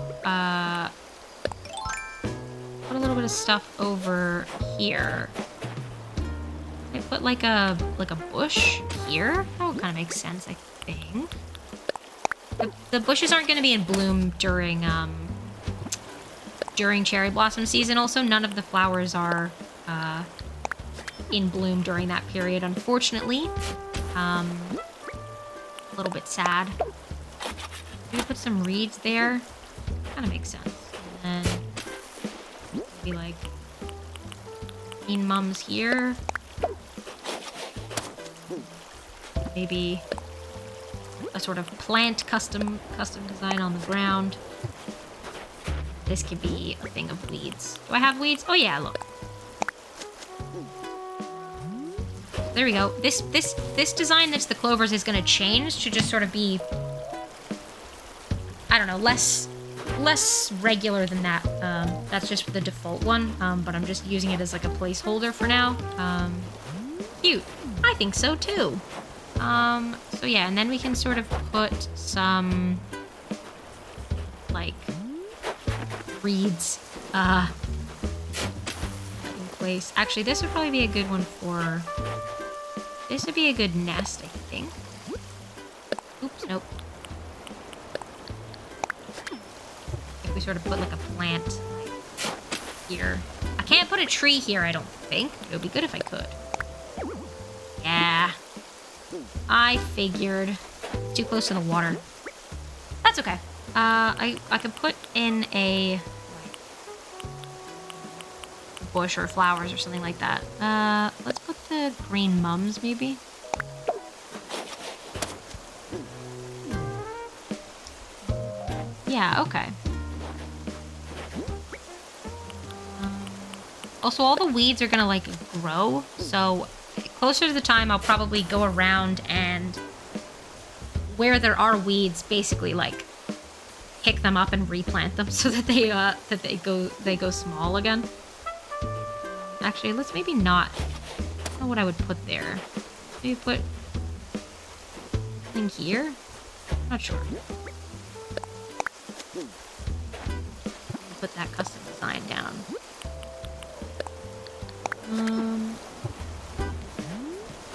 A: put a little bit of stuff over here. I put like a bush here. That would kind of make sense, I think. The bushes aren't going to be in bloom during cherry blossom season. Also, none of the flowers are in bloom during that period, unfortunately. A little bit sad. Maybe put some reeds there. Kind of makes sense. And then maybe like bean mums here. Maybe a sort of plant custom design on the ground. This could be a thing of weeds. Do I have weeds? Oh yeah, look. There we go. This design that's the clovers is going to change to just sort of be, I don't know, less regular than that. That's just the default one, but I'm just using it as like a placeholder for now. Cute. I think so too. So yeah, and then we can sort of put some, like, reeds, in place. Actually, this would probably be a good one for, this would be a good nest, I think. Oops, nope. If we sort of put, like, a plant here. I can't put a tree here, I don't think. It would be good if I could. Yeah. I figured. Too close to the water. That's okay. I could put in a bush or flowers or something like that. Let's put the green mums, maybe. Yeah, okay. Also, all the weeds are gonna, like, grow, so closer to the time, I'll probably go around and where there are weeds, basically like pick them up and replant them so that they go small again. Actually, let's maybe not. I don't know what I would put there. Maybe put something here. Not sure. Put that custom design down.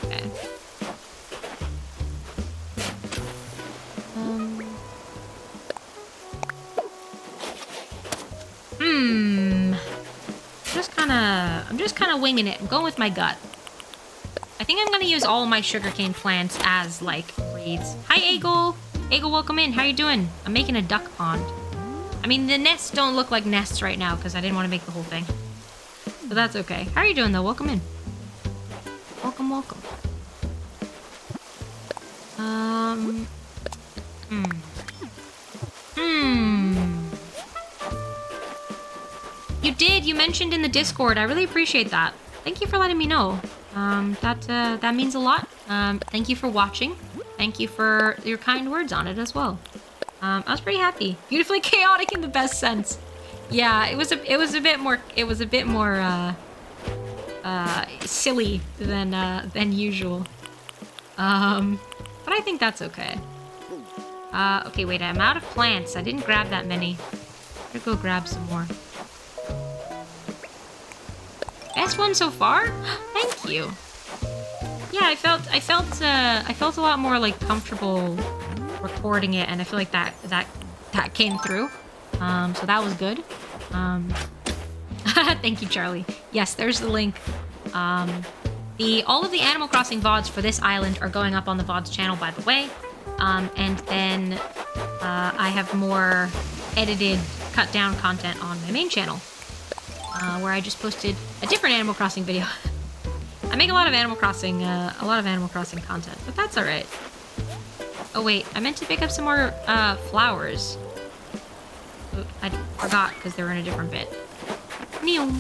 A: Okay. I'm just kind of winging it. I'm going with my gut. I think I'm gonna use all of my sugarcane plants as like reeds. Hi, Eagle. Eagle, welcome in. How you doing? I'm making a duck pond. I mean, the nests don't look like nests right now because I didn't want to make the whole thing. But that's okay. How are you doing though? Welcome in. Welcome, welcome. You did. You mentioned in the Discord. I really appreciate that. Thank you for letting me know. That means a lot. Thank you for watching. Thank you for your kind words on it as well. I was pretty happy. Beautifully chaotic in the best sense. Yeah, it was a bit more silly than usual. But I think that's okay. Okay, wait, I'm out of plants. I didn't grab that many. I'm gonna go grab some more. Best one so far? Thank you. Yeah, I felt a lot more like comfortable recording it, and I feel like that came through. So that was good. Thank you, Charlie. Yes, there's the link. All of the Animal Crossing VODs for this island are going up on the VODs channel, by the way. And then I have more edited, cut down content on my main channel, where I just posted a different Animal Crossing video. I make a lot of Animal Crossing content, but that's all right. Oh wait, I meant to pick up some more flowers. Oh, I forgot because they were in a different bit. Neon.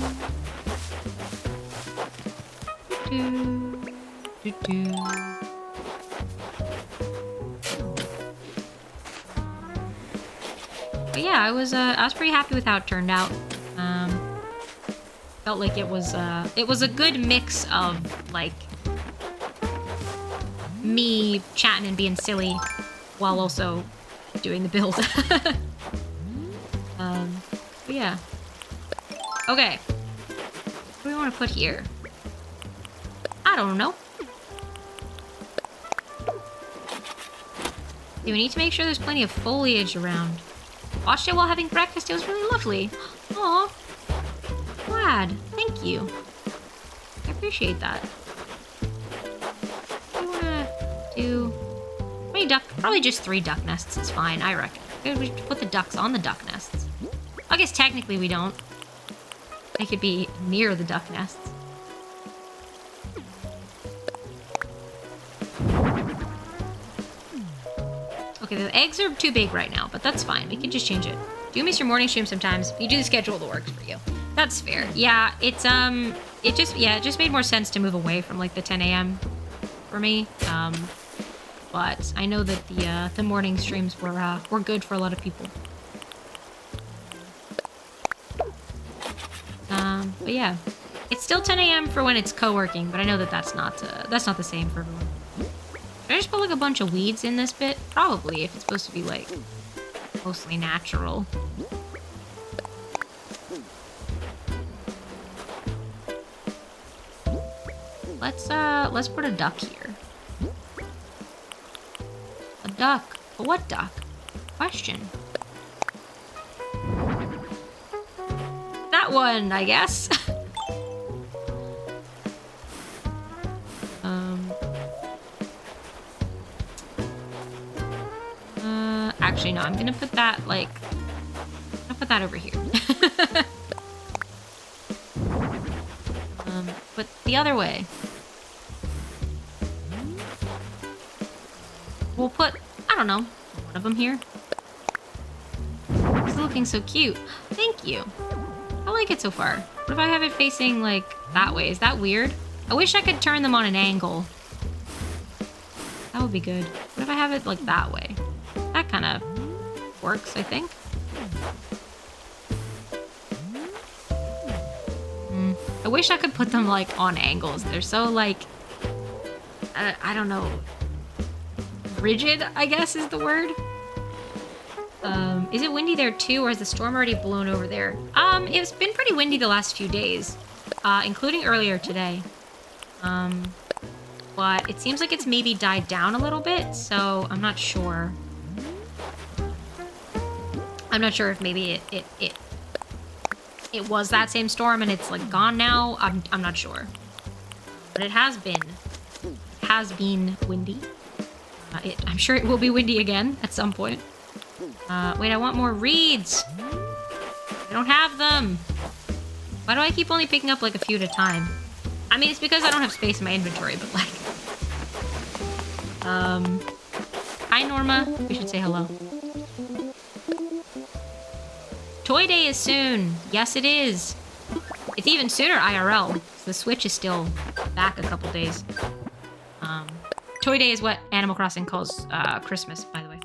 A: But yeah, I was pretty happy with how it turned out. Felt like it was a good mix of like me chatting and being silly while also doing the build. But yeah. Okay. What do we want to put here? I don't know. Do we need to make sure there's plenty of foliage around? Watched it while having breakfast. It was really lovely. Aw. Glad. Thank you. I appreciate that. What do you want to do? How many duck? Probably just 3 duck nests is fine, I reckon. We should put the ducks on the duck nests. I guess technically we don't. They could be near the duck nests. Okay, the eggs are too big right now, but that's fine. We can just change it. Do miss your morning stream sometimes. You do the schedule that works for you. That's fair. Yeah, it just made more sense to move away from like the 10 a.m. for me. But I know that the morning streams were good for a lot of people. But yeah, it's still 10 a.m. for when it's co-working, but I know that that's not the same for everyone. Should I just put like a bunch of weeds in this bit? Probably, if it's supposed to be like mostly natural. Let's put a duck here. A duck? But what duck? Question. That one, I guess. Actually, no, I'm gonna put that, over here. But the other way. We'll put, I don't know, one of them here. It's looking so cute. Thank you. I like it so far. What if I have it facing, like, that way? Is that weird? I wish I could turn them on an angle. That would be good. What if I have it, like, that way? That kind of works, I think. I wish I could put them, like, on angles. They're so, like, I don't know. Rigid, I guess, is the word. Is it windy there too, or has the storm already blown over there? It's been pretty windy the last few days, including earlier today. But it seems like it's maybe died down a little bit, so I'm not sure. I'm not sure if maybe it was that same storm and it's like gone now. I'm not sure. But it has been windy. I'm sure it will be windy again at some point. Wait, I want more reeds. I don't have them. Why do I keep only picking up like a few at a time? I mean, it's because I don't have space in my inventory, but like... Hi, Norma. We should say hello. Toy Day is soon. Yes, it is. It's even sooner IRL. The Switch is still back a couple days. Toy Day is what Animal Crossing calls Christmas, by the way.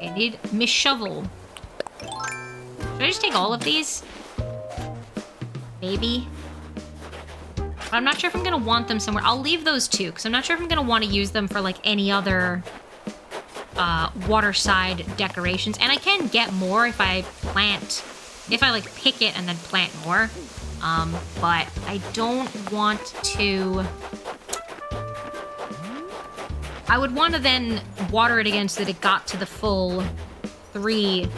A: I need Miss Shovel. Should I just take all of these? Maybe. But I'm not sure if I'm gonna want them somewhere. I'll leave those two, because I'm not sure if I'm gonna want to use them for like any other waterside decorations. And I can get more if I like pick it and then plant more. But I don't want to I would want to then water it again so that it got to the full three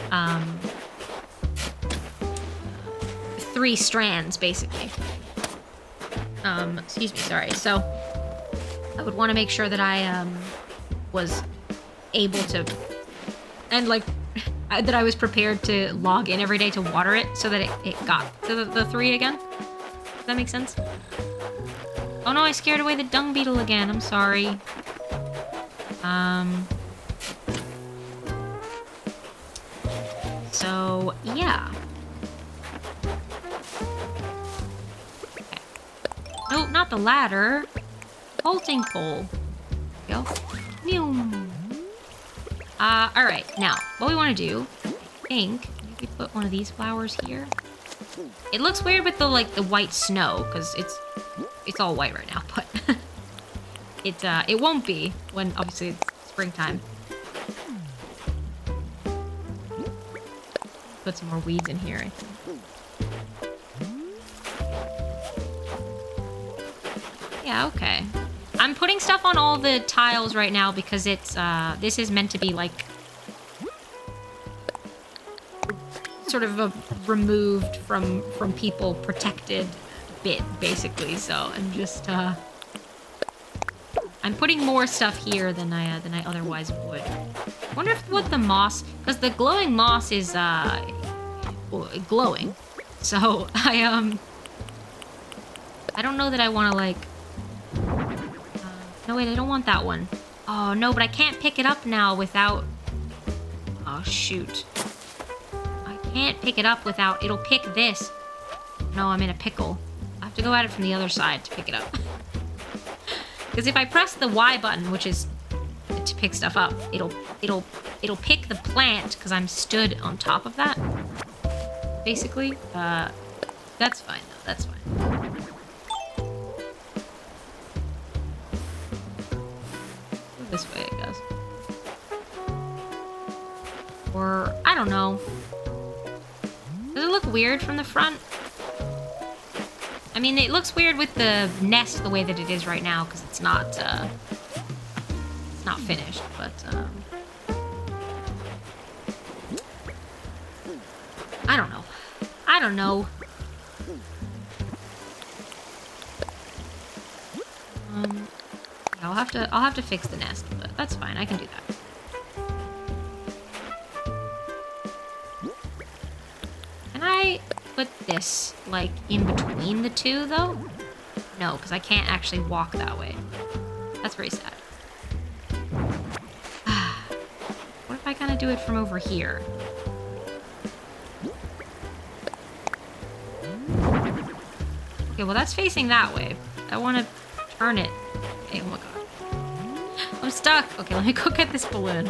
A: strands, basically. Excuse me, sorry. So I would want to make sure that I was able to, and like, that I was prepared to log in every day to water it so that it got to the 3 again. Does that make sense? Oh no, I scared away the dung beetle again. I'm sorry. So, yeah. Okay. No, not the ladder. Vaulting pole. There we go. Meow. Alright, now, what we want to do, I think, maybe put one of these flowers here. It looks weird with the, like, the white snow, because it's all white right now, but it won't be when, obviously, it's springtime. Put some more weeds in here, I think. Yeah, okay. I'm putting stuff on all the tiles right now because it's, this is meant to be, like, sort of a removed from people protected bit, basically. So I'm just, I'm putting more stuff here than I otherwise would. I wonder if what the moss, because the glowing moss is, glowing. So I don't know that I want to, like, no, wait, I don't want that one. Oh, no, but I can't pick it up now without... Oh, shoot. I can't pick it up without... It'll pick this. No, I'm in a pickle. I have to go at it from the other side to pick it up. Because if I press the Y button, which is to pick stuff up, it'll pick the plant because I'm stood on top of that. Basically. That's fine, though. That's fine. This way, I guess. Or, I don't know. Does it look weird from the front? I mean, it looks weird with the nest the way that it is right now, because it's not finished, but, I don't know. I don't know. I'll have to fix the nest, but that's fine. I can do that. Can I put this, like, in between the two, though? No, because I can't actually walk that way. That's very sad. What if I kind of do it from over here? Okay, well, that's facing that way. I want to turn it. Okay, oh my god. I'm stuck. Okay, let me go get this balloon.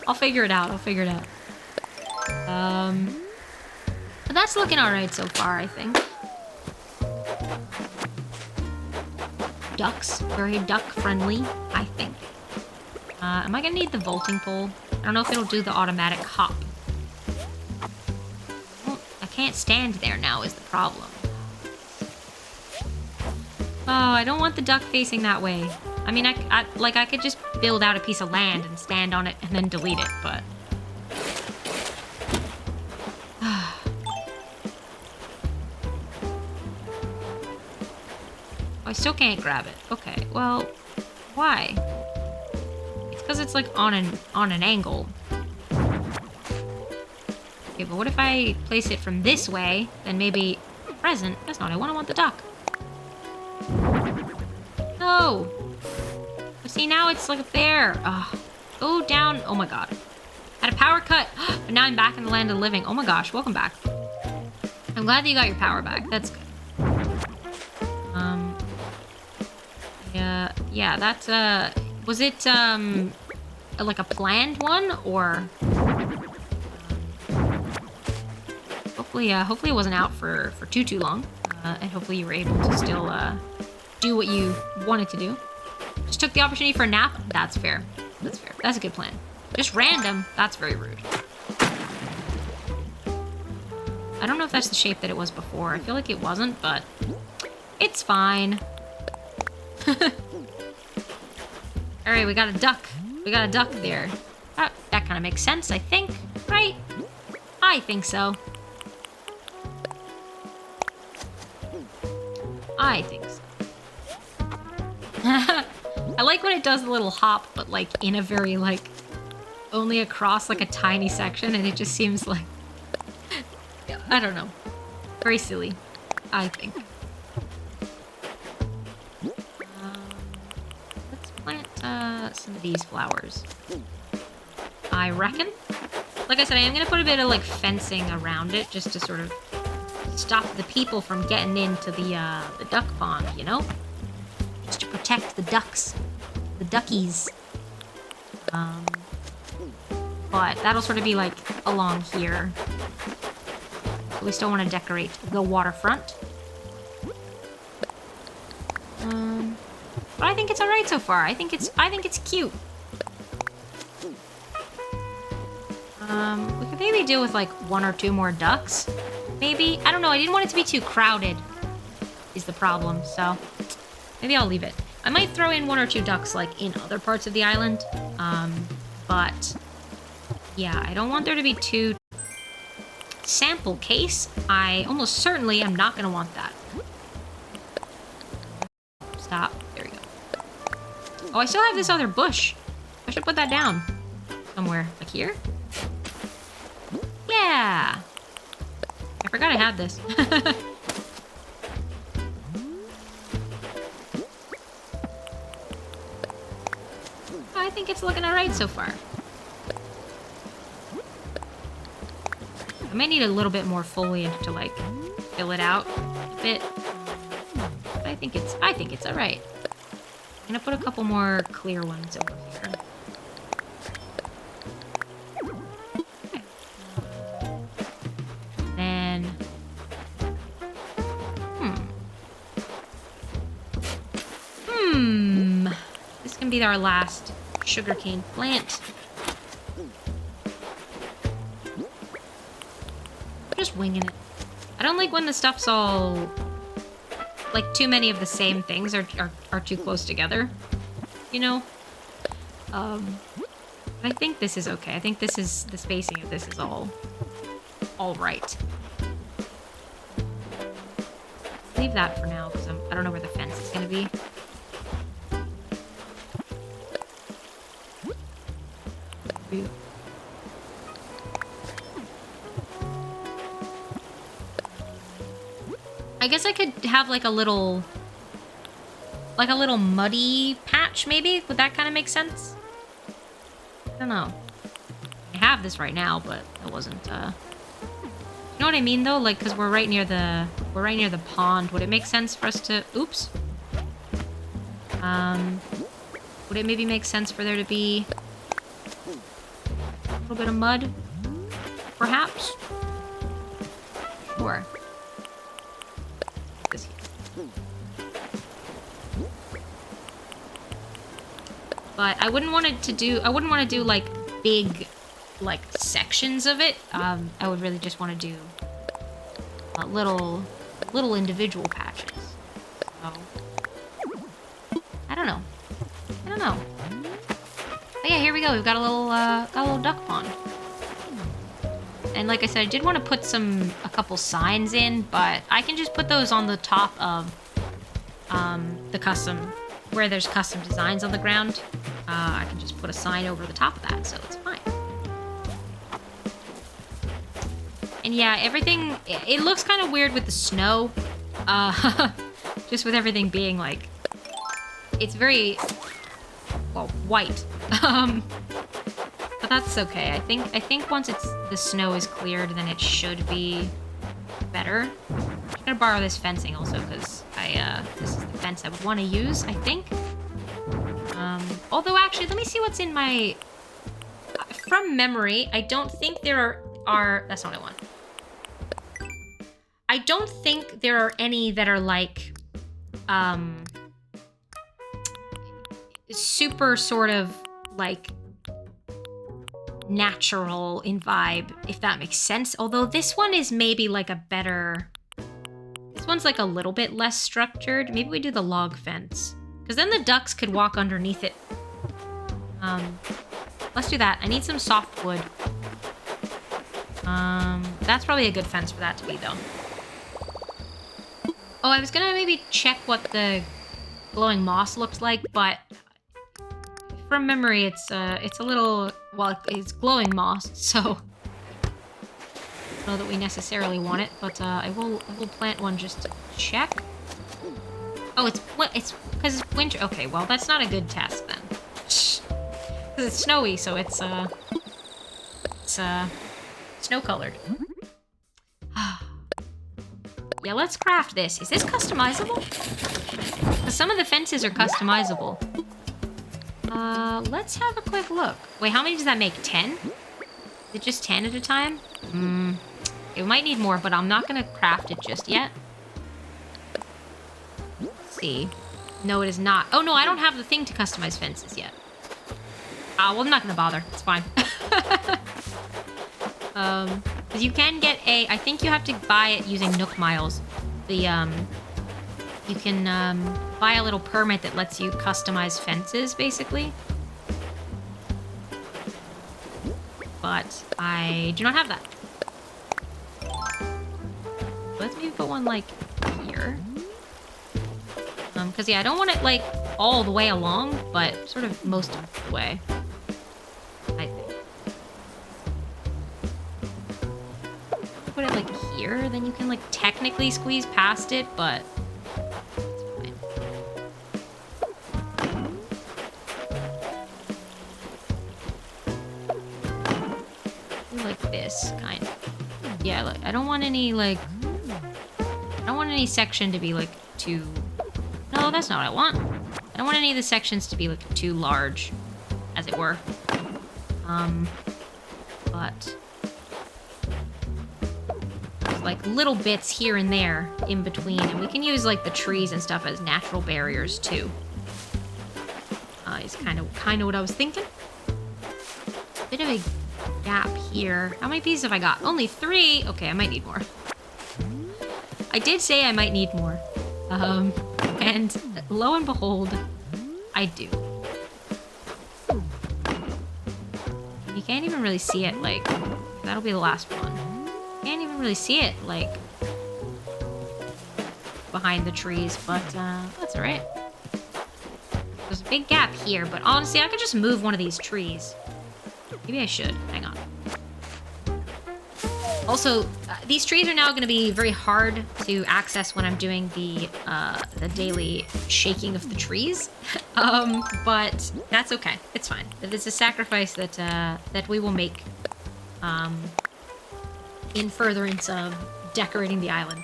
A: I'll figure it out. But that's looking alright so far, I think. Ducks. Very duck-friendly, I think. Am I gonna need the vaulting pole? I don't know if it'll do the automatic hop. Well, I can't stand there now is the problem. Oh, I don't want the duck facing that way. I mean, I could just build out a piece of land and stand on it and then delete it, but... I still can't grab it. Okay, well, why? It's because it's, like, on an angle. Okay, but what if I place it from this way, then maybe... Present? That's not what I want the duck. No! See, now it's like up there. Go down. Oh my god. Had a power cut. But now I'm back in the land of the living. Oh my gosh, welcome back. I'm glad that you got your power back. That's good. Yeah, that's, was it, like a planned one, or... Hopefully it wasn't out for too long. And hopefully you were able to still, do what you wanted to do. Just took the opportunity for a nap? That's fair. That's fair. That's a good plan. Just random? That's very rude. I don't know if that's the shape that it was before. I feel like it wasn't, but it's fine. All right, we got a duck. We got a duck there. That kind of makes sense, I think, right? I think so. I think so. I like when it does the little hop, but like in a very like only across like a tiny section, and it just seems like I don't know, very silly. I think. Let's plant some of these flowers. I reckon. Like I said, I am gonna put a bit of like fencing around it just to sort of stop the people from getting into the duck pond, you know? Just to protect the ducks, the duckies. But that'll sort of be like along here. We still want to decorate the waterfront. But I think it's alright so far. I think it's cute. We could maybe do with like 1 or 2 more ducks. Maybe. I don't know. I didn't want it to be too crowded is the problem. So maybe I'll leave it. I might throw in 1 or 2 ducks like in other parts of the island. But yeah, I don't want there to be too sample case. I almost certainly am not going to want that. Stop. There we go. Oh, I still have this other bush. I should put that down somewhere. Like here? Yeah. I forgot I had this. I think it's looking alright so far. I might need a little bit more foliage to like fill it out a bit. But I think it's alright. I'm gonna put a couple more clear ones over here. Then this can be our last sugarcane plant. Just winging it. I don't like when the stuff's all like too many of the same things are too close together, you know. But I think this is okay. I think this is the spacing of this is all right. Leave that for now because I don't know where the fence is gonna be. I guess I could have like a little muddy patch maybe. Would that kind of make sense? I don't know. I have this right now, but it wasn't you know what I mean though? Like cuz we're right near the pond. Would it make sense for us to oops. Would it maybe make sense for there to be a little bit of mud? Perhaps? Sure. But I wouldn't want to do like big like sections of it. I would really just want to do little individual patches. So I don't know. But yeah, here we go. We've got a little duck pond. And like I said, I did want to put a couple signs in, but I can just put those on the top of the custom, where there's custom designs on the ground. I can just put a sign over the top of that, so it's fine. And yeah, everything, it looks kind of weird with the snow. Just with everything being like, it's very, well, white. But that's okay. I think once the snow is cleared, then it should be better. I'm gonna borrow this fencing also because this is the fence I would want to use, I think. Although actually, let me see what's in my. From memory, I don't think there are. That's not what I want. I don't think there are any that are like, super sort of like natural in vibe, if that makes sense. Although this one is maybe like a better. This one's like a little bit less structured. Maybe we do the log fence. Because then the ducks could walk underneath it Let's do that. I need some soft wood. That's probably a good fence for that to be, though. Oh, I was gonna maybe check what the glowing moss looks like, but from memory, it's a little, well, it's glowing moss, so I don't know that we necessarily want it, but I will plant one just to check. Oh, it's because it's winter. Okay, well, that's not a good test then. Because it's snowy, so it's snow-colored. Yeah, let's craft this. Is this customizable? Because some of the fences are customizable. Let's have a quick look. Wait, how many does that make? 10? Is it just 10 at a time? It might need more, but I'm not gonna craft it just yet. Let's see. No, it is not. Oh, no, I don't have the thing to customize fences yet. Well, I'm not gonna bother. It's fine. Because you can get I think you have to buy it using Nook Miles. You can, buy a little permit that lets you customize fences, basically. But I do not have that. Let's maybe put one, like, here. Because, yeah, I don't want it, like, all the way along, but sort of most of the way. I think. Put it, like, here, then you can, like, technically squeeze past it, but it's fine. Like this, kind of. Yeah, like, I don't want any, like... I don't want any section to be, like, too... No, that's not what I want. I don't want any of the sections to be, like, too large, as it were. But... like little bits here and there in between, and we can use like the trees and stuff as natural barriers too. Is kind of what I was thinking. Bit of a gap here. How many pieces have I got? Only 3. Okay, I might need more. I did say I might need more, and lo and behold, I do. You can't even really see it. Like, that'll be the last one. Can't even really see it, like, behind the trees, but, that's alright. There's a big gap here, but honestly, I could just move one of these trees. Maybe I should. Hang on. Also, these trees are now going to be very hard to access when I'm doing the daily shaking of the trees. But that's okay. It's fine. It's a sacrifice that we will make, in furtherance of decorating the island.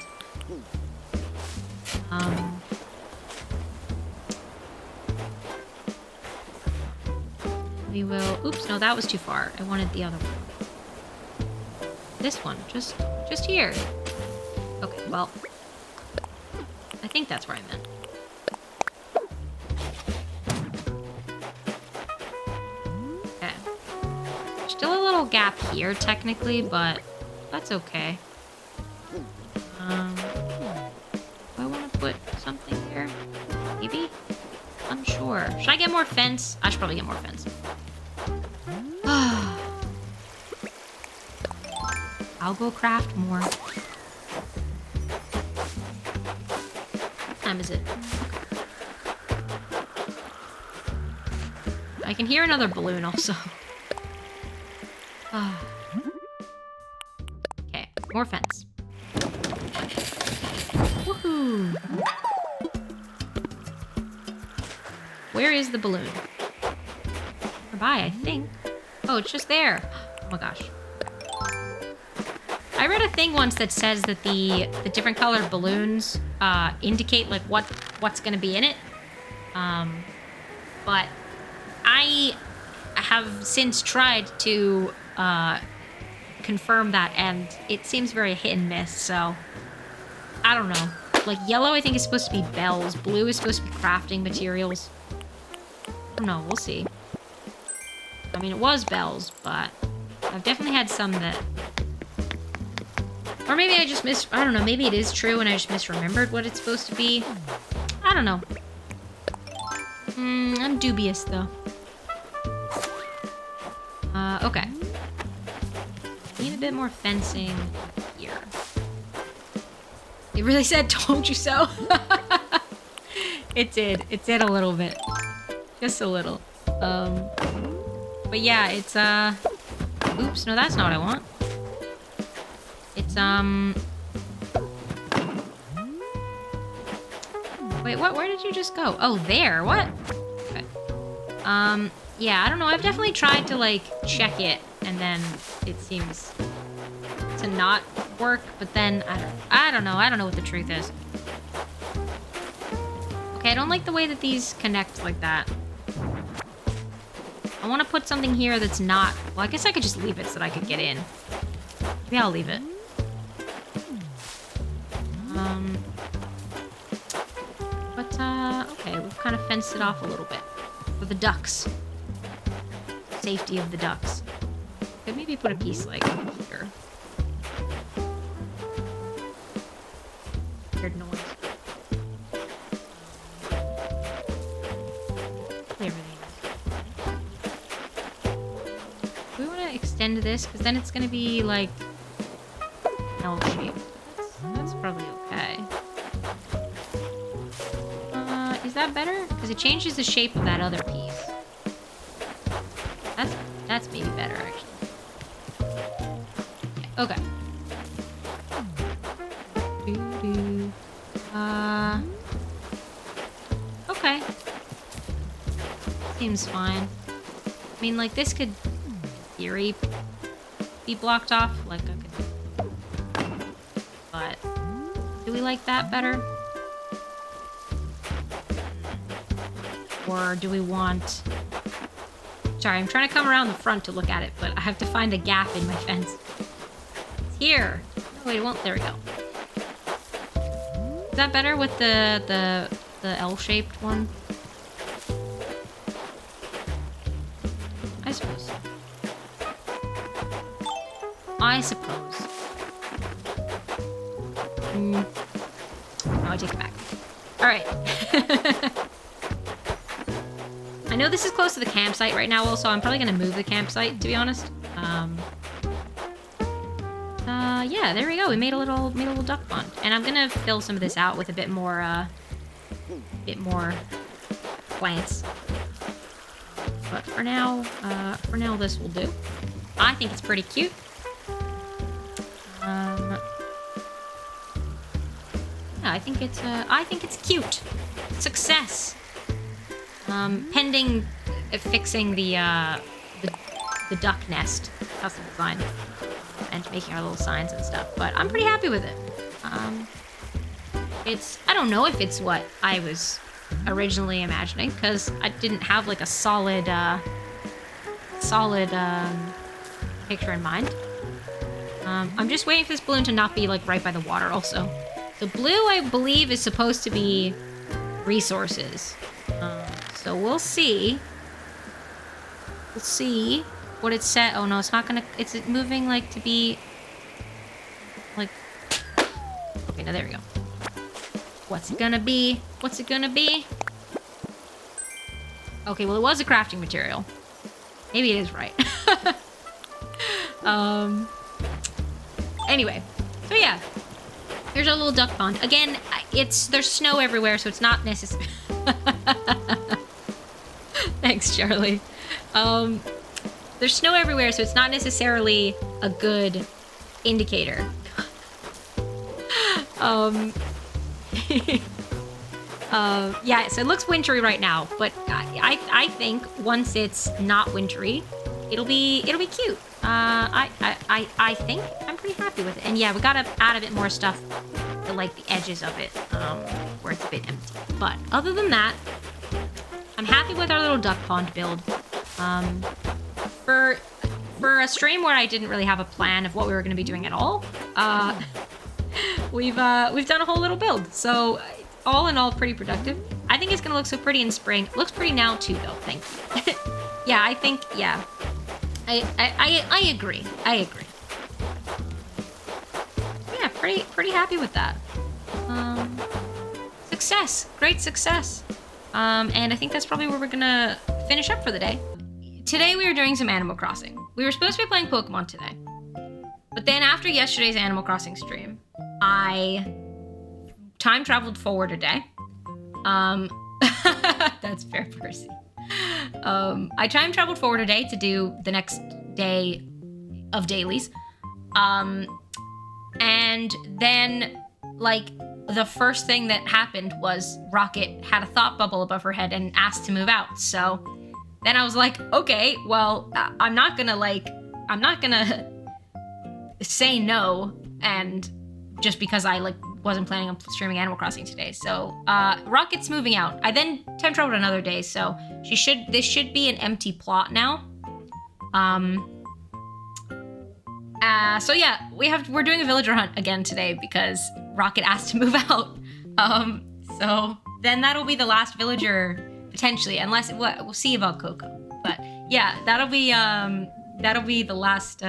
A: We will... Oops, no, that was too far. I wanted the other one. This one, just here. Okay, well... I think that's where I meant. Okay. Still a little gap here, technically, but... That's okay. Do I want to put something here? Maybe? Unsure. Should I get more fence? I should probably get more fence. I'll go craft more. What time is it? I can hear another balloon also. More fence. Woohoo! Where is the balloon? Nearby, I think. Oh, it's just there. Oh my gosh. I read a thing once that says that the different colored balloons indicate like what's gonna be in it. But I have since tried to confirm that, and it seems very hit and miss, so I don't know. Like, yellow I think is supposed to be bells, blue is supposed to be crafting materials. I don't know, we'll see. I mean, it was bells, but I've definitely had some that... Or maybe I just I don't know, maybe it is true and I just misremembered what it's supposed to be. I don't know. I'm dubious, though. Okay. Need a bit more fencing here. It really said, told you so. It did. It did a little bit. Just a little. But yeah, it's, oops, no, that's not what I want. It's, wait, what? Where did you just go? Oh, there. What? Okay. Yeah, I don't know. I've definitely tried to, like, check it, and then it seems to not work, but then, I don't know. I don't know what the truth is. Okay, I don't like the way that these connect like that. I want to put something here that's not... Well, I guess I could just leave it so that I could get in. Maybe I'll leave it. Okay, we've kind of fenced it off a little bit. For the ducks. Safety of the ducks. Could maybe put a piece, like, here. Weird noise. Everything. Do we want to extend this? Because then it's going to be, like, L-shaped. That's probably okay. Is that better? Because it changes the shape of that other piece. That's maybe better, actually. Okay. Okay. Seems fine. I mean, like, this could, in theory, be blocked off. Like, I could... But, do we like that better? Or do we want... Sorry, I'm trying to come around the front to look at it, but I have to find a gap in my fence. It's here. Oh, wait, it won't. There we go. Is that better with the L-shaped one? I suppose so. I suppose. No, I take it back. Alright. I know this is close to the campsite right now, also. I'm probably going to move the campsite, to be honest. Yeah, there we go. We made a little duck pond. And I'm going to fill some of this out with a bit more plants. But for now this will do. I think it's pretty cute. Yeah, I think it's cute. Success. Pending fixing the duck nest. That's the design. And making our little signs and stuff. But I'm pretty happy with it. I don't know if it's what I was originally imagining, because I didn't have like a solid picture in mind. I'm just waiting for this balloon to not be like right by the water also. The blue, I believe, is supposed to be resources. So we'll see. We'll see what it said. Oh no, it's not gonna... It's moving like to be... Like... Okay, now there we go. What's it gonna be? What's it gonna be? Okay, well it was a crafting material. Maybe it is right. Anyway. So yeah. Here's our little duck pond. Again, there's snow everywhere, so it's not necessary. Thanks, Charlie. There's snow everywhere, so it's not necessarily a good indicator. Yeah, so it looks wintry right now, but I think once it's not wintry, it'll be cute. I think I'm pretty happy with it. And yeah, we gotta add a bit more stuff to like the edges of it, where it's a bit empty. But other than that, I'm happy with our little duck pond build. For a stream where I didn't really have a plan of what we were going to be doing at all, we've done a whole little build. So all in all, pretty productive. I think it's going to look so pretty in spring. It looks pretty now too, though. Thank you. Yeah, I think, yeah. I agree. I agree. Yeah, pretty happy with that. Success. Great success. And I think that's probably where we're gonna finish up for the day. today we were doing some Animal Crossing. We were supposed to be playing Pokemon today. But then after yesterday's Animal Crossing stream, I time traveled forward a day. That's fair, Percy. I time traveled forward a day to do the next day of dailies. And then, like, the first thing that happened was Rocket had a thought bubble above her head and asked to move out. So then I was like, okay, well, I'm not gonna say no, and just because I, like, wasn't planning on streaming Animal Crossing today. So, Rocket's moving out. I then time traveled another day, so this should be an empty plot now. So yeah, we're doing a villager hunt again today because Rocket asked to move out. So then that'll be the last villager potentially, unless we'll see about Coco. But yeah, that'll be the last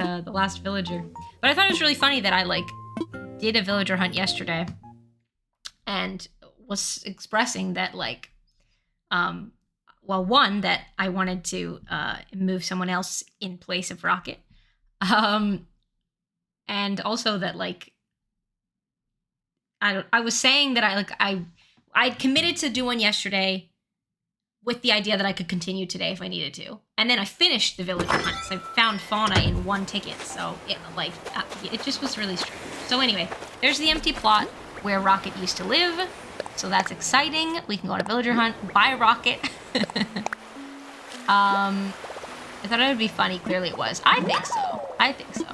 A: villager. But I thought it was really funny that I like did a villager hunt yesterday and was expressing that like, well, one, that I wanted to move someone else in place of Rocket. And also that like I was saying that I committed to do one yesterday with the idea that I could continue today if I needed to. And then I finished the villager hunt because I found fauna in one ticket. So it just was really strange. So anyway, there's the empty plot where Rocket used to live. So that's exciting. We can go on a villager hunt, buy Rocket. I thought it would be funny. Clearly it was. I think so.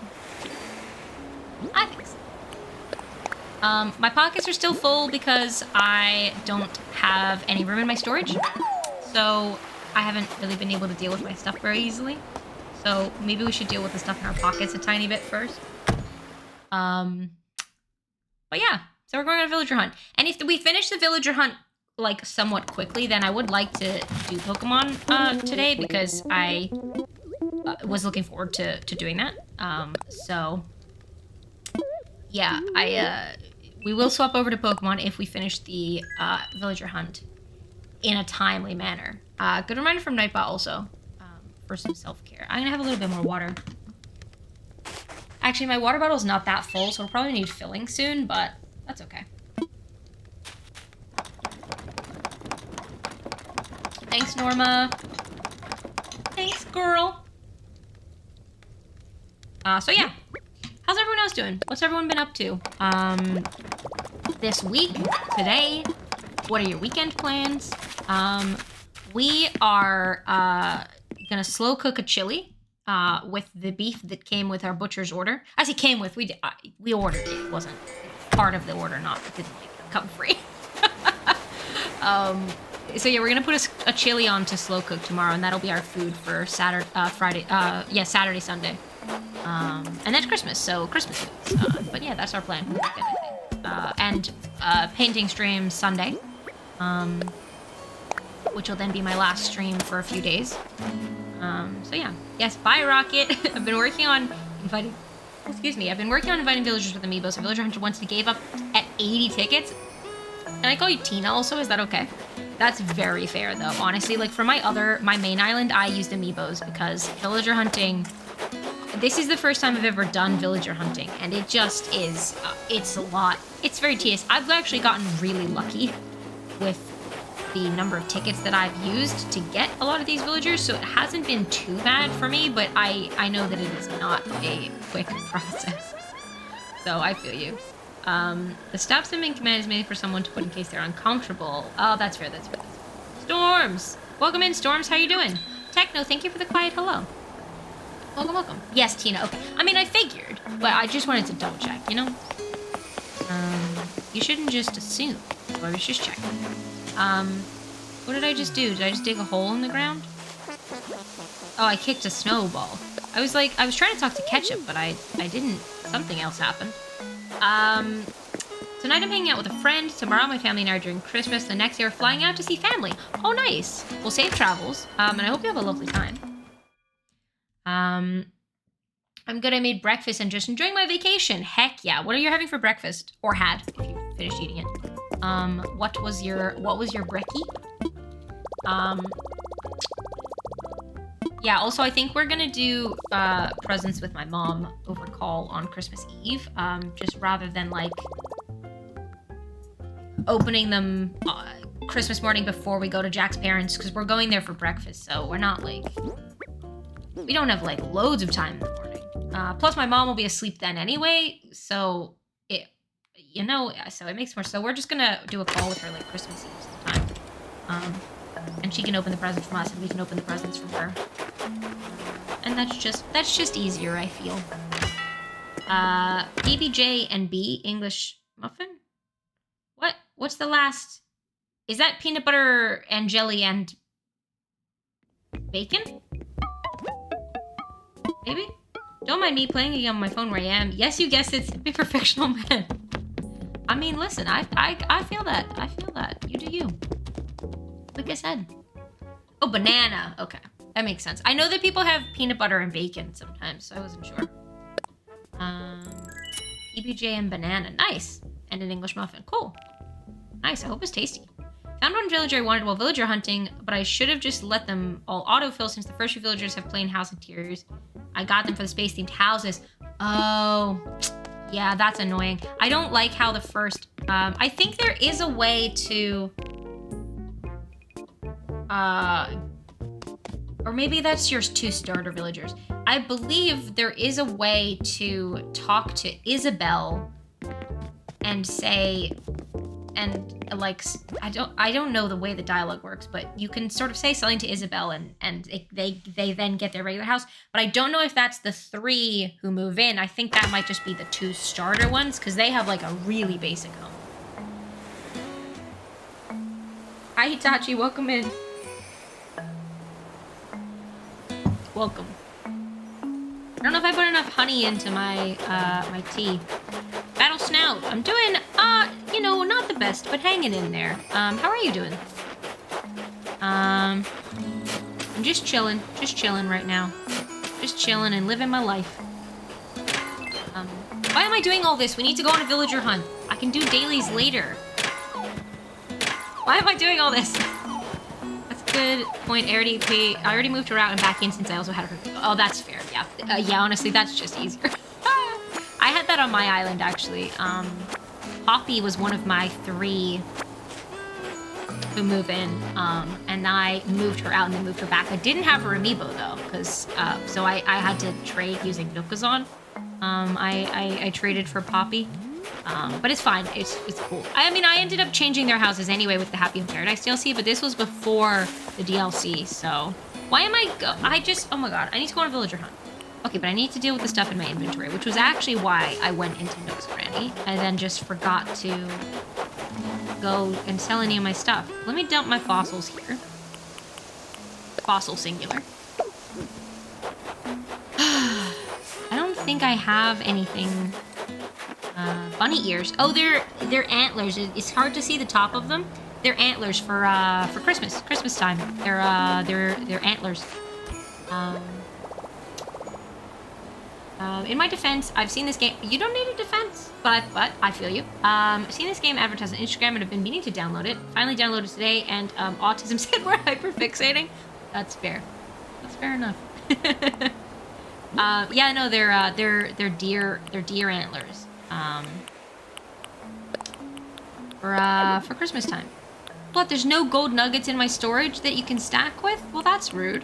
A: My pockets are still full because I don't have any room in my storage. So I haven't really been able to deal with my stuff very easily. So maybe we should deal with the stuff in our pockets a tiny bit first. But yeah, so we're going on a villager hunt. And if we finish the villager hunt like somewhat quickly, then I would like to do Pokemon today because I was looking forward to doing that. So yeah, we will swap over to Pokemon if we finish the villager hunt in a timely manner. Good reminder from Nightbot also for some self-care. I'm gonna have a little bit more water. Actually, my water bottle's not that full, so it'll probably need filling soon, but that's okay. Thanks, Norma. Thanks, girl. So yeah. How's everyone else doing? What's everyone been up to? This week, today, what are your weekend plans? We are gonna slow cook a chili with the beef that came with our butcher's order. As he came with, we ordered it. It wasn't part of the order, it didn't like come free. So yeah, we're gonna put a chili on to slow cook tomorrow, and that'll be our food for Saturday, Sunday. And that's Christmas, so Christmas foods. But yeah, that's our plan. And painting stream Sunday, which will then be my last stream for a few days. So yeah, yes, bye Rocket. I've been working on inviting villagers with amiibos. A villager hunter once gave up at 80 tickets. Can I call you Tina also? Is that okay? That's very fair though, honestly. Like for my main island, I used amiibos because villager hunting, this is the first time I've ever done villager hunting, and it just is, it's a lot. It's very tedious. I've actually gotten really lucky with the number of tickets that I've used to get a lot of these villagers, so it hasn't been too bad for me, but I know that it is not a quick process. So I feel you. The stop simming command is made for someone to put in case they're uncomfortable. Oh, that's fair. Storms! Welcome in, Storms. How you doing? Techno, thank you for the quiet hello. Welcome. Yes, Tina. Okay. I mean, I figured, but I just wanted to double check, you know? You shouldn't just assume. So I was just checking. What did I just do? Did I just dig a hole in the ground? Oh, I kicked a snowball. I was trying to talk to Ketchup, but I didn't. Something else happened. Tonight I'm hanging out with a friend. Tomorrow my family and I are doing Christmas. The next day we're flying out to see family. Oh, nice. Well, safe travels. And I hope you have a lovely time. I'm good. I made breakfast and just enjoying my vacation. Heck yeah. What are you having for breakfast? Or had, if you finished eating it. What was your brekkie? Yeah, also I think we're gonna do presents with my mom over call on Christmas Eve, just rather than like opening them Christmas morning before we go to Jack's parents, because we're going there for breakfast, so we're not like, we don't have like loads of time in the morning. Plus my mom will be asleep then anyway, so so it makes more, so we're just gonna do a call with her like Christmas Eve sometime. And she can open the presents from us and we can open the presents from her. And that's just easier, I feel. PBJ and B, English muffin? What's the last? Is that peanut butter and jelly and bacon? Maybe? Don't mind me playing again on my phone where I am. Yes, you guessed it, be professional man. I mean, listen, I feel that. I feel that. You do you. Like I said. Oh, banana. Okay. That makes sense. I know that people have peanut butter and bacon sometimes, so I wasn't sure. PBJ and banana. Nice. And an English muffin. Cool. Nice. I hope it's tasty. Found one villager I wanted while villager hunting, but I should have just let them all autofill since the first few villagers have plain house interiors. I got them for the space-themed houses. Oh, yeah, that's annoying. I don't like how the first... I think there is a way to... or maybe that's your 2 starter villagers. I believe there is a way to talk to Isabel and say... And like, I don't know the way the dialogue works, but you can sort of say something to Isabel and they then get their regular house. But I don't know if that's the 3 who move in. I think that might just be the 2 starter ones because they have like a really basic home. Hi Hitachi, welcome in. Welcome. I don't know if I put enough honey into my my tea. Battle Snout, I'm doing, not the best, but hanging in there. How are you doing? I'm just chilling right now. Just chilling and living my life. Why am I doing all this? We need to go on a villager hunt. I can do dailies later. Why am I doing all this? That's a good point. I already moved her out and back in since I also had her. Oh, that's fair. Yeah. Yeah, honestly, that's just easier. I had that on my island, actually. Poppy was one of my 3 who move in, and I moved her out and then moved her back. I didn't have her amiibo, though, because, so I had to trade using Nukazon. I traded for Poppy, but it's fine. It's cool. I mean, I ended up changing their houses anyway with the Happy Home Paradise DLC, but this was before the DLC, so... Why am oh my god, I need to go on a villager hunt. Okay, but I need to deal with the stuff in my inventory, which was actually why I went into Nook's Granny. I then just forgot to go and sell any of my stuff. Let me dump my fossils here. Fossil singular. I don't think I have anything. Bunny ears. Oh, they're antlers. It's hard to see the top of them. They're antlers for Christmas time. They're antlers. In my defense, I've seen this game. You don't need a defense, but I feel you. I've seen this game advertised on Instagram and have been meaning to download it. Finally downloaded today, and Autism said we're hyperfixating. That's fair. That's fair enough. Yeah, no, they're deer antlers. For Christmas time. What? There's no gold nuggets in my storage that you can stack with? Well, that's rude.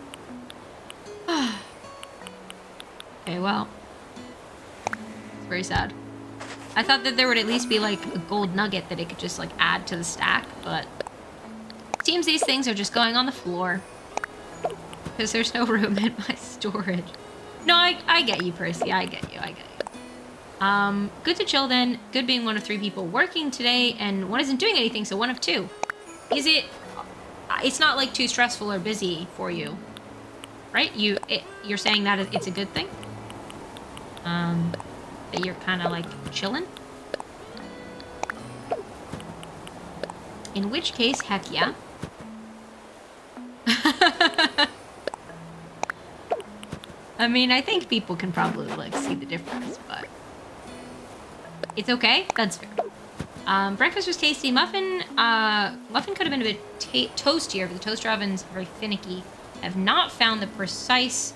A: Okay, well. It's very sad. I thought that there would at least be, like, a gold nugget that it could just, like, add to the stack, but... It seems these things are just going on the floor. Because there's no room in my storage. No, I get you, Percy. I get you. Good to chill then. Good being one of 3 people working today, and one isn't doing anything, so one of 2. Is it... It's not, like, too stressful or busy for you. Right? You're saying that it's a good thing? That you're kind of like chilling? In which case, heck yeah. I mean, I think people can probably like see the difference, but it's okay. That's fair. Breakfast was tasty. Muffin could have been a bit toastier, but the toaster oven's very finicky. have not found the precise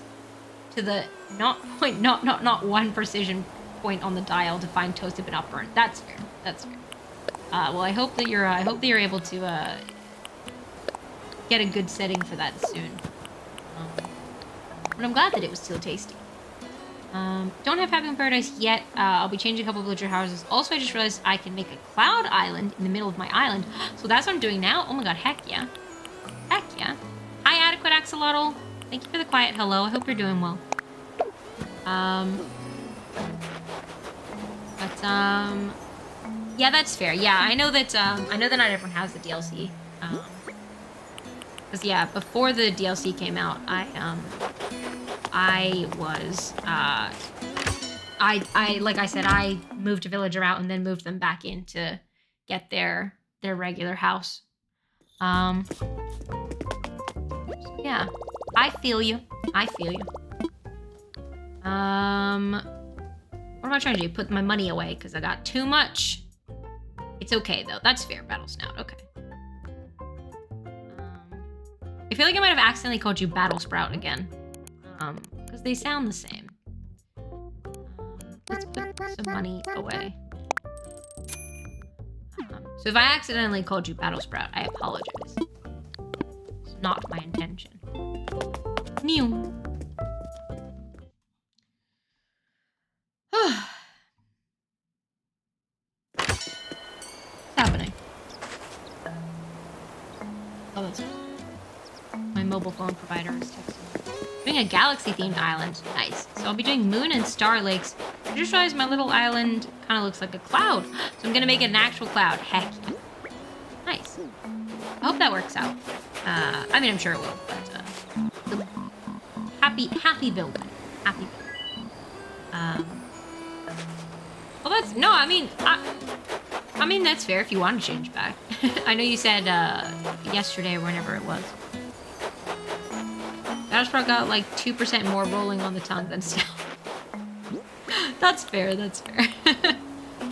A: to the not 1 precision point on the dial to find toasted but not burnt. That's fair. That's fair. Well, I hope that you're able to get a good setting for that soon. But I'm glad that it was still tasty. Don't have Happy in Paradise yet. I'll be changing a couple of villager houses. Also, I just realized I can make a cloud island in the middle of my island. So that's what I'm doing now. Oh my god, heck yeah. Heck yeah. Hi, Adequate Axolotl. Thank you for the quiet hello. I hope you're doing well. Yeah, that's fair. Yeah, I know that not everyone has the DLC. Because yeah, before the DLC came out, I like I said, I moved a villager out and then moved them back in to get their regular house. So yeah, I feel you. I feel you. What am I trying to do? Put my money away because I got too much. It's okay though. That's fair, Battle Snout. Okay. I feel like I might have accidentally called you Battle Sprout again. Because they sound the same. Let's put some money away. So if I accidentally called you Battle Sprout, I apologize. It's not my intention. New. What's happening? Oh, that's my mobile phone provider is texting me. Doing a galaxy-themed island. Nice. So I'll be doing moon and star lakes. I just realized my little island kind of looks like a cloud. So I'm going to make it an actual cloud. Heck yeah. Nice. I hope that works out. I mean, I'm sure it will, but happy building. Happy building. Well, that's... No, I mean, that's fair if you want to change back. I know you said yesterday or whenever it was. Battlesprout got like 2% more rolling on the tongue than Snout. That's fair, that's fair.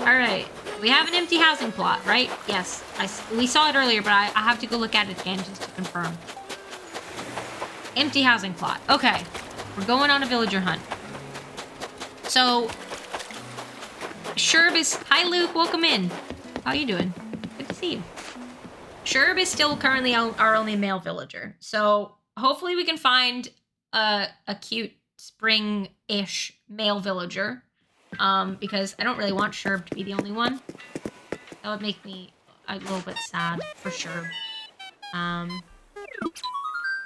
A: Alright, we have an empty housing plot, right? Yes, we saw it earlier, but I have to go look at it again just to confirm. Empty housing plot. Okay, we're going on a villager hunt. So, Sherb is... Hi, Luke, welcome in. How you doing? Good to see you. Sherb is still currently our only male villager, so... Hopefully we can find a cute spring-ish male villager, because I don't really want Sherb to be the only one. That would make me a little bit sad for Sherb.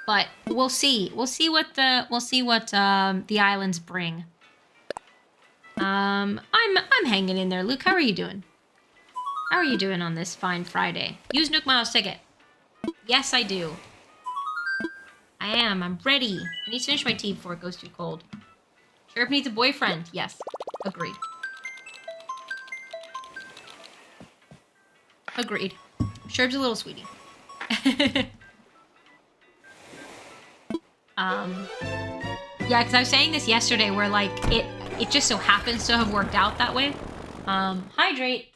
A: But we'll see. We'll see what the islands bring. I'm hanging in there. Luke, how are you doing? How are you doing on this fine Friday? Use Nook Miles ticket. Yes, I do. I am. I'm ready. I need to finish my tea before it goes too cold. Sherb needs a boyfriend. Yes. Agreed. Agreed. Sherb's a little sweetie. Yeah, because I was saying this yesterday where, like, it just so happens to have worked out that way. Hydrate.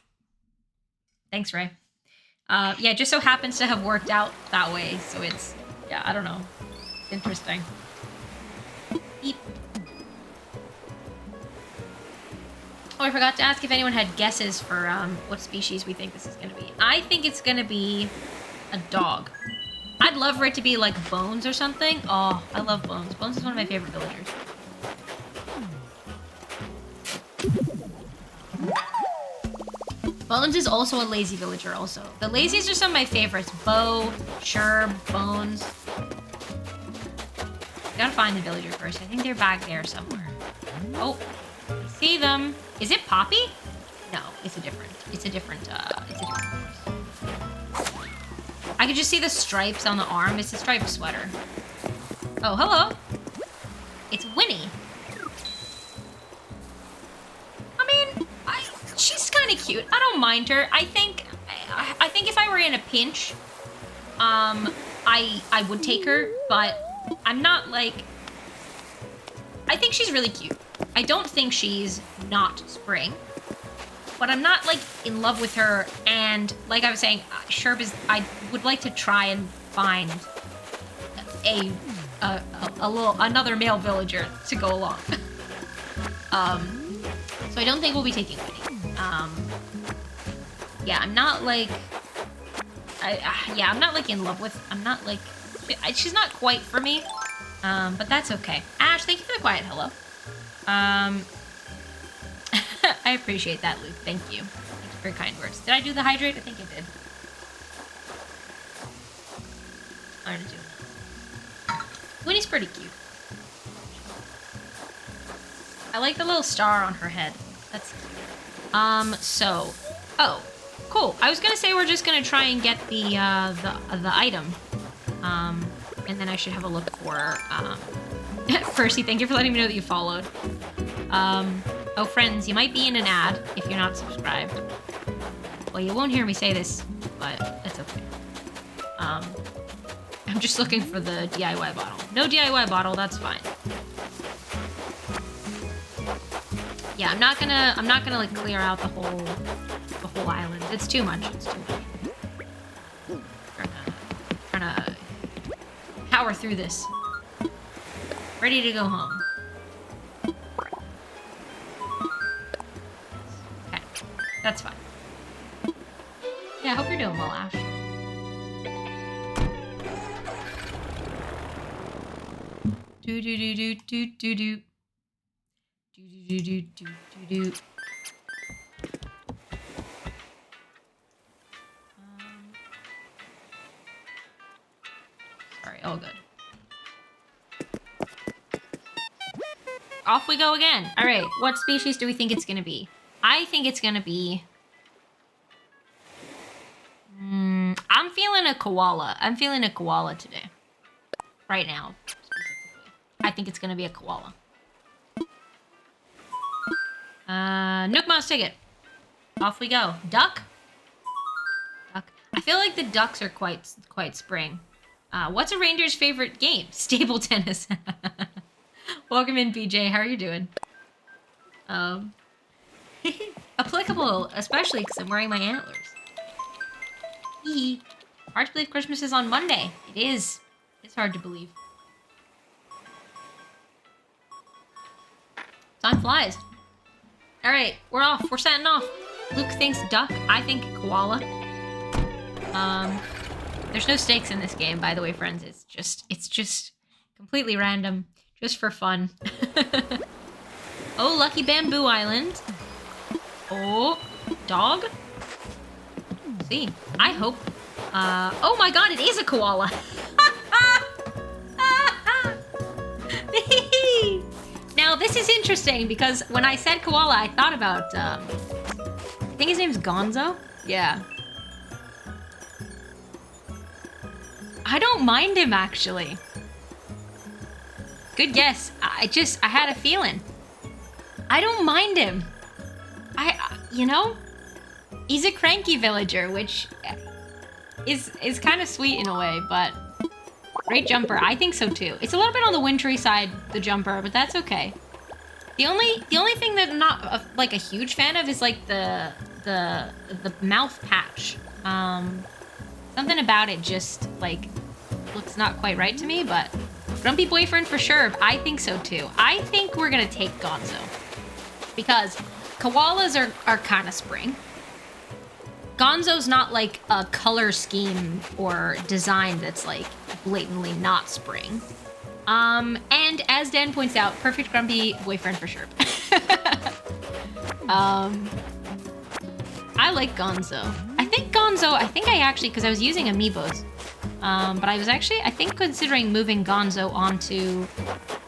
A: Thanks, Ray. Yeah, it just so happens to have worked out that way, so it's... Yeah, I don't know. Interesting. Beep. Oh, I forgot to ask if anyone had guesses for what species we think this is going to be. I think it's going to be a dog. I'd love for it to be like Bones or something. Oh, I love Bones. Bones is one of my favorite villagers. Bones is also a lazy villager also. The lazies are some of my favorites. Bo, Sherb, Bones. Gotta find the villager first. I think they're back there somewhere. Oh, I see them. Is it Poppy? No, it's a different horse. I could just see the stripes on the arm. It's a striped sweater. Oh, hello. It's Winnie. I mean, she's kind of cute. I don't mind her. I think if I were in a pinch, I would take her, but I'm not like... I think she's really cute. I don't think she's not Spring, but I'm not like in love with her. And like I was saying, Sherb is... I would like to try and find a another male villager to go along. So I don't think we'll be taking Winnie. Yeah, I'm not like, I'm not like in love with. I'm not like, she's not quite for me. But that's okay. Ash, thank you for the quiet hello. I appreciate that, Luke. Thank you. Thank you for your kind words. Did I do the hydrate? I think I did. I'm gonna do it. Winnie's pretty cute. I like the little star on her head. That's cute. So, oh, cool. I was gonna say we're just gonna try and get the item. And then I should have a look for, Percy, thank you for letting me know that you followed. Oh, friends, you might be in an ad if you're not subscribed. Well, you won't hear me say this, but that's okay. I'm just looking for the DIY bottle. No DIY bottle, that's fine. Yeah, I'm not gonna like clear out the whole island. It's too much. It's too much. Trying to power through this. Ready to go home. Okay, that's fine. Yeah, I hope you're doing well, Ash. Do do do do do do do. Do do do do do do. Sorry, all good. Off we go again. All right, what species do we think it's gonna be? I think it's gonna be. I'm feeling a koala. I'm feeling a koala today. Right now, specifically. I think it's gonna be a koala. Nook Mouse Ticket. Off we go. Duck? Duck. I feel like the ducks are quite spring. What's a reindeer's favorite game? Stable tennis. Welcome in, BJ. How are you doing? Applicable, especially because I'm wearing my antlers. Hee. Hard to believe Christmas is on Monday. It is. It's hard to believe. Time flies. All right, we're off. We're setting off. Luke thinks duck. I think koala. There's no stakes in this game, by the way, friends. It's just completely random, just for fun. Oh, lucky bamboo island. Oh, dog. Let's see, I hope. Oh my God, it is a koala. Now, this is interesting because when I said koala, I thought about, I think his name's Gonzo? Yeah. I don't mind him, actually. Good guess. I had a feeling. I don't mind him. You know? He's a cranky villager, which is kind of sweet in a way, but... Great jumper. I think so too. It's a little bit on the wintry side, the jumper, but that's okay. The only thing that I'm not like a huge fan of is like the mouth patch. Something about it just like looks not quite right to me, but grumpy boyfriend for sure. I think so too. I think we're gonna take Gonzo because koalas are kind of spring. Gonzo's not like a color scheme or design that's like blatantly not spring. And as Dan points out, perfect grumpy boyfriend for sure. I like Gonzo. I think I actually, because I was using amiibos, but I was actually, I think, considering moving Gonzo onto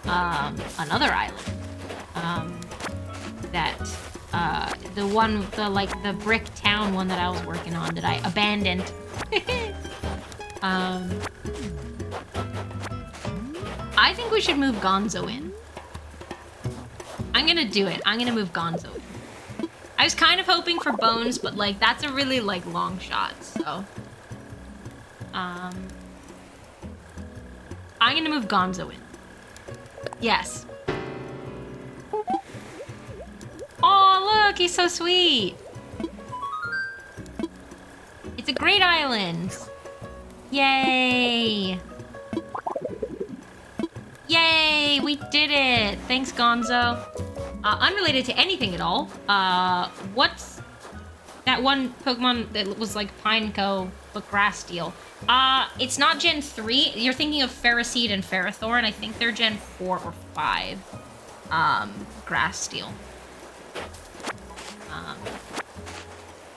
A: another island. The brick town one that I was working on that I abandoned. I think we should move Gonzo in. I'm gonna do it. I'm gonna move Gonzo in. I was kind of hoping for Bones, but like that's a really like long shot, so. I'm gonna move Gonzo in. Yes. Oh, look, he's so sweet. It's a great island. Yay. Yay! We did it! Thanks, Gonzo. Unrelated to anything at all. What's that one Pokemon that was like Pineco but Grass Steel? It's not Gen 3. You're thinking of Ferroseed and Ferrothorn. I think they're Gen 4 or 5. Grass Steel.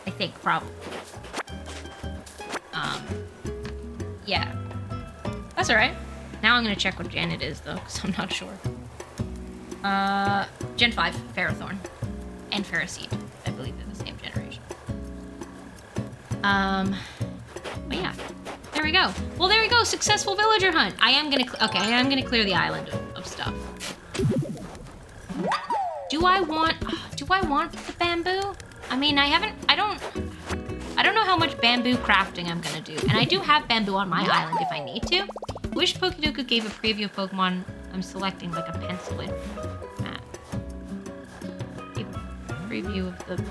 A: I think, probably. Yeah. That's alright. Now I'm gonna check what gen it is, though, because I'm not sure. Gen 5, Ferrothorn. And Ferroseed. I believe they're the same generation. But yeah. There we go. Well, there we go. Successful villager hunt. I am gonna clear the island of stuff. Do I want the bamboo? I mean, I don't know how much bamboo crafting I'm gonna do. And I do have bamboo on my island if I need to. Wish Pokedoku gave a preview of Pokemon I'm selecting, like a pencil in map. Give a preview of the...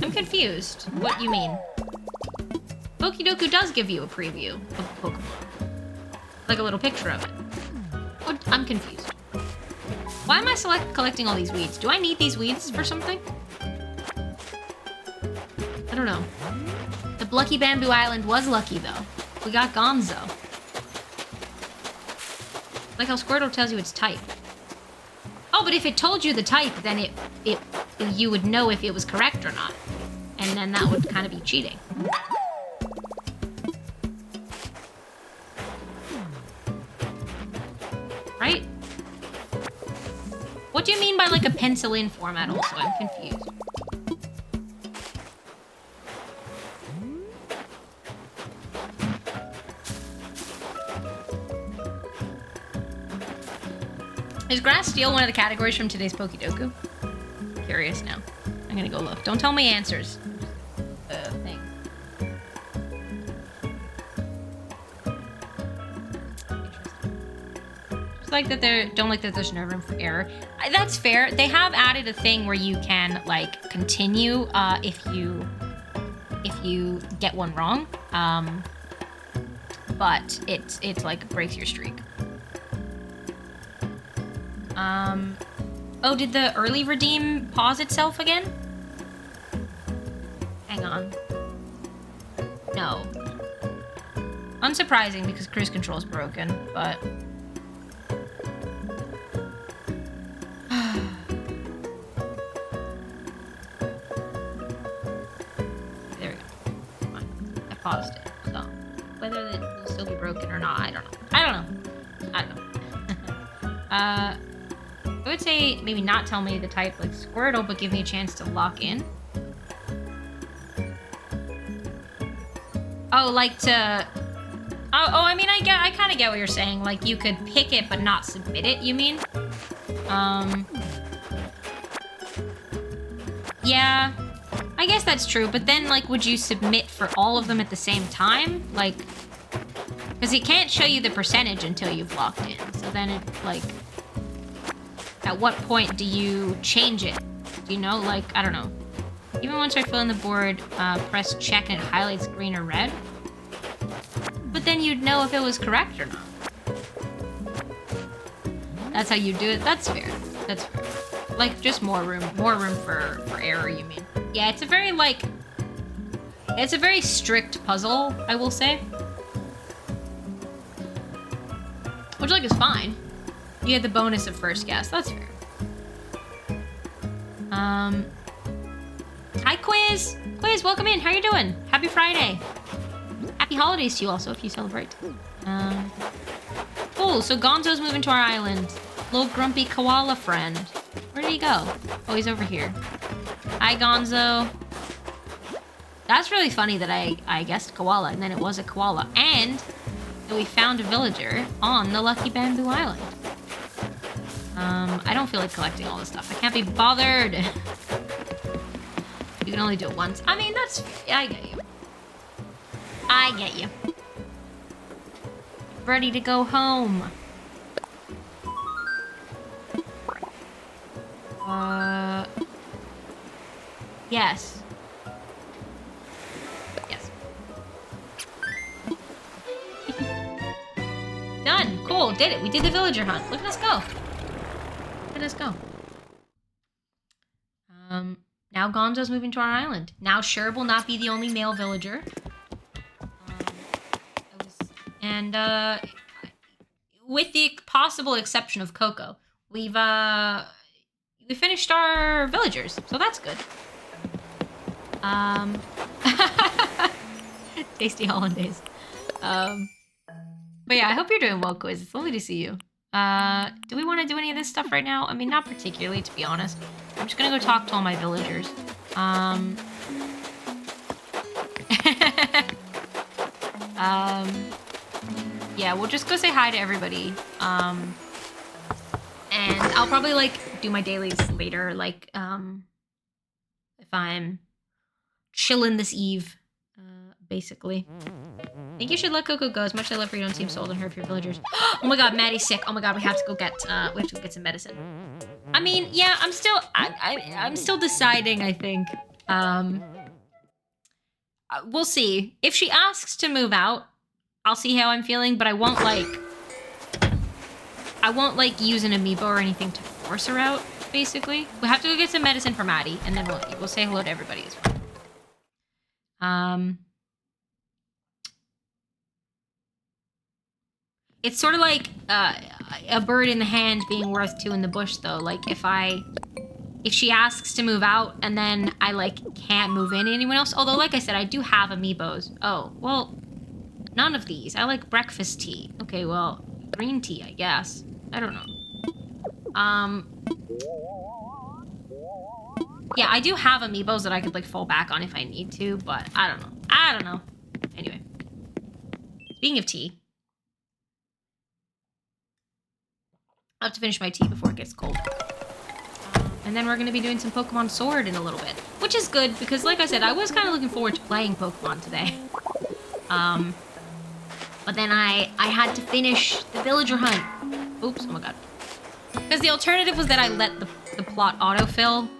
A: I'm confused. What you mean? Pokedoku does give you a preview of Pokemon. Like a little picture of it. What? I'm confused. Why am I collecting all these weeds? Do I need these weeds for something? I don't know. The Lucky Bamboo Island was lucky, though. We got Gonzo. Like how Squirtle tells you its type. Oh, but if it told you the type, then you would know if it was correct or not. And then that would kind of be cheating. Right? What do you mean by like a pencil in format also? I'm confused. Is Grass Steel one of the categories from today's Pokedoku? Curious now. I'm gonna go look. Don't tell me answers. Thing. Just like that don't like that there's no room for error. That's fair. They have added a thing where you can like continue if you get one wrong. But it's like breaks your streak. Oh, did the early redeem pause itself again? Hang on. No. Unsurprising because cruise control is broken, but... There we go. Fine. I paused it, so... Whether it will still be broken or not, I don't know. I don't know. I would say maybe not tell me the type like Squirtle, but give me a chance to lock in. Oh, like to... Oh, I mean, I kind of get what you're saying. Like, you could pick it but not submit it, you mean? Yeah, I guess that's true. But then, like, would you submit for all of them at the same time? Like, because it can't show you the percentage until you've locked in. So then it, like... At what point do you change it? Do you know? Like, I don't know. Even once I fill in the board, press check and it highlights green or red. But then you'd know if it was correct or not. That's how you do it. That's fair. That's fair. Like, just more room for error, you mean? Yeah, it's a very, like... It's a very strict puzzle, I will say. Which, like, is fine. You get the bonus of first guess. That's fair. Hi, Quiz! Quiz, welcome in. How you doing? Happy Friday. Happy holidays to you also, if you celebrate. Cool, so Gonzo's moving to our island. Little grumpy koala friend. Where did he go? Oh, he's over here. Hi, Gonzo. That's really funny that I guessed koala, and then it was a koala. And that we found a villager on the Lucky Bamboo Island. I don't feel like collecting all this stuff. I can't be bothered. You can only do it once. I mean, that's... I get you. I get you. Ready to go home. Yes. Yes. Cool, did it. We did the villager hunt. Look at us go. Look at us go. Now Gonzo's moving to our island. Now Sherb will not be the only male villager. With the possible exception of Coco, we finished our villagers, so that's good. Tasty hollandaise. But yeah, I hope you're doing well, Quiz. It's lovely to see you. Do we want to do any of this stuff right now? I mean, not particularly, to be honest. I'm just gonna go talk to all my villagers. Yeah, we'll just go say hi to everybody. And I'll probably, like, do my dailies later, like, if I'm chilling this eve, basically. I think you should let Coco go. As much as I love her, you don't seem sold on her for your villagers. Oh my god, Maddie's sick. Oh my god, we have to go get some medicine. I mean, yeah, I'm still deciding, I think. We'll see. If she asks to move out, I'll see how I'm feeling, but I won't use an amiibo or anything to force her out, basically. We'll have to go get some medicine for Maddie, and then we'll say hello to everybody as well. It's sort of like a bird in the hand being worth two in the bush, though. Like, if she asks to move out and then I, like, can't move in anyone else. Although, like I said, I do have amiibos. Oh, well, none of these. I like breakfast tea. Okay, well, green tea, I guess. I don't know. Yeah, I do have amiibos that I could, like, fall back on if I need to, but I don't know. I don't know. Anyway. Speaking of tea. I have to finish my tea before it gets cold. And then we're going to be doing some Pokemon Sword in a little bit. Which is good, because like I said, I was kind of looking forward to playing Pokemon today. But then I had to finish the villager hunt. Oops, oh my god. Because the alternative was that I let the plot autofill.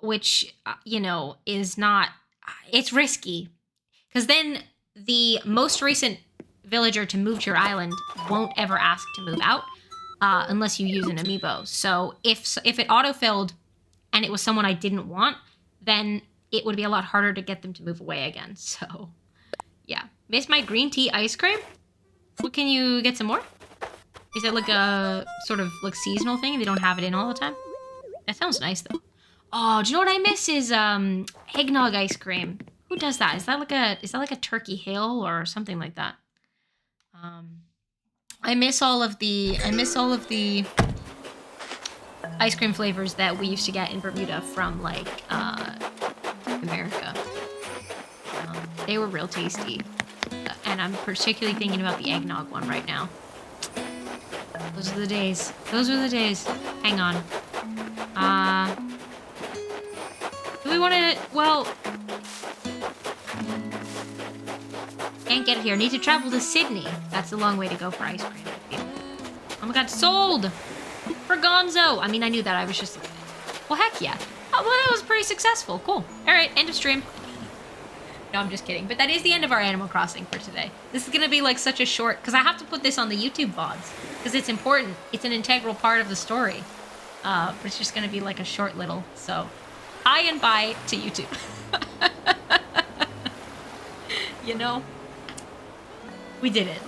A: Which, you know, is not... It's risky. Because then the most recent villager to move to your island won't ever ask to move out unless you use an amiibo. So if it autofilled and it was someone I didn't want, then it would be a lot harder to get them to move away again. So yeah, miss my green tea ice cream. What, can you get some more? Is it like a sort of like seasonal thing? They don't have it in all the time. That sounds nice though. Oh, do you know what I miss is eggnog ice cream. Who does that? Is that like a Turkey Hill or something like that? I miss all of the ice cream flavors that we used to get in Bermuda from like America. They were real tasty, and I'm particularly thinking about the eggnog one right now. Those are the days. Those are the days. Hang on. Do we want to? Well. Can't get here. Need to travel to Sydney. That's a long way to go for ice cream. Oh my god, sold! For Gonzo! I mean, I knew that. I was just... Well, heck yeah. Oh, well, that was pretty successful. Cool. Alright, end of stream. No, I'm just kidding. But that is the end of our Animal Crossing for today. This is going to be, like, such a short... Because I have to put this on the YouTube VODs. Because it's important. It's an integral part of the story. But it's just going to be, like, a short little. So, hi and bye to YouTube. You know? We did it.